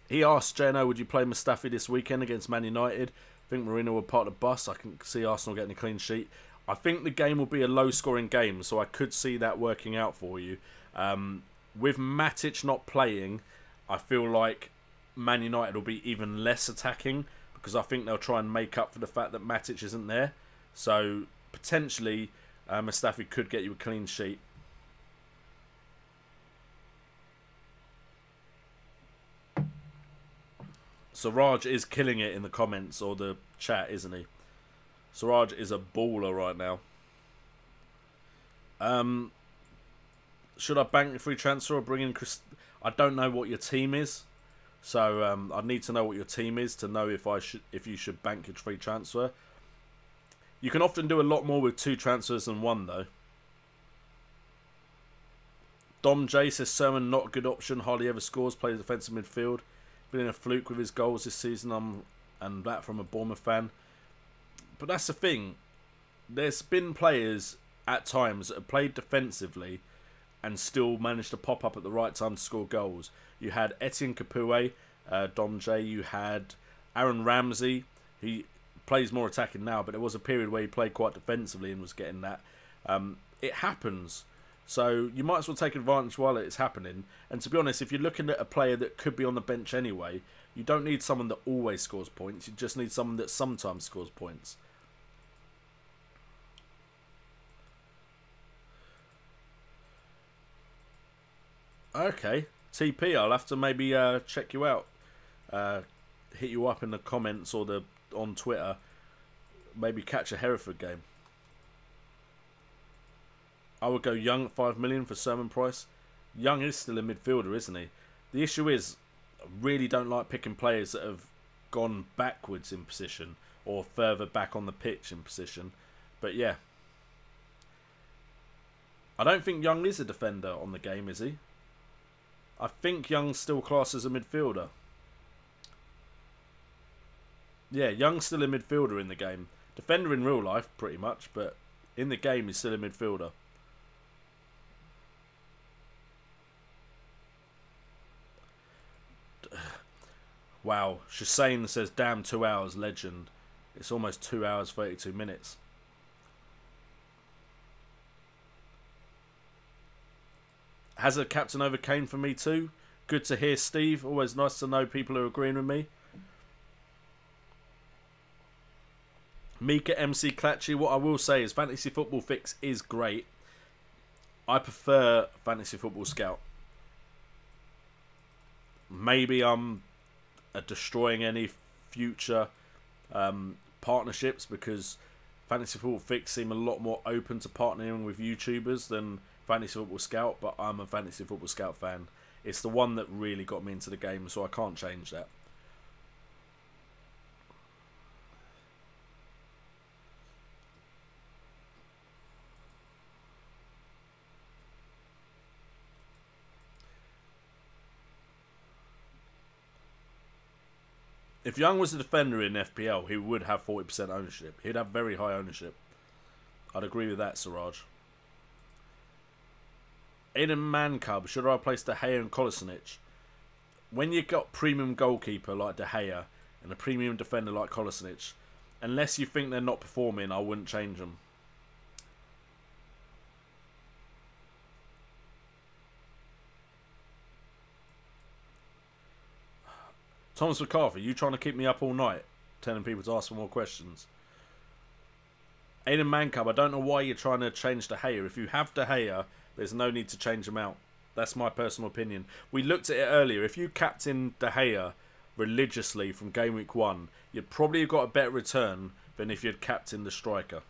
He asked, JNO, would you play Mustafi this weekend against Man United? I think Mourinho will part of the bus. I can see Arsenal getting a clean sheet. I think the game will be a low-scoring game, so I could see that working out for you. With Matic not playing, I feel like Man United will be even less attacking, because I think they'll try and make up for the fact that Matic isn't there. So, potentially, Mustafi could get you a clean sheet. Siraj is killing it in the comments or the chat, isn't he? Siraj is a baller right now. Should I bank the free transfer or bring in Chris? I don't know what your team is, so I need to know what your team is to know if you should bank your free transfer. You can often do a lot more with 2 transfers than 1, though. Dom J says Sermon not a good option. Hardly ever scores. Plays defensive midfield. Been in a fluke with his goals this season. And that from a Bournemouth fan. But that's the thing. There's been players at times that have played defensively and still managed to pop up at the right time to score goals. You had Etienne Capoue, Dom J. You had Aaron Ramsey. He plays more attacking now, but there was a period where he played quite defensively and was getting that. It happens. So you might as well take advantage while it's happening. And to be honest, if you're looking at a player that could be on the bench anyway, you don't need someone that always scores points. You just need someone that sometimes scores points. Okay, TP, I'll have to maybe check you out. Hit you up in the comments or on Twitter. Maybe catch a Hereford game. I would go Young at 5 million for Sermon price. Young is still a midfielder, isn't he? The issue is, I really don't like picking players that have gone backwards in position or further back on the pitch in position. But yeah. I don't think Young is a defender on the game, is he? I think Young's still classed as a midfielder. Yeah, Young's still a midfielder in the game. Defender in real life, pretty much, but in the game he's still a midfielder. Wow, Shussain says, damn, 2 hours, legend. It's almost 2 hours, 32 minutes. Has a captain over Kane for me too. Good to hear, Steve. Always nice to know people are agreeing with me. Mika MC Clatchy, what I will say is Fantasy Football Fix is great. I prefer Fantasy Football Scout. Maybe I'm destroying any future partnerships because Fantasy Football Fix seem a lot more open to partnering with YouTubers than Fantasy Football Scout, but I'm a Fantasy Football Scout fan. It's the one that really got me into the game, so I can't change that. If Young was a defender in FPL, he would have 40% ownership. He'd have very high ownership. I'd agree with that, Siraj. Aiden Mancub, should I replace De Gea and Kolasinac? When you've got premium goalkeeper like De Gea and a premium defender like Kolasinac, unless you think they're not performing, I wouldn't change them. Thomas McCarthy, you trying to keep me up all night, telling people to ask for more questions? Aiden Mancub, I don't know why you're trying to change De Gea. If you have De Gea, there's no need to change him out. That's my personal opinion. We looked at it earlier. If you captain De Gea religiously from Game Week 1, you'd probably have got a better return than if you'd captained the striker.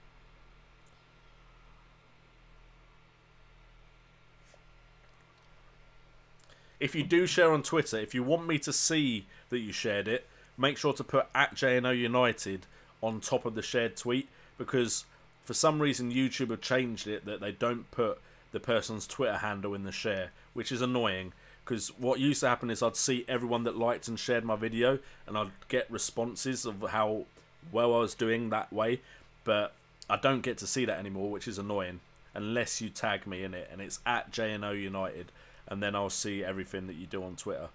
If you do share on Twitter, if you want me to see that you shared it, make sure to put @JNO United on top of the shared tweet, because for some reason YouTube have changed it that they don't put the person's Twitter handle in the share, which is annoying, because what used to happen is I'd see everyone that liked and shared my video and I'd get responses of how well I was doing that way, but I don't get to see that anymore, which is annoying, unless you tag me in it, and it's at JNO United, and then I'll see everything that you do on Twitter.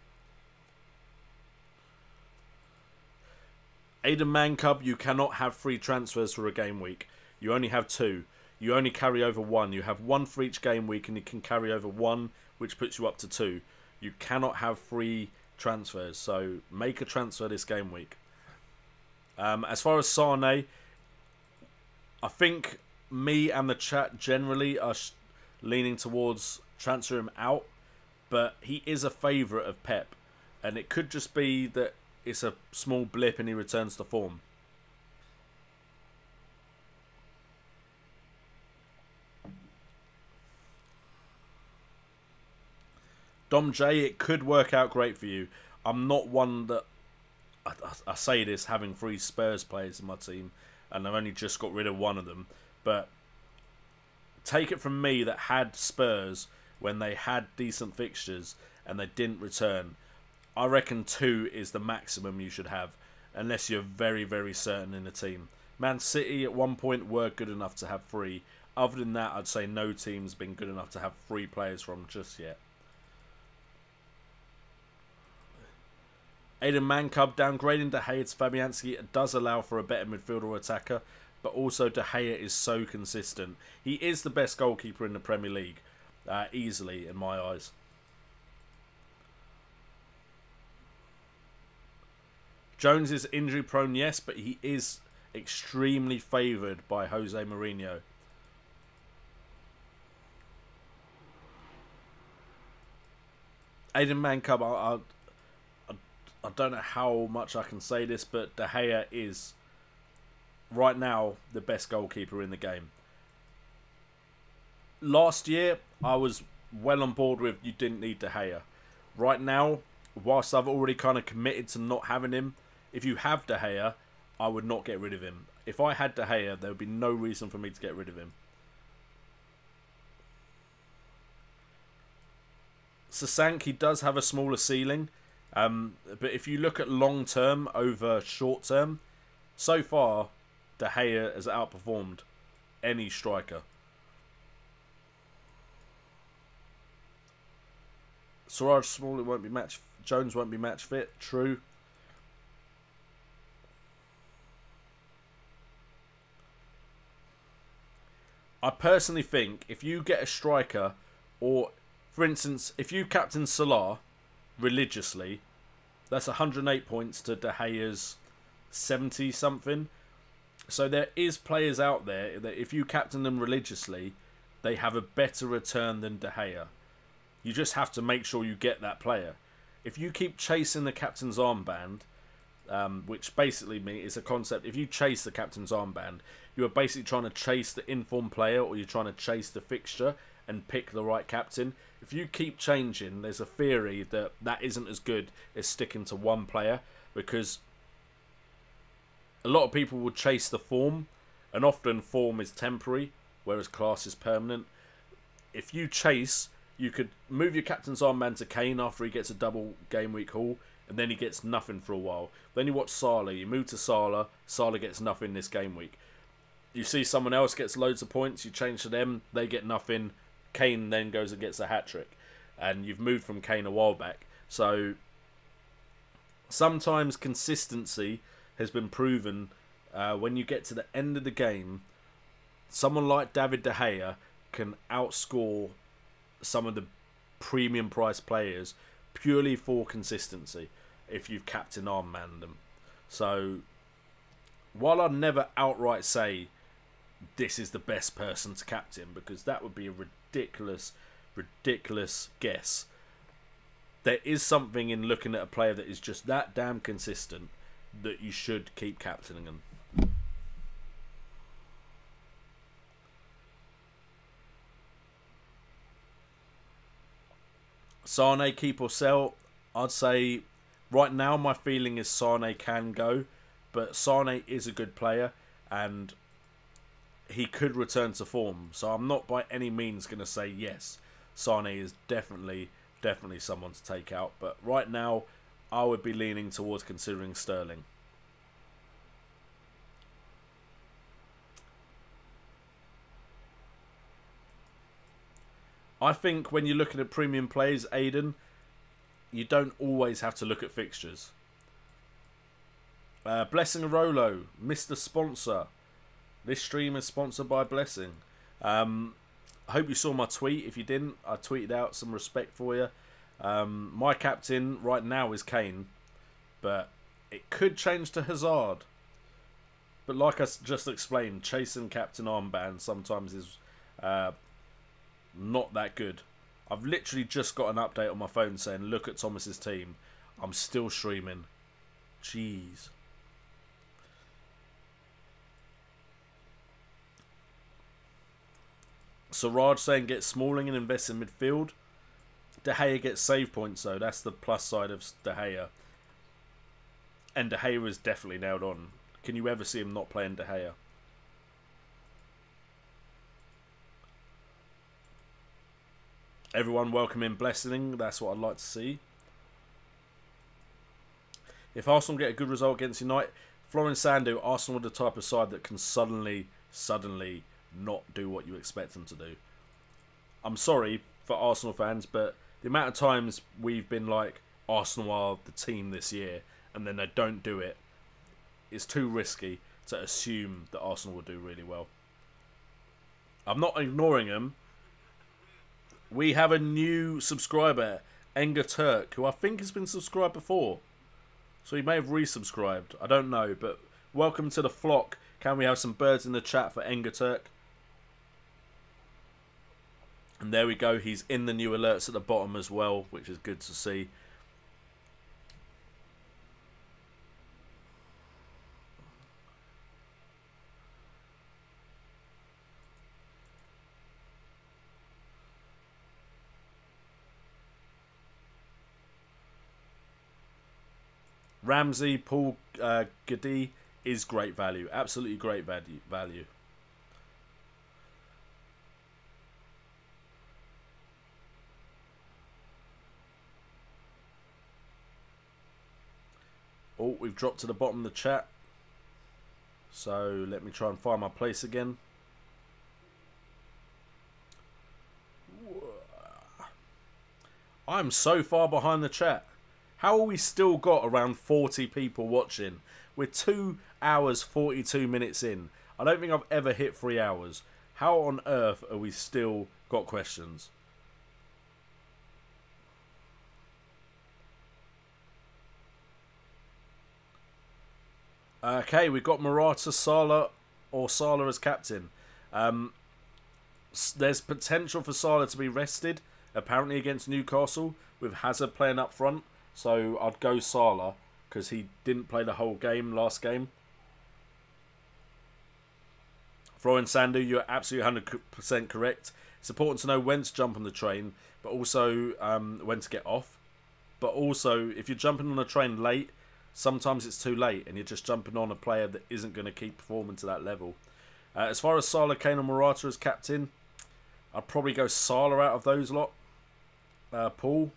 Aiden Mancub, you cannot have 3 transfers for a game week. You only have 2. You only carry over 1. You have 1 for each game week, and you can carry over 1, which puts you up to 2. You cannot have 3 transfers, so make a transfer this game week. As far as Sane, I think me and the chat generally are leaning towards transfer him out, but he is a favourite of Pep, and it could just be that it's a small blip and he returns to form. Dom J, it could work out great for you. I'm not one that... I say this having 3 Spurs players in my team, and I've only just got rid of one of them. But take it from me that had Spurs when they had decent fixtures and they didn't return. I reckon 2 is the maximum you should have, unless you're very, very certain in the team. Man City at one point were good enough to have 3. Other than that, I'd say no team's been good enough to have 3 players from just yet. Aiden Mancub, downgrading De Gea to Fabianski does allow for a better midfielder or attacker, but also De Gea is so consistent. He is the best goalkeeper in the Premier League, easily in my eyes. Jones is injury prone, yes, but he is extremely favoured by Jose Mourinho. Aiden Mancub, I don't know how much I can say this, but De Gea is, right now, the best goalkeeper in the game. Last year, I was well on board with you didn't need De Gea. Right now, whilst I've already kind of committed to not having him, if you have De Gea, I would not get rid of him. If I had De Gea, there would be no reason for me to get rid of him. Sasank, he does have a smaller ceiling. But if you look at long term over short term, so far De Gea has outperformed any striker. Suraj Small, won't be match. Jones won't be match fit. True. I personally think if you get a striker, or for instance, if you captain Salah religiously, that's 108 points to De Gea's 70 something. So there is players out there that if you captain them religiously, they have a better return than De Gea. You just have to make sure you get that player. If you keep chasing the captain's armband, which basically is a concept, if you chase the captain's armband, you are basically trying to chase the informed player, or you're trying to chase the fixture and pick the right captain. If you keep changing, there's a theory that that isn't as good as sticking to one player, because a lot of people will chase the form, and often form is temporary, whereas class is permanent. If you chase, you could move your captain's armband to Kane after he gets a double game week haul, and then he gets nothing for a while. Then you watch Salah, you move to Salah, Salah gets nothing this game week. You see someone else gets loads of points, you change to them, they get nothing. Kane then goes and gets a hat-trick. And you've moved from Kane a while back. So sometimes consistency has been proven when you get to the end of the game. Someone like David De Gea can outscore some of the premium price players purely for consistency if you've captain armband them. So while I'd never outright say this is the best person to captain, because that would be a ridiculous guess, there is something in looking at a player that is just that damn consistent that you should keep captaining them. Sane, keep or sell? I'd say right now my feeling is Sane can go, but Sane is a good player and he could return to form. So I'm not by any means going to say yes, Sane is definitely someone to take out. But right now I would be leaning towards considering Sterling. I think when you're looking at premium plays, Aiden, you don't always have to look at fixtures. Blessing Rolo, Mr. Sponsor. This stream is sponsored by Blessing. I hope you saw my tweet. If you didn't, I tweeted out some respect for you. My captain right now is Kane, but it could change to Hazard. But like I just explained, chasing captain armband sometimes is not that good. I've literally just got an update on my phone saying, look at Thomas's team. I'm still streaming. Jeez. Siraj saying get Smalling and invest in midfield. De Gea gets save points though. That's the plus side of De Gea. And De Gea is definitely nailed on. Can you ever see him not playing De Gea? Everyone welcome in Blessing. That's what I'd like to see. If Arsenal get a good result against United, Florence Sandu, Arsenal are the type of side that can suddenly not do what you expect them to do. I'm sorry for Arsenal fans, but the amount of times we've been like, Arsenal are the team this year, and then they don't do it, it's too risky to assume that Arsenal will do really well. I'm not ignoring them. We have a new subscriber, Enger Turk, who I think has been subscribed before. So he may have resubscribed. I don't know, but welcome to the flock. Can we have some birds in the chat for Enger Turk? And there we go. He's in the new alerts at the bottom as well, which is good to see. Ramsey, Paul Gadi is great value. Absolutely great value. Oh, we've dropped to the bottom of the chat. So let me try and find my place again. I'm so far behind the chat. How are we still got around 40 people watching? We're 2 hours 42 minutes in. I don't think I've ever hit 3 hours. How on earth are we still got questions? Okay, we've got Morata, Salah, or Salah as captain. There's potential for Salah to be rested, apparently against Newcastle, with Hazard playing up front. So I'd go Salah, because he didn't play the whole game last game. Florian Sandu, you're absolutely 100% correct. It's important to know when to jump on the train, but also when to get off. But also, if you're jumping on a train late, sometimes it's too late, and you're just jumping on a player that isn't going to keep performing to that level. As far as Salah, Kane, and Morata as captain, I'd probably go Salah out of those lot. Paul.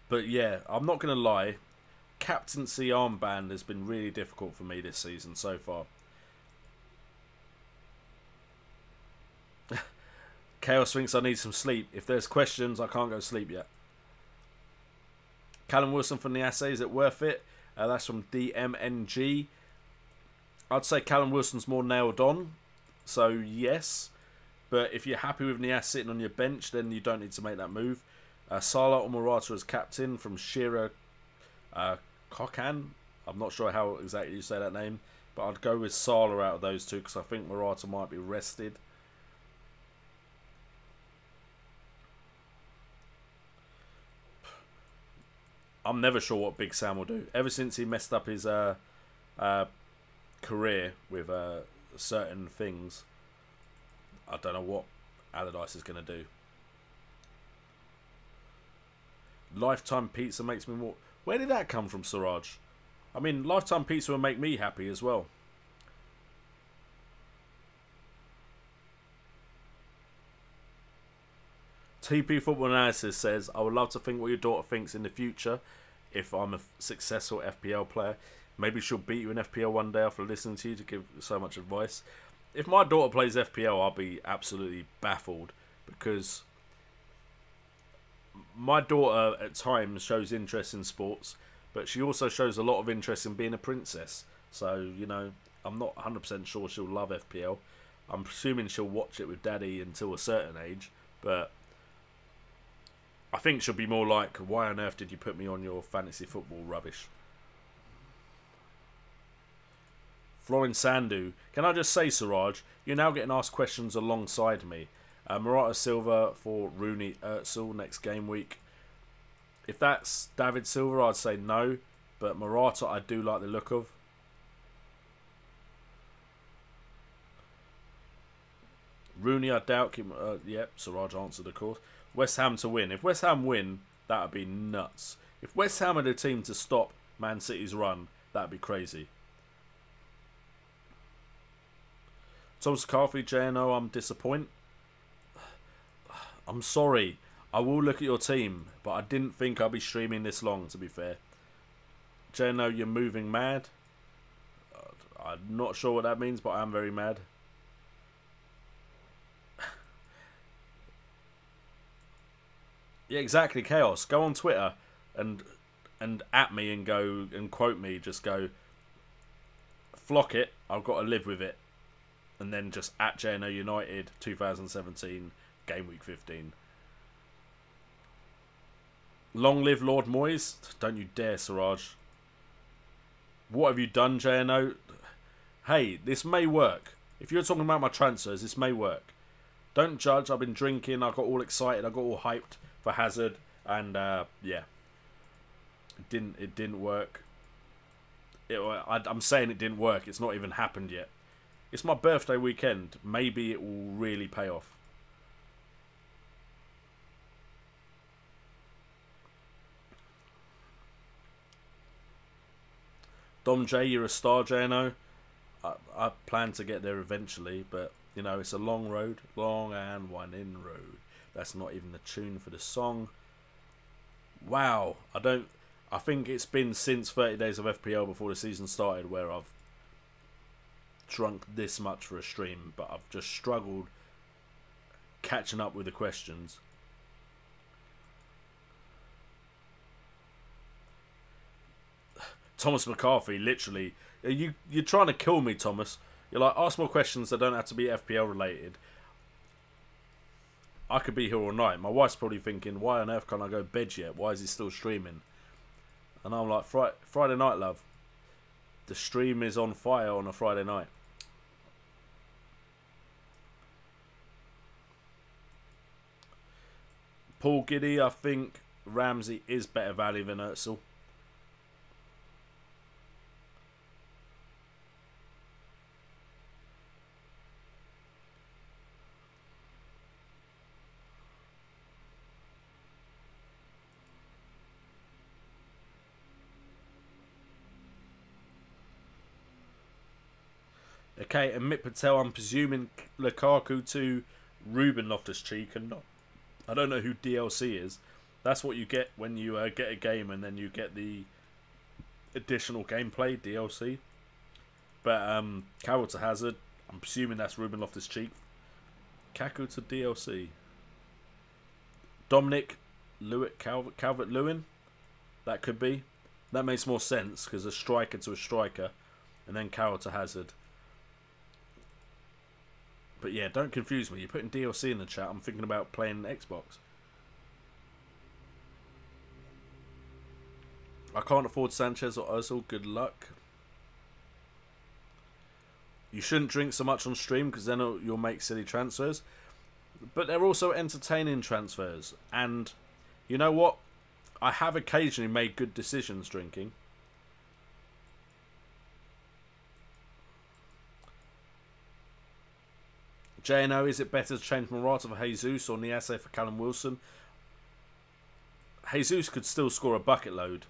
But yeah, I'm not going to lie. Captaincy armband has been really difficult for me this season so far. Chaos thinks I need some sleep. If there's questions, I can't go to sleep yet. Callum Wilson from the Assay, is it worth it? That's from DMNG. I'd say Callum Wilson's more nailed on. So yes. But if you're happy with Niasse sitting on your bench, then you don't need to make that move. Salah or Morata as captain from Shira Kokan. I'm not sure how exactly you say that name, but I'd go with Salah out of those two because I think Morata might be rested. I'm never sure what Big Sam will do. Ever since he messed up his career with certain things, I don't know what Allardyce is going to do. Lifetime pizza makes me more... Where did that come from, Siraj? I mean, lifetime pizza will make me happy as well. TP Football Analysis says, I would love to think what your daughter thinks in the future if I'm a successful FPL player. Maybe she'll beat you in FPL one day after listening to you to give so much advice. If my daughter plays FPL, I'll be absolutely baffled because my daughter at times shows interest in sports, but she also shows a lot of interest in being a princess. So, you know, I'm not 100% sure she'll love FPL. I'm presuming she'll watch it with Daddy until a certain age, but I think she'll be more like, why on earth did you put me on your fantasy football rubbish? Florin Sandu, can I just say, Siraj, you're now getting asked questions alongside me. Morata Silva for Rooney Özil next game week. If that's David Silva, I'd say no, but Morata I do like the look of. Rooney, I doubt. Yep, Siraj answered, of course. West Ham to win. If West Ham win, that would be nuts. If West Ham are the team to stop Man City's run, that would be crazy. Thomas McCarthy, JNO, I'm disappointed. I'm sorry. I will look at your team, but I didn't think I'd be streaming this long, to be fair. JNO, you're moving mad. I'm not sure what that means, but I am very mad. Yeah, exactly, Chaos. Go on Twitter and at me and go and quote me. Just go, flock it. I've got to live with it. And then just at JNO United 2017 Game Week 15. Long live Lord Moyes. Don't you dare, Siraj. What have you done, JNO? Hey, this may work. If you're talking about my transfers, this may work. Don't judge. I've been drinking. I got all excited. I got all hyped for Hazard, and yeah, it didn't work. I'm saying it didn't work. It's not even happened yet. It's my birthday weekend. Maybe it will really pay off. Dom J, you're a star, JNO. I plan to get there eventually, but you know, it's a long road, long and winding road. That's not even the tune for the song. Wow, I think it's been since 30 days of FPL before the season started where I've drunk this much for a stream, but I've just struggled catching up with the questions. Thomas McCarthy, literally, you're trying to kill me, Thomas. You're like, ask more questions that don't have to be FPL related. I could be here all night. My wife's probably thinking, why on earth can't I go to bed yet? Why is he still streaming? And I'm like, Friday night, love. The stream is on fire on a Friday night. Paul Giddy, I think Ramsey is better value than Özil. Okay, and Mick Patel, I'm presuming Lukaku to Ruben Loftus-Cheek and not. I don't know who DLC is. That's what you get when you get a game and then you get the additional gameplay, DLC. But Carroll to Hazard, I'm presuming that's Ruben Loftus-Cheek. Kaku to DLC. Dominic Calvert-Lewin, that could be. That makes more sense because a striker to a striker and then Carroll to Hazard. But yeah, don't confuse me. You're putting DLC in the chat. I'm thinking about playing Xbox. I can't afford Sanchez or Ozil. Good luck. You shouldn't drink so much on stream because then you'll make silly transfers. But they're also entertaining transfers. And you know what? I have occasionally made good decisions drinking. JNO, is it better to change Morata for Jesus or Niasse for Callum Wilson? Jesus could still score a bucket load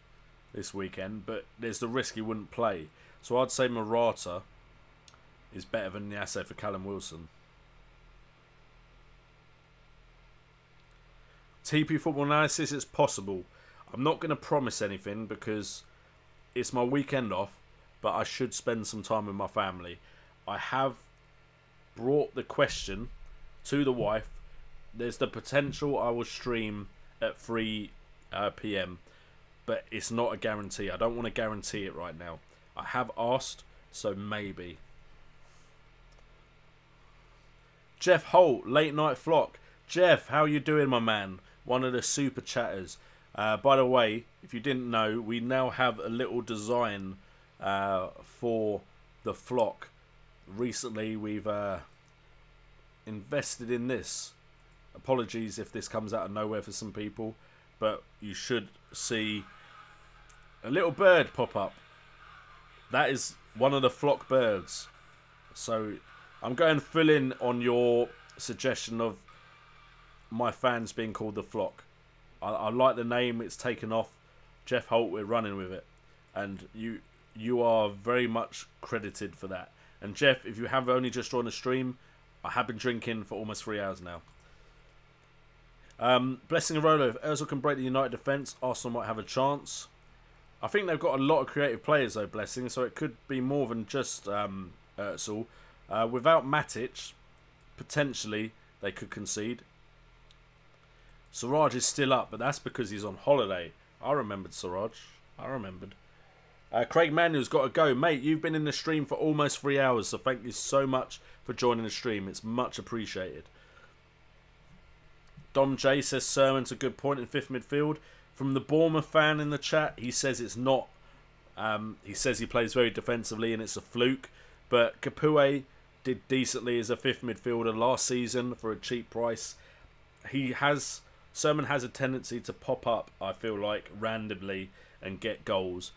this weekend, but there's the risk he wouldn't play. So I'd say Morata is better than Niasse for Callum Wilson. TP Football Analysis, it's possible. I'm not going to promise anything because it's my weekend off, but I should spend some time with my family. I have brought the question to the wife There's the potential I will stream at 3 p.m. But it's not a guarantee. I don't want to guarantee it right now. I have asked, so maybe. Jeff Holt, Late Night Flock. Jeff, how you doing, my man? One of the super chatters. By the way, if you didn't know, we now have a little design for the flock. Recently, we've invested in this. Apologies if this comes out of nowhere for some people, but you should see a little bird pop up. That is one of the flock birds. So I'm going full in on your suggestion of my fans being called the flock. I like the name. It's taken off. Jeff Holt, we're running with it. And you are very much credited for that. And Jeff, if you have only just joined the stream, I have been drinking for almost 3 hours now. Blessing a Rolo. If Ozil can break the United defence, Arsenal might have a chance. I think they've got a lot of creative players though, Blessing, so it could be more than just Ozil. Without Matic, potentially they could concede. Siraj is still up, but that's because he's on holiday. I remembered Siraj. I remembered. Craig Manuel's got to go. Mate, you've been in the stream for almost 3 hours, so thank you so much for joining the stream. It's much appreciated. Dom J says Sermon's a good point in fifth midfield. From the Bournemouth fan in the chat, he says it's not. He says he plays very defensively and it's a fluke. But Capoue did decently as a fifth midfielder last season for a cheap price. Sermon has a tendency to pop up, I feel like, randomly and get goals.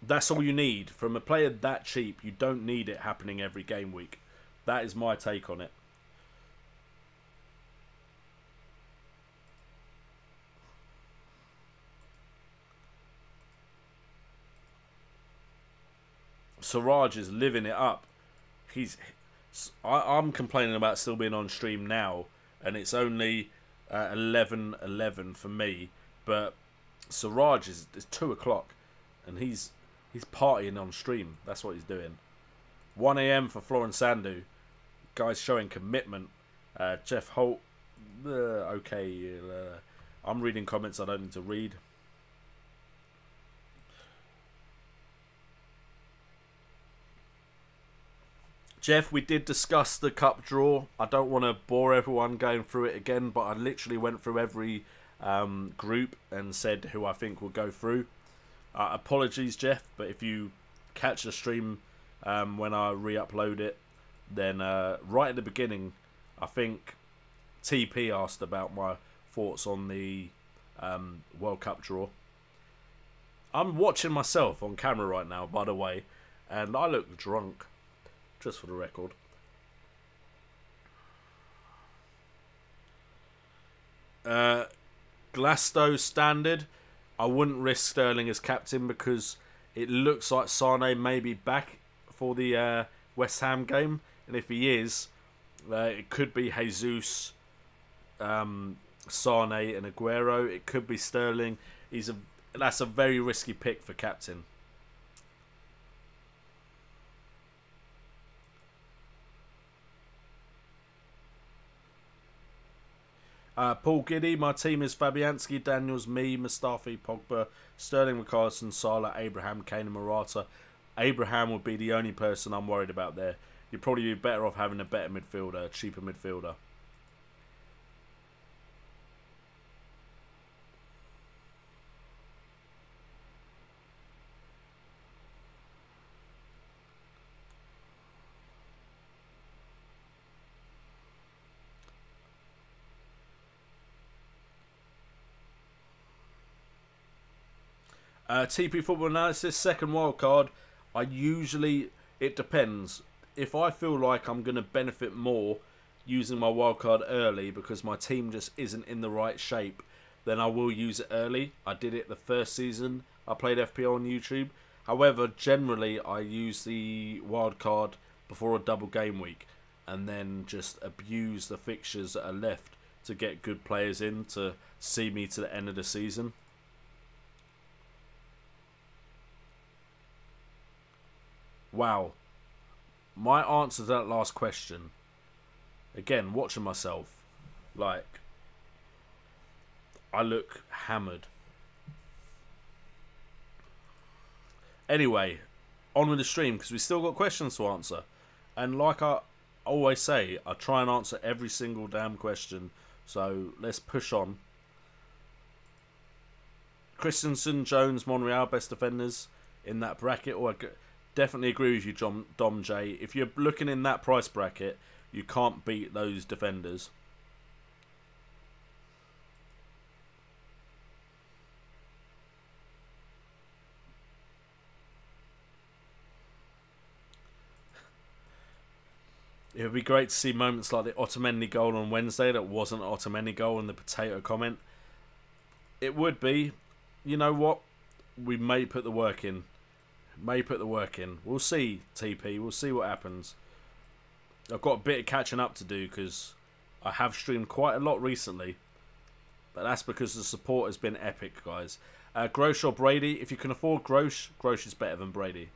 That's all you need. From a player that cheap, you don't need it happening every game week. That is my take on it. Siraj is living it up. I'm complaining about still being on stream now, and it's only 11:11 for me. But Siraj is 2 o'clock, and he's partying on stream. That's what he's doing. 1 a.m. for Florence Sandu. Guys showing commitment. Jeff Holt. Okay. I'm reading comments I don't need to read. Jeff, we did discuss the cup draw. I don't want to bore everyone going through it again, but I literally went through every group and said who I think will go through. Apologies, Jeff, but if you catch the stream when I re-upload it, then right at the beginning, I think TP asked about my thoughts on the World Cup draw. I'm watching myself on camera right now, by the way, and I look drunk. Just for the record. Glasto standard. I wouldn't risk Sterling as captain because it looks like Sane may be back for the West Ham game. And if he is, it could be Jesus, Sane and Aguero. It could be Sterling. That's a very risky pick for captain. Paul Giddy, my team is Fabianski, Daniels, me, Mustafi, Pogba, Sterling, Richarlison, Salah, Abraham, Kane and Morata. Abraham would be the only person I'm worried about there. You'd probably be better off having a better midfielder, a cheaper midfielder. TP Football Analysis, second wildcard. It depends. If I feel like I'm going to benefit more using my wildcard early because my team just isn't in the right shape, then I will use it early. I did it the first season I played FPL on YouTube. However, generally I use the wildcard before a double game week and then just abuse the fixtures that are left to get good players in to see me to the end of the season. Wow. My answer to that last question. Again, watching myself. Like, I look hammered. Anyway, on with the stream, because we still got questions to answer. And like I always say, I try and answer every single damn question. So let's push on. Christensen, Jones, Monreal, best defenders in that bracket. Or I definitely agree with you, Dom J. If you're looking in that price bracket, you can't beat those defenders. It would be great to see moments like the Otamendi goal on Wednesday that wasn't an Otamendi goal in the potato comment. It would be. You know what? We may put the work in. We'll see, TP. We'll see what happens. I've got a bit of catching up to do because I have streamed quite a lot recently. But that's because the support has been epic, guys. Grosh or Brady? If you can afford Grosh, Grosh is better than Brady.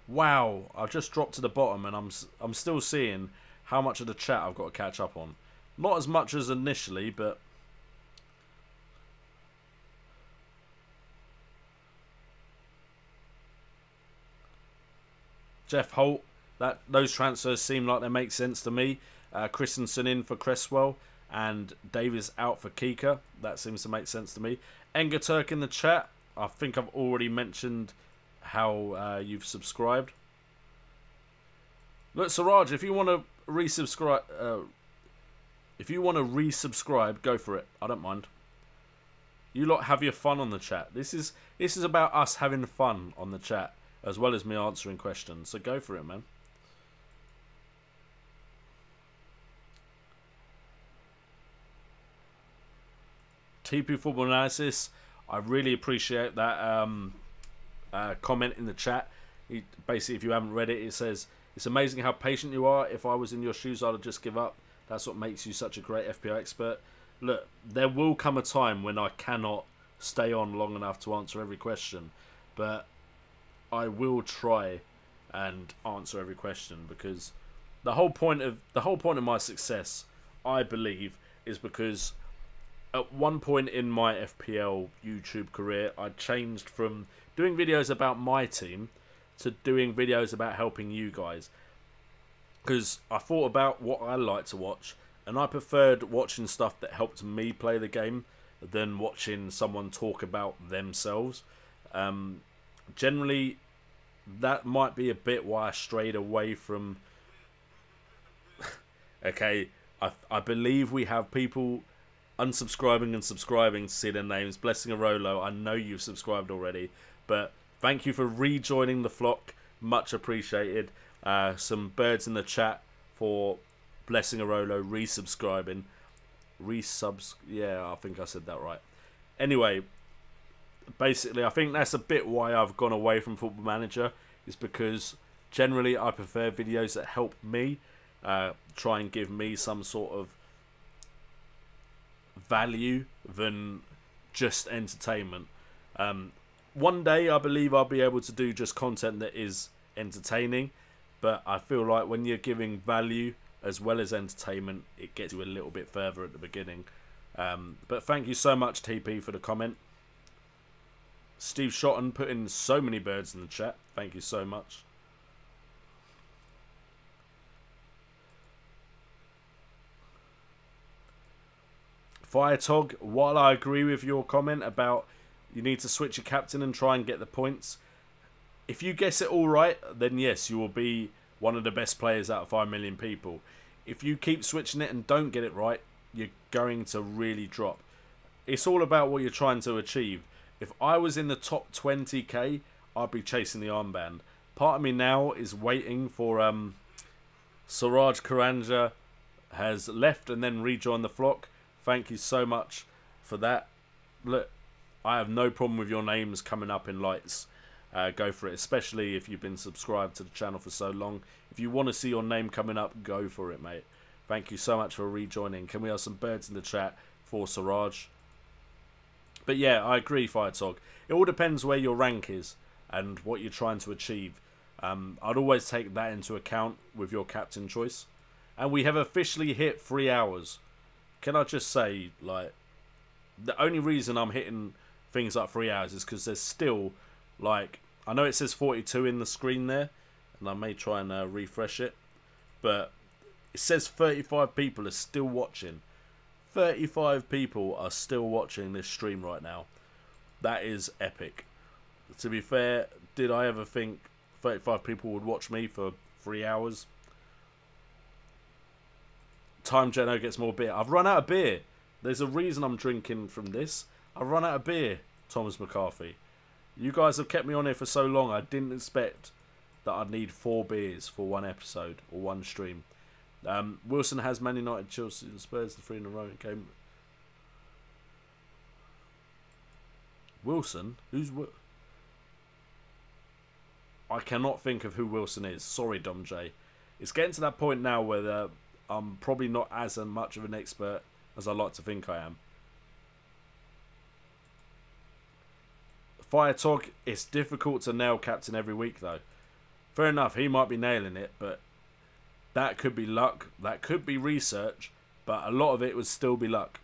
Wow, I've just dropped to the bottom and I'm still seeing how much of the chat I've got to catch up on. Not as much as initially, but Jeff Holt, those transfers seem like they make sense to me. Christensen in for Cresswell and Davis out for Kika. That seems to make sense to me. Enger Turk in the chat. I think I've already mentioned how you've subscribed. Look, Siraj, if you want to resubscribe, go for it. I don't mind. You lot have your fun on the chat. This is about us having fun on the chat as well as me answering questions. So go for it, man. TP Football Analysis. I really appreciate that comment in the chat. Basically, if you haven't read it, it says, "It's amazing how patient you are. If I was in your shoes, I'd just give up. That's what makes you such a great FPL expert." Look, there will come a time when I cannot stay on long enough to answer every question, but I will try and answer every question, because the whole point of my success, I believe, is because at one point in my FPL YouTube career, I changed from doing videos about my team to doing videos about helping you guys. Because I thought about what I like to watch, and I preferred watching stuff that helped me play the game than watching someone talk about themselves. Generally, that might be a bit why I strayed away from... Okay, I believe we have people unsubscribing and subscribing to see their names. Blessing a Rolo, I know you've subscribed already, but thank you for rejoining the flock. Much appreciated. Some birds in the chat for Blessing a Rolo resubscribing. Yeah, I think I said that right. Anyway, basically, I think that's a bit why I've gone away from Football Manager, is because generally I prefer videos that help me, try and give me some sort of value than just entertainment. One day I believe I'll be able to do just content that is entertaining, but I feel like when you're giving value as well as entertainment, it gets you a little bit further at the beginning. But thank you so much, TP, for the comment. Steve Shotton put in so many birds in the chat. Thank you so much. Firetog, while I agree with your comment about you need to switch your captain and try and get the points, if you guess it all right, then yes, you will be one of the best players out of 5 million people. If you keep switching it and don't get it right, you're going to really drop. It's all about what you're trying to achieve. If I was in the top 20k, I'd be chasing the armband. Part of me now is waiting for Siraj Karanja has left and then rejoined the flock. Thank you so much for that. Look, I have no problem with your names coming up in lights. Go for it, especially if you've been subscribed to the channel for so long. If you want to see your name coming up, go for it, mate. Thank you so much for rejoining. Can we have some birds in the chat for Siraj? But yeah, I agree, Firetog. It all depends where your rank is and what you're trying to achieve. I'd always take that into account with your captain choice. And we have officially hit 3 hours. Can I just say, like, the only reason I'm hitting things like 3 hours is because there's still, like, I know it says 42 in the screen there, and I may try and refresh it, but it says 35 people are still watching. 35 people are still watching this stream right now. That is epic. To be fair, did I ever think 35 people would watch me for 3 hours? Time Geno gets more beer. I've run out of beer. There's a reason I'm drinking from this. I've run out of beer, Thomas McCarthy. You guys have kept me on here for so long, I didn't expect that I'd need 4 beers for one episode or one stream. Wilson has Man United, Chelsea and Spurs, the 3 in a row game. Wilson? Who's I cannot think of who Wilson is. Sorry, Dom J. It's getting to that point now where I'm probably not as much of an expert as I like to think I am. Fire Tog, it's difficult to nail captain every week though. Fair enough, he might be nailing it, but that could be luck, that could be research, but a lot of it would still be luck.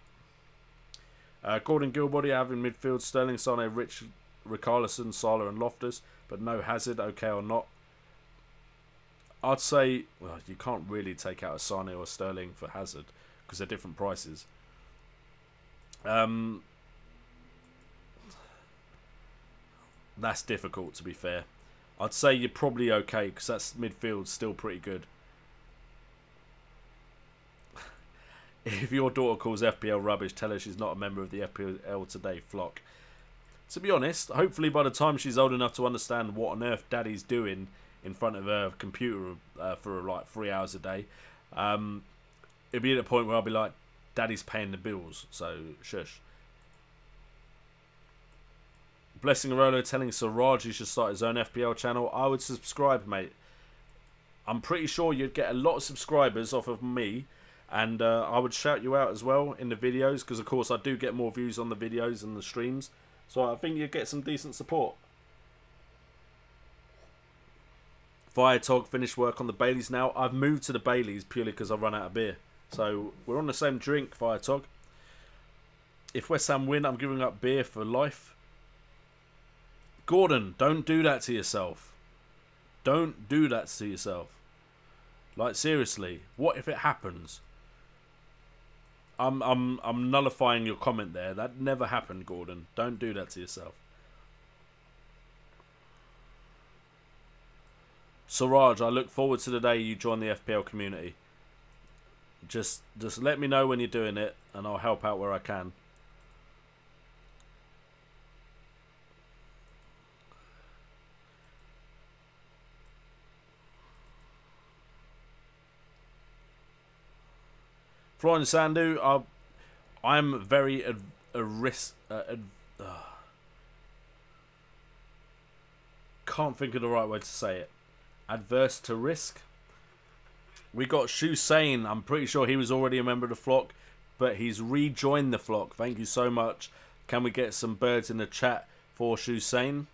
Gordon Gilbody having midfield Sterling, Sane, Rich, Richarlison, Salah and Loftus, but no Hazard, okay or not? I'd say, well, you can't really take out a Sane or a Sterling for Hazard because they're different prices. That's difficult, to be fair. I'd say you're probably okay because that's midfield still pretty good. If your daughter calls FPL rubbish, tell her she's not a member of the FPL Today flock. To be honest, hopefully by the time she's old enough to understand what on earth Daddy's doing in front of her computer for like 3 hours a day, it'll be at a point where I'll be like, Daddy's paying the bills, so shush. Blessing Arolo telling Siraj he should start his own FPL channel. I would subscribe, mate. I'm pretty sure you'd get a lot of subscribers off of me, and I would shout you out as well in the videos, because of course I do get more views on the videos and the streams, so I think you'd get some decent support. Fire Tog finished work on the Baileys now. I've moved to the Baileys purely because I've run out of beer. So we're on the same drink, Fire Tog. If West Ham win, I'm giving up beer for life. Gordon, don't do that to yourself. Don't do that to yourself. Like, seriously, what if it happens? I'm nullifying your comment there. That never happened, Gordon. Don't do that to yourself. Siraj, I look forward to the day you join the FPL community. Just let me know when you're doing it, and I'll help out where I can. Florian Sandu, I'm very can't think of the right way to say it. Adverse to risk. We got Hussein. I'm pretty sure he was already a member of the flock, but he's rejoined the flock. Thank you so much. Can we get some birds in the chat for Hussein?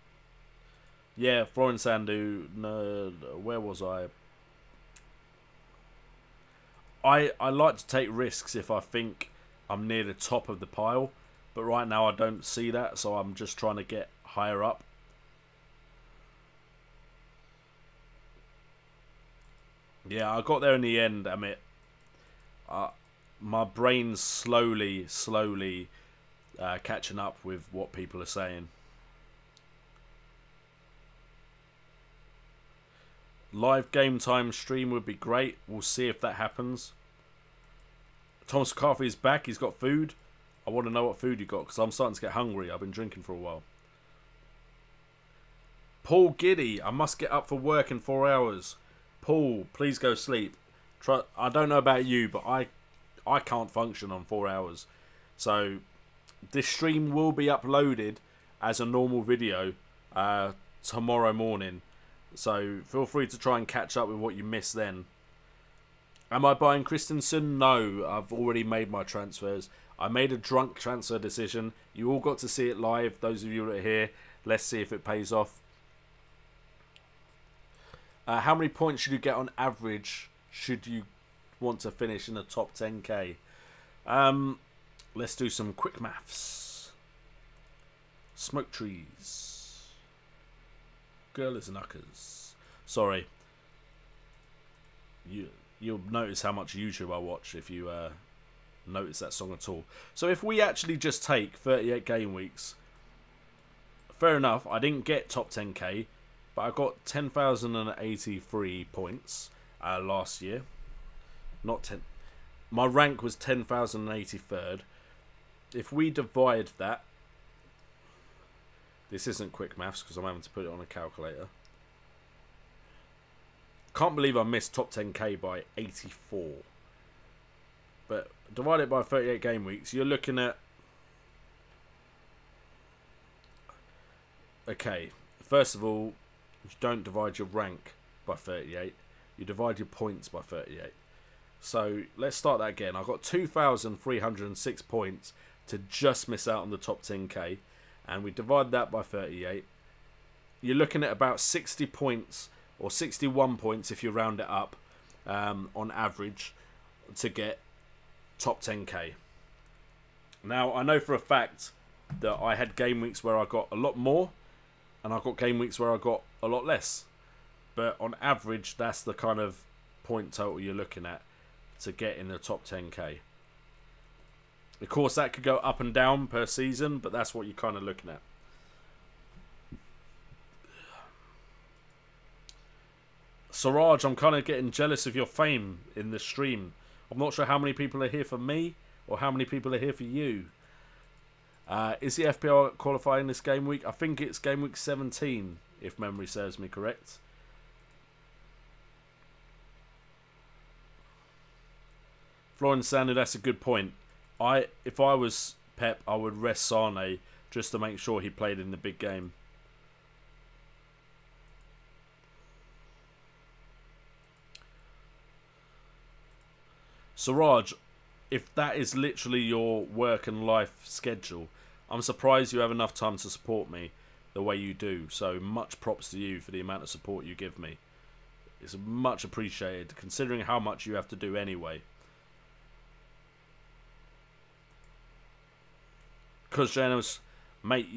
Yeah, Florian Sandu. No, where was I? I like to take risks if I think I'm near the top of the pile, but right now I don't see that, so I'm just trying to get higher up. Yeah, I got there in the end, Amit. My brain's slowly catching up with what people are saying. Live game time stream would be great. We'll see if that happens. Thomas McCarthy is back. He's got food. I want to know what food you got because I'm starting to get hungry. I've been drinking for a while. Paul Giddy. I must get up for work in 4 hours. Paul, please go sleep. I don't know about you, but I can't function on 4 hours. So this stream will be uploaded as a normal video tomorrow morning. So feel free to try and catch up with what you missed then. Am I buying Christensen? No, I've already made my transfers. I made a drunk transfer decision. You all got to see it live. Those of you that are here, let's see if it pays off. How many points should you get on average should you want to finish in the top 10k? Let's do some quick maths. Smoke trees. Girl is knuckers. Sorry. You'll notice how much YouTube I watch if you notice that song at all. So if we actually just take 38 game weeks, fair enough, I didn't get top 10k, but I got 10,083 points last year. Not 10. My rank was 10,083rd. If we divide that, this isn't quick maths because I'm having to put it on a calculator. Can't believe I missed top 10k by 84. But divide it by 38 game weeks, you're looking at... Okay, first of all, you don't divide your rank by 38. You divide your points by 38. So let's start that again. I got 2,306 points to just miss out on the top 10k. And we divide that by 38. You're looking at about 60 points or 61 points if you round it up on average to get top 10k. Now, I know for a fact that I had game weeks where I got a lot more and I got game weeks where I got a lot less. But on average, that's the kind of point total you're looking at to get in the top 10k. Of course, that could go up and down per season, but that's what you're kind of looking at. Siraj, I'm kind of getting jealous of your fame in the stream. I'm not sure how many people are here for me or how many people are here for you. Is the FPL qualifying this game week? I think it's game week 17, if memory serves me correct. Florence Sander, that's a good point. If I was Pep, I would rest Sane just to make sure he played in the big game. Siraj, if that is literally your work and life schedule, I'm surprised you have enough time to support me the way you do. So much props to you for the amount of support you give me. It's much appreciated, considering how much you have to do anyway. Because Janos, mate,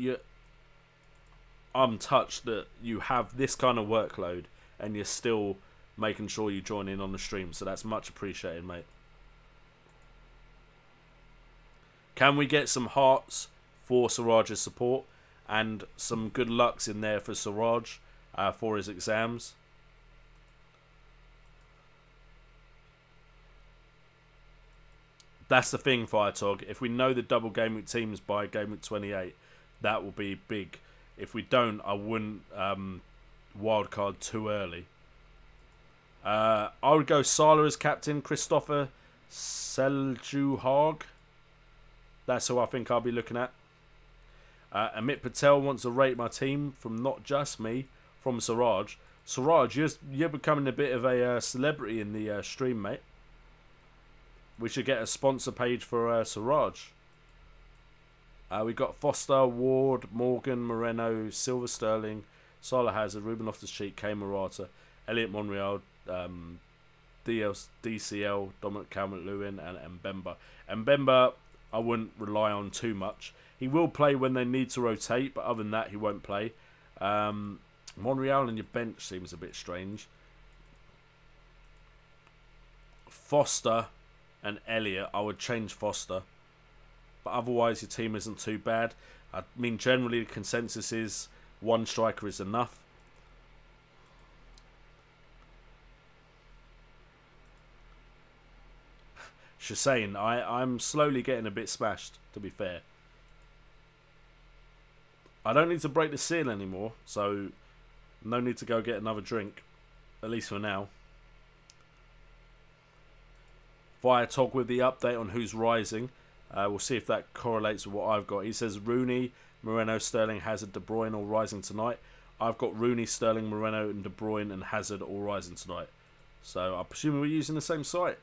I'm touched that you have this kind of workload and you're still making sure you join in on the stream. So that's much appreciated, mate. Can we get some hearts for Siraj's support and some good lucks in there for Siraj for his exams? That's the thing, Firetog. If we know the double game week teams by game week 28, that will be big. If we don't, I wouldn't wildcard too early. I would go Salah as captain, Christopher Seljuhag. That's who I think I'll be looking at. Amit Patel wants to rate my team from not just me, from Siraj. Siraj, you're becoming a bit of a celebrity in the stream, mate. We should get a sponsor page for Siraj. We got Foster, Ward, Morgan, Moreno, Silver Sterling, Salah Hazard, Ruben Loftus-Cheek, Kane Morata, Elliot Monreal, DCL, Dominic Calvert-Lewin, and Mbemba. Mbemba, I wouldn't rely on too much. He will play when they need to rotate, but other than that, he won't play. Monreal on your bench seems a bit strange. Foster and Elliot, I would change Foster. But otherwise, your team isn't too bad. I mean, generally, the consensus is one striker is enough. Shussain, I'm slowly getting a bit smashed, to be fair. I don't need to break the seal anymore, so no need to go get another drink, at least for now. Fire talk with the update on who's rising. We'll see if that correlates with what I've got. He says Rooney, Moreno, Sterling, Hazard, De Bruyne all rising tonight. I've got Rooney, Sterling, Moreno, and De Bruyne and Hazard all rising tonight. So I presume we're using the same site.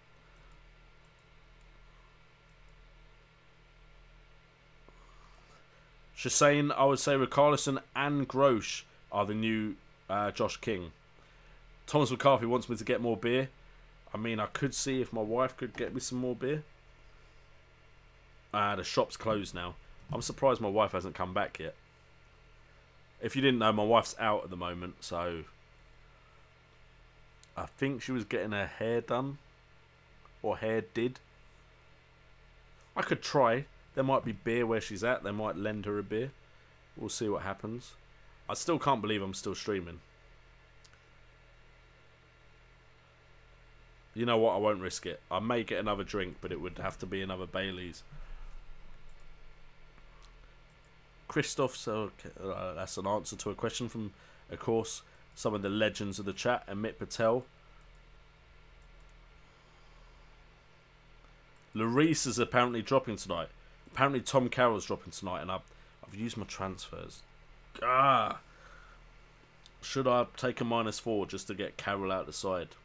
Shussain, I would say Richarlison and Grosh are the new Josh King. Thomas McCarthy wants me to get more beer. I mean, I could see if my wife could get me some more beer. The shop's closed now. I'm surprised my wife hasn't come back yet. If you didn't know, my wife's out at the moment, so I think she was getting her hair done. Or hair did. I could try. There might be beer where she's at. They might lend her a beer. We'll see what happens. I still can't believe I'm still streaming. You know what? I won't risk it. I may get another drink, but it would have to be another Bailey's. Christoph, so that's an answer to a question from, of course, some of the legends of the chat. Amit Patel. Lloris is apparently dropping tonight. Apparently Tom Carroll's dropping tonight, and I've used my transfers. Should I take a -4 just to get Carroll out the side?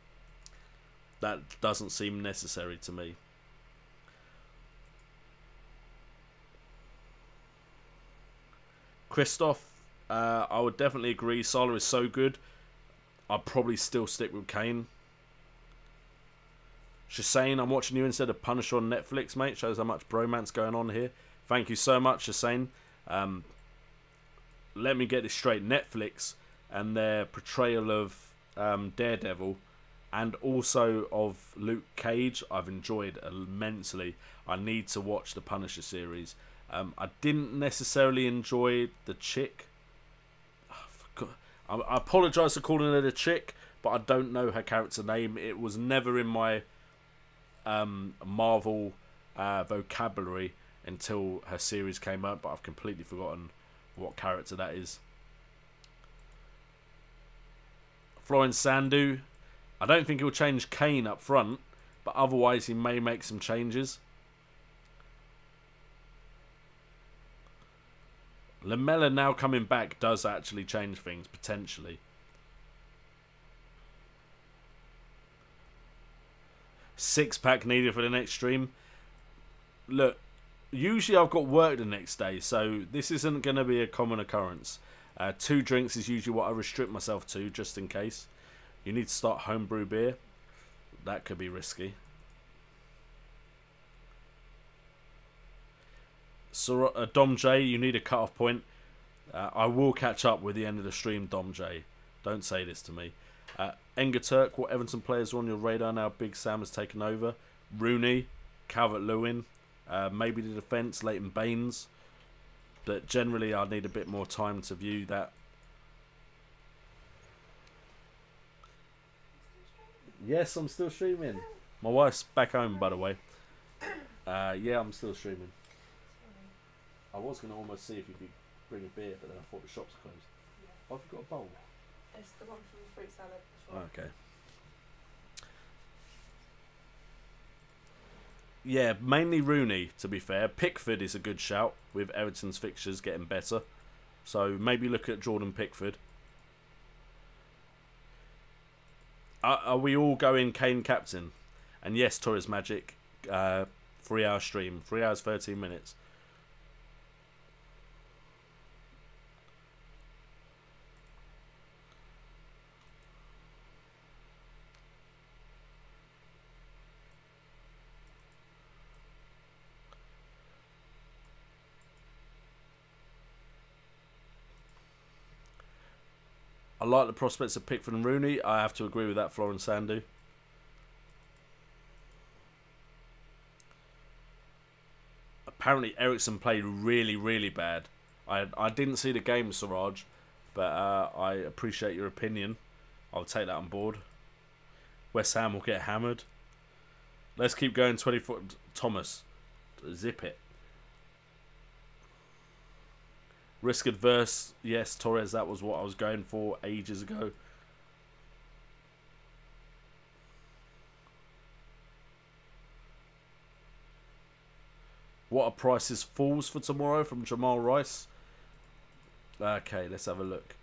That doesn't seem necessary to me. Christoph, I would definitely agree. Salah is so good. I'd probably still stick with Kane. Shasane, I'm watching you instead of Punisher on Netflix, mate. Shows how much bromance going on here. Thank you so much, Shasane. Let me get this straight. Netflix and their portrayal of Daredevil and also of Luke Cage, I've enjoyed immensely. I need to watch the Punisher series. I didn't necessarily enjoy the chick. I apologise for calling her the chick, but I don't know her character name. It was never in my Marvel vocabulary until her series came out, but I've completely forgotten what character that is. Florence Sandu, I don't think he'll change Kane up front, but otherwise he may make some changes. Lamella now coming back does actually change things, potentially. Six-pack needed for the next stream. Look, usually I've got work the next day, so this isn't going to be a common occurrence. 2 drinks is usually what I restrict myself to, just in case. You need to start homebrew beer. That could be risky. So, Dom J, you need a cut-off point. I will catch up with the end of the stream, Dom J. Don't say this to me. Enger Turk, what Everton players are on your radar now? Big Sam has taken over. Rooney, Calvert-Lewin, maybe the defence, Leighton Baines. But generally, I need a bit more time to view that. Yes, I'm still streaming. My wife's back home, by the way. Yeah, I'm still streaming. I was going to almost see if you could bring a beer, but then I thought the shop's closed. Yeah. Oh, have you got a bowl? It's the one from the fruit salad before. Okay. Yeah, mainly Rooney, to be fair. Pickford is a good shout, with Everton's fixtures getting better. So maybe look at Jordan Pickford. Are we all going Kane captain? And yes, Torres Magic, 3-hour stream, 3 hours 13 minutes. I like the prospects of Pickford and Rooney. I have to agree with that, Florence Sandu. Apparently, Ericsson played really, really bad. I didn't see the game, Siraj, but I appreciate your opinion. I'll take that on board. West Ham will get hammered. Let's keep going. 24. Thomas, zip it. Risk adverse, yes, Torres, that was what I was going for ages ago. What are prices falls for tomorrow from Jamal Rice? Okay, let's have a look.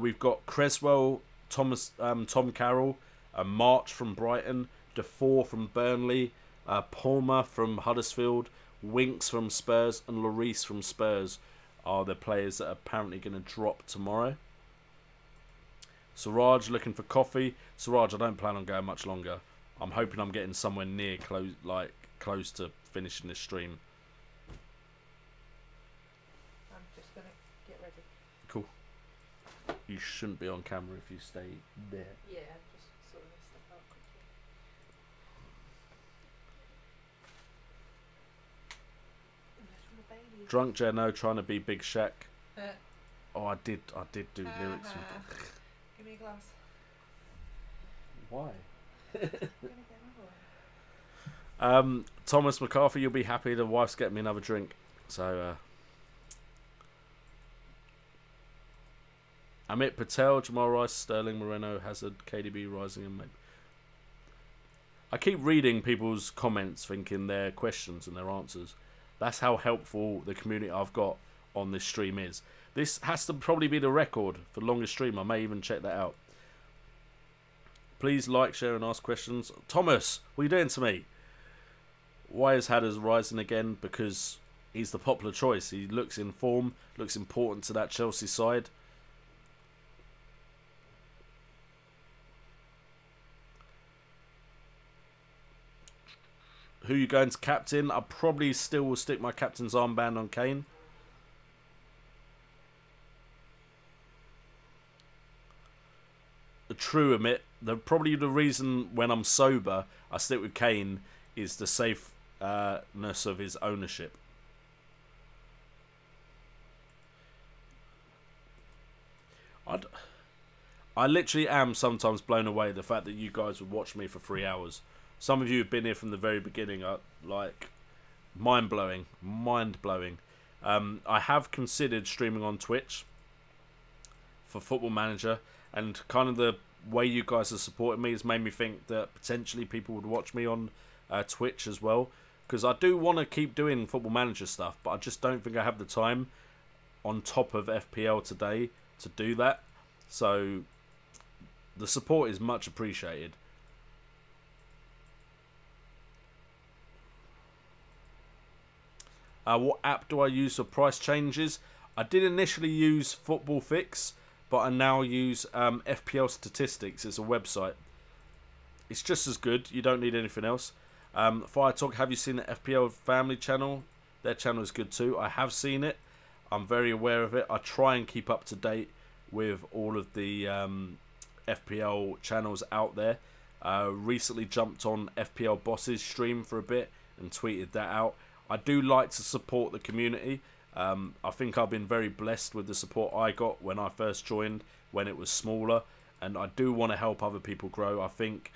We've got Creswell, Tom Carroll, March from Brighton, Defoe from Burnley, Palmer from Huddersfield, Winks from Spurs, and Lloris from Spurs are the players that are apparently going to drop tomorrow. Siraj looking for coffee. Siraj, I don't plan on going much longer. I'm hoping I'm getting somewhere near close to finishing this stream. I'm just gonna get ready. Cool. You shouldn't be on camera if you stay there. Yeah, just sorting this stuff out quickly. From the baby. Drunk Jeno trying to be Big Shaq. Oh, I did do lyrics. Give me a glass. Why? I'm gonna get another one. Thomas McCarthy, you'll be happy the wife's getting me another drink. So, Amit Patel, Jamal Rice, Sterling, Moreno, Hazard, KDB, Rising, and maybe. I keep reading people's comments, thinking their questions and their answers. That's how helpful the community I've got on this stream is. This has to probably be the record for the longest stream. I may even check that out. Please like, share, and ask questions. Thomas, what are you doing to me? Why is Hadders rising again? Because he's the popular choice. He looks in form, looks important to that Chelsea side. Who are you going to captain? I probably still will stick my captain's armband on Kane. The true admit, probably the reason when I'm sober I stick with Kane is the safeness of his ownership. I literally am sometimes blown away the fact that you guys would watch me for 3 hours. Some of you have been here from the very beginning. Like, mind-blowing. Mind-blowing. I have considered streaming on Twitch for Football Manager, and kind of the way you guys have supported me has made me think that potentially people would watch me on Twitch as well. Because I do want to keep doing Football Manager stuff, but I just don't think I have the time on top of FPL today to do that. So the support is much appreciated. What app do I use for price changes? I did initially use Football Fix, but I now use FPL Statistics. It's a website. It's just as good. You don't need anything else. Fire Talk, have you seen the FPL Family channel? Their channel is good too. I have seen it. I'm very aware of it. I try and keep up to date with all of the FPL channels out there. Recently jumped on FPL Boss's stream for a bit and tweeted that out. I do like to support the community. I think I've been very blessed with the support I got when I first joined, when it was smaller, and I do want to help other people grow. I think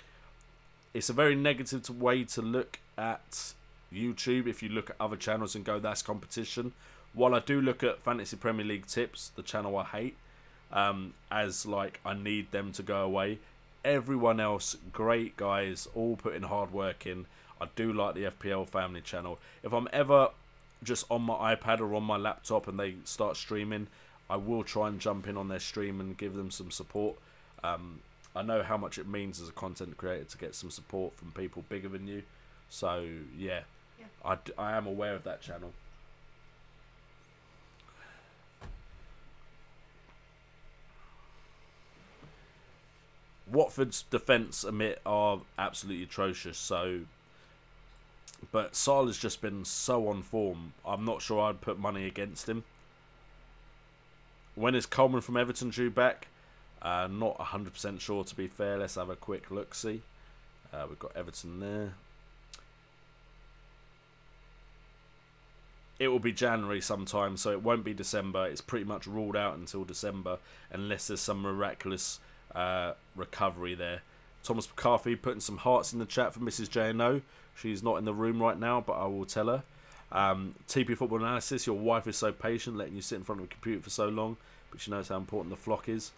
it's a very negative way to look at YouTube if you look at other channels and go, that's competition. While I do look at Fantasy Premier League Tips, the channel I hate, as like I need them to go away, everyone else, great guys, all putting hard work in. I do like the FPL Family channel. If I'm ever just on my iPad or on my laptop and they start streaming, I will try and jump in on their stream and give them some support. I know how much it means as a content creator to get some support from people bigger than you. So yeah. I am aware of that channel. Watford's defence, are absolutely atrocious. But Salah's just been so on form. I'm not sure I'd put money against him. When is Coleman from Everton due back? Not 100% sure, to be fair. Let's have a quick look-see. We've got Everton there. It will be January sometime, so it won't be December. It's pretty much ruled out until December, unless there's some miraculous recovery there. Thomas McCarthy putting some hearts in the chat for Mrs. J&O. She's not in the room right now, but I will tell her. TP Football Analysis, your wife is so patient, letting you sit in front of a computer for so long, but she knows how important the flock is.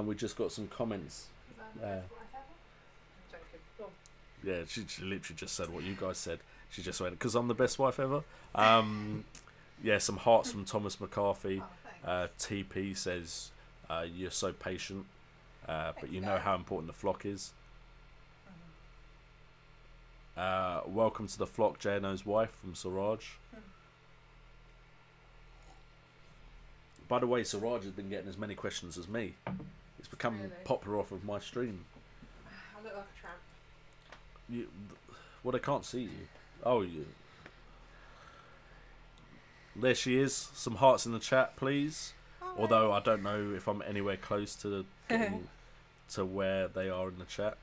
We just got some comments. Yeah, she literally just said what you guys said. She just went, because I'm the best wife ever. Yeah, some hearts from Thomas McCarthy. TP says, you're so patient, but you know how important the flock is. Welcome to the flock, J&O's wife from Siraj. By the way, Siraj has been getting as many questions as me. It's become Really? popular off of my stream. I look like a tramp. You, well, they can't see you. Oh, you. There she is. Some hearts in the chat, please. Oh, Although I don't know if I'm anywhere close to getting to where they are in the chat.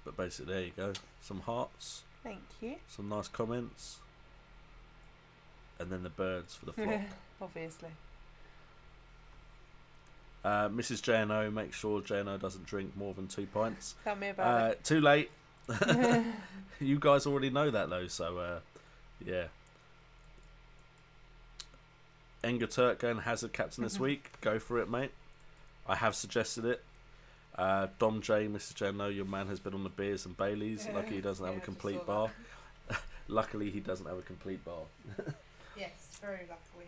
But basically, there you go. Some hearts. thank you. Some nice comments. And then the birds for the flock. Obviously. Mrs. JNO, make sure JNO doesn't drink more than 2 pints. Tell me about it. Too late. You guys already know that though, so yeah. Enger Turk going Hazard captain this week. Go for it, mate. I have suggested it. Dom J, Mrs. JNO, your man has been on the beers and Baileys. Lucky he doesn't have a complete bar. Luckily he doesn't have a complete bar. Yes, very luckily.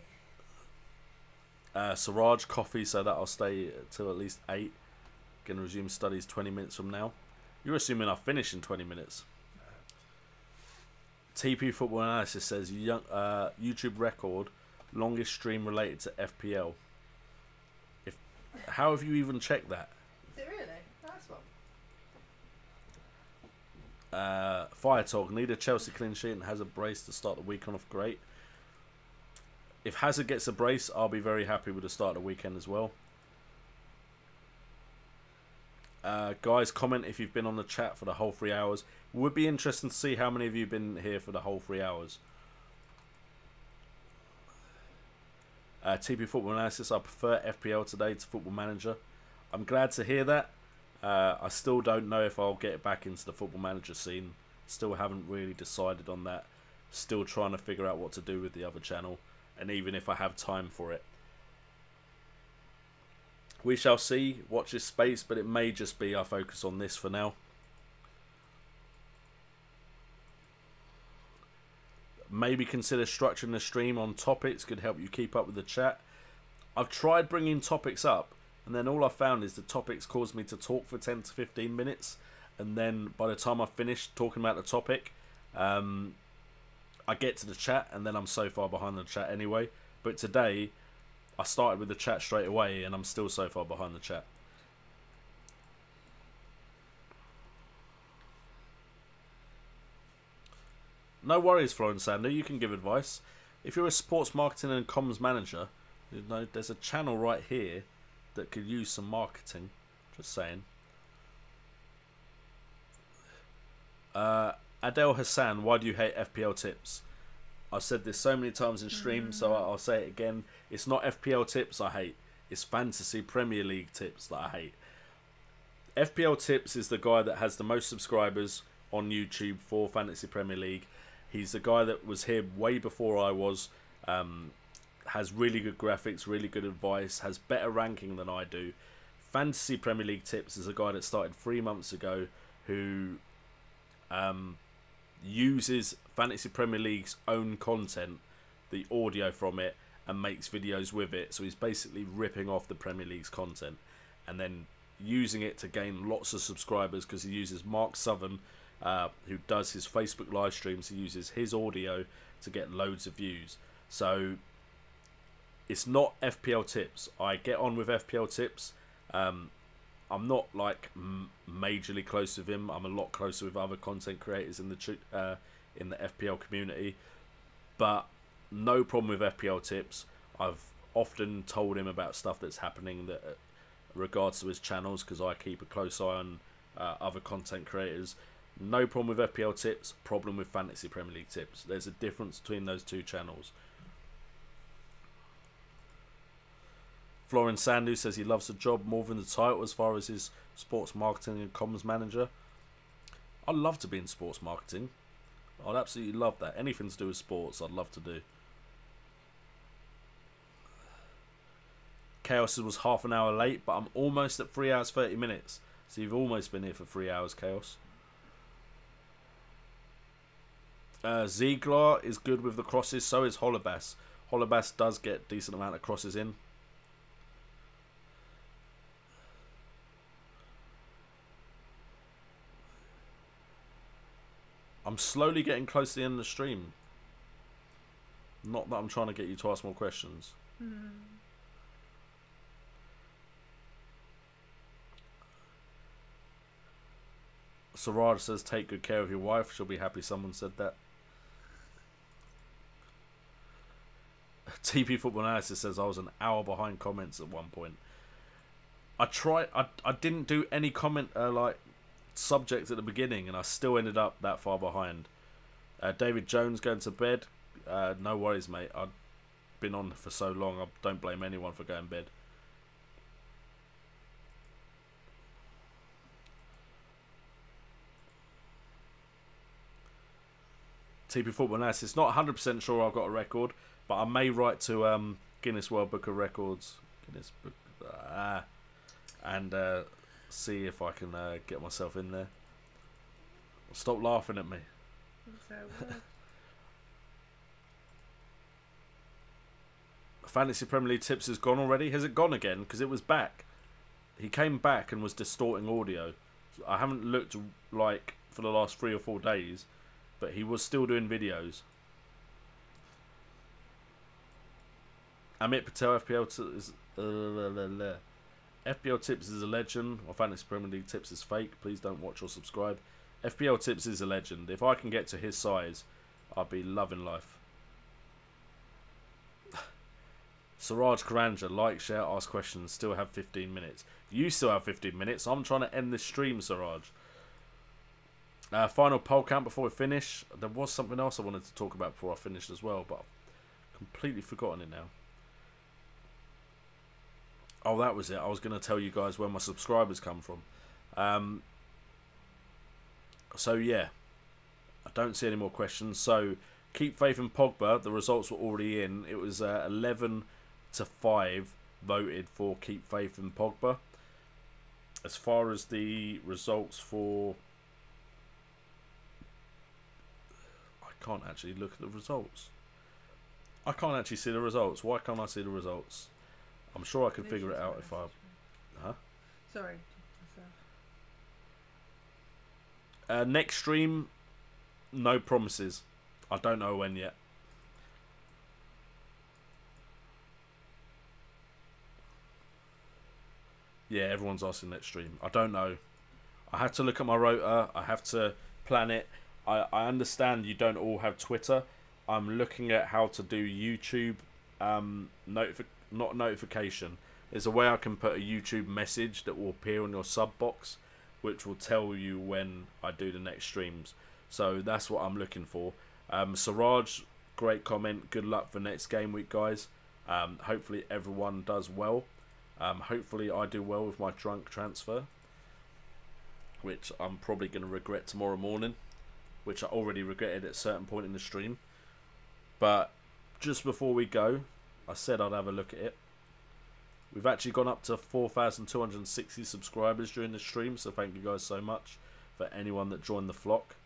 Siraj coffee, so that I'll stay till at least 8. Gonna resume studies 20 minutes from now. You're assuming I'll finish in 20 minutes. TP Football Analysis says YouTube record longest stream related to FPL. How have you even checked that? Is it really? Nice one. Fire Talk, need a Chelsea clean sheet and has a brace to start the week on off. Great. If Hazard gets a brace, I'll be very happy with the start of the weekend as well. Guys, comment if you've been on the chat for the whole 3 hours. Would be interesting to see how many of you have been here for the whole 3 hours. TP Football Analysis, I prefer FPL today to Football Manager. I'm glad to hear that. I still don't know if I'll get back into the Football Manager scene. Still haven't really decided on that. Still trying to figure out what to do with the other channel. And even if I have time for it. We shall see. Watch this space, but it may just be I focus on this for now. Maybe consider structuring the stream on topics. Could help you keep up with the chat. I've tried bringing topics up, and then all I found is the topics cause me to talk for 10 to 15 minutes. And then by the time I finish talking about the topic, I get to the chat, and then I'm so far behind the chat anyway. But today, I started with the chat straight away, and I'm still so far behind the chat. No worries, Florence Sander. You can give advice. If you're a sports marketing and comms manager, you know there's a channel right here that could use some marketing. Just saying. Adele Hassan, why do you hate FPL tips? I've said this so many times in stream, so I'll say it again. It's not FPL tips I hate. It's Fantasy Premier League tips that I hate. FPL tips is the guy that has the most subscribers on YouTube for Fantasy Premier League. He's the guy that was here way before I was. Has really good graphics, really good advice, has better ranking than I do. Fantasy Premier League tips is a guy that started 3 months ago who uses Fantasy Premier League's own content, the audio from it, and makes videos with it. So he's basically ripping off the Premier League's content and then using it to gain lots of subscribers, because he uses Mark Southern, who does his Facebook live streams. He uses his audio to get loads of views. So it's not FPL tips. I get on with FPL tips. I'm not like majorly close with him. I'm a lot closer with other content creators in the FPL community. But no problem with FPL tips. I've often told him about stuff that's happening that regards to his channels, because I keep a close eye on other content creators. No problem with FPL tips. Problem with Fantasy Premier League tips. There's a difference between those two channels. Florence Sandu says he loves the job more than the title as far as his sports marketing and comms manager. I'd love to be in sports marketing. I'd absolutely love that. Anything to do with sports, I'd love to do. Chaos was half an hour late, but I'm almost at 3 hours 30 minutes. So you've almost been here for 3 hours, Chaos. Ziegler is good with the crosses, so is Holobas. Holobas does get a decent amount of crosses in. I'm slowly getting close to the end of the stream. Not that I'm trying to get you to ask more questions. Siraj says, take good care of your wife. She'll be happy someone said that. TP Football Analysis says, I was an hour behind comments at one point. I didn't do any comment like subject at the beginning, and I still ended up that far behind. David Jones going to bed. No worries, mate. I've been on for so long. I don't blame anyone for going to bed. TP Football Analysis. Not 100% sure I've got a record, but I may write to Guinness World Book of Records. Guinness Book. And see if I can get myself in there. Stop laughing at me. Fantasy Premier League Tips is gone already. Has it gone again? Because it was back. He came back and was distorting audio. I haven't looked like for the last 3 or 4 days, but he was still doing videos. Amit Patel, FPL is FPL Tips is a legend, or Fantasy Premier League Tips is fake. Please don't watch or subscribe. FPL Tips is a legend. If I can get to his size, I'll be loving life. Siraj Karanja, like, share, ask questions, still have 15 minutes. You still have 15 minutes. I'm trying to end this stream, Siraj. Final poll count before we finish. There was something else I wanted to talk about before I finished as well, but I've completely forgotten it now. Oh, that was it. I was going to tell you guys where my subscribers come from. So, yeah. I don't see any more questions. So, keep faith in Pogba. The results were already in. It was 11 to 5 voted for keep faith in Pogba. As far as the results for... I can't actually look at the results. I can't actually see the results. Why can't I see the results? I'm sure I could figure it out if I... Huh? Sorry. Next stream, no promises. I don't know when yet. Yeah, everyone's asking next stream. I don't know. I have to look at my rota. I have to plan it. I understand you don't all have Twitter. I'm looking at how to do YouTube not notification. There's a way I can put a YouTube message that will appear on your sub box, which will tell you when I do the next streams. So that's what I'm looking for. Siraj, great comment. Good luck for next game week, guys. Hopefully everyone does well. Hopefully I do well with my drunk transfer, which I'm probably going to regret tomorrow morning, which I already regretted at a certain point in the stream. But just before we go, I said I'd have a look at it. We've actually gone up to 4,260 subscribers during the stream, so thank you guys so much for anyone that joined the flock.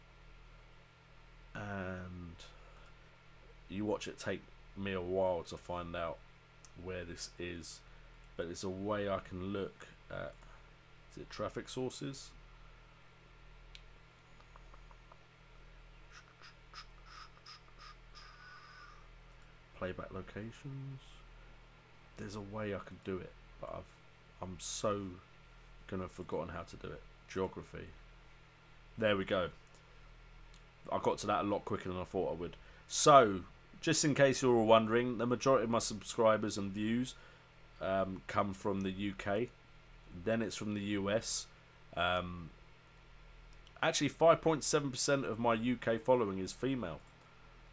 And you watch it take me a while to find out where this is, but there's a way I can look at, is it traffic sources? Playback locations. There's a way I could do it, but I'm so gonna have forgotten how to do it. Geography. There we go. I got to that a lot quicker than I thought I would. So, just in case you're all wondering, the majority of my subscribers and views come from the UK. Then it's from the US. Actually, 5.7% of my UK following is female,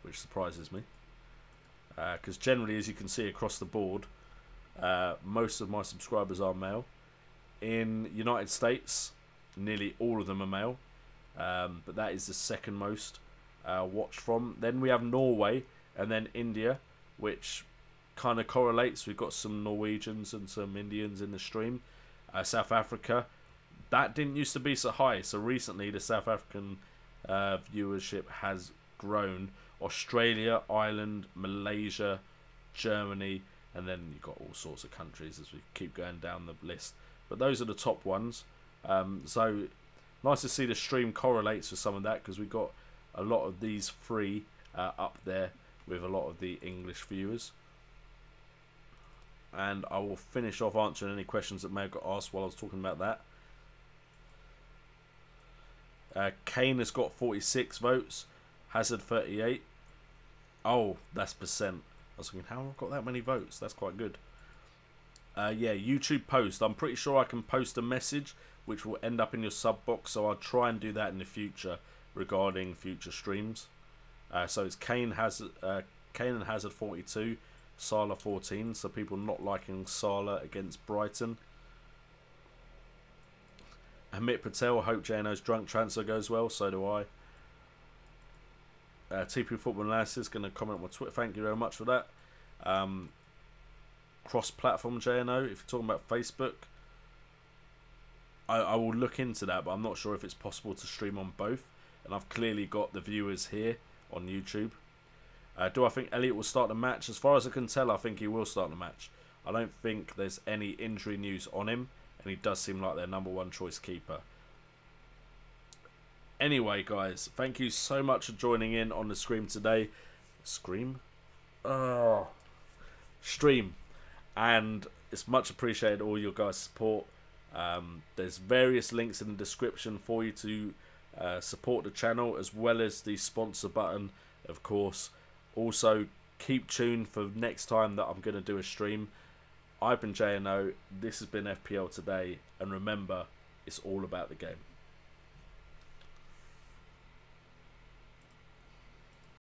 which surprises me. Because generally, as you can see across the board, most of my subscribers are male. In United States, nearly all of them are male, but that is the second most watched from. Then we have Norway, and then India, which kind of correlates. We've got some Norwegians and some Indians in the stream. South Africa, that didn't used to be so high, so recently the South African viewership has grown. Australia, Ireland, Malaysia, Germany, and then you've got all sorts of countries as we keep going down the list. But those are the top ones. So nice to see the stream correlates with some of that, because we've got a lot of these three up there with a lot of the English viewers. And I will finish off answering any questions that may have got asked while I was talking about that. Kane has got 46 votes. Hazard 38. Oh, that's percent. I was thinking, how have I got that many votes? That's quite good. Yeah, YouTube post. I'm pretty sure I can post a message which will end up in your sub box, so I'll try and do that in the future regarding future streams. So it's Kane and Hazard 42, Salah 14. So people not liking Salah against Brighton. Amit Patel, hope JNO's drunk transfer goes well. So do I. TP Football Analysis is going to comment on my Twitter. Thank you very much for that. Cross-platform JNO, if you're talking about Facebook, I will look into that, but I'm not sure if it's possible to stream on both. And I've clearly got the viewers here on YouTube. Do I think Elliott will start the match? As far as I can tell, I think he will start the match. I don't think there's any injury news on him, and he does seem like their _1 choice keeper. Anyway, guys, thank you so much for joining in on the stream today. Stream. And it's much appreciated, all your guys' support. There's various links in the description for you to support the channel, as well as the sponsor button, of course. Also, keep tuned for next time that I'm going to do a stream. I've been JNO, this has been FPL Today, and remember, it's all about the game.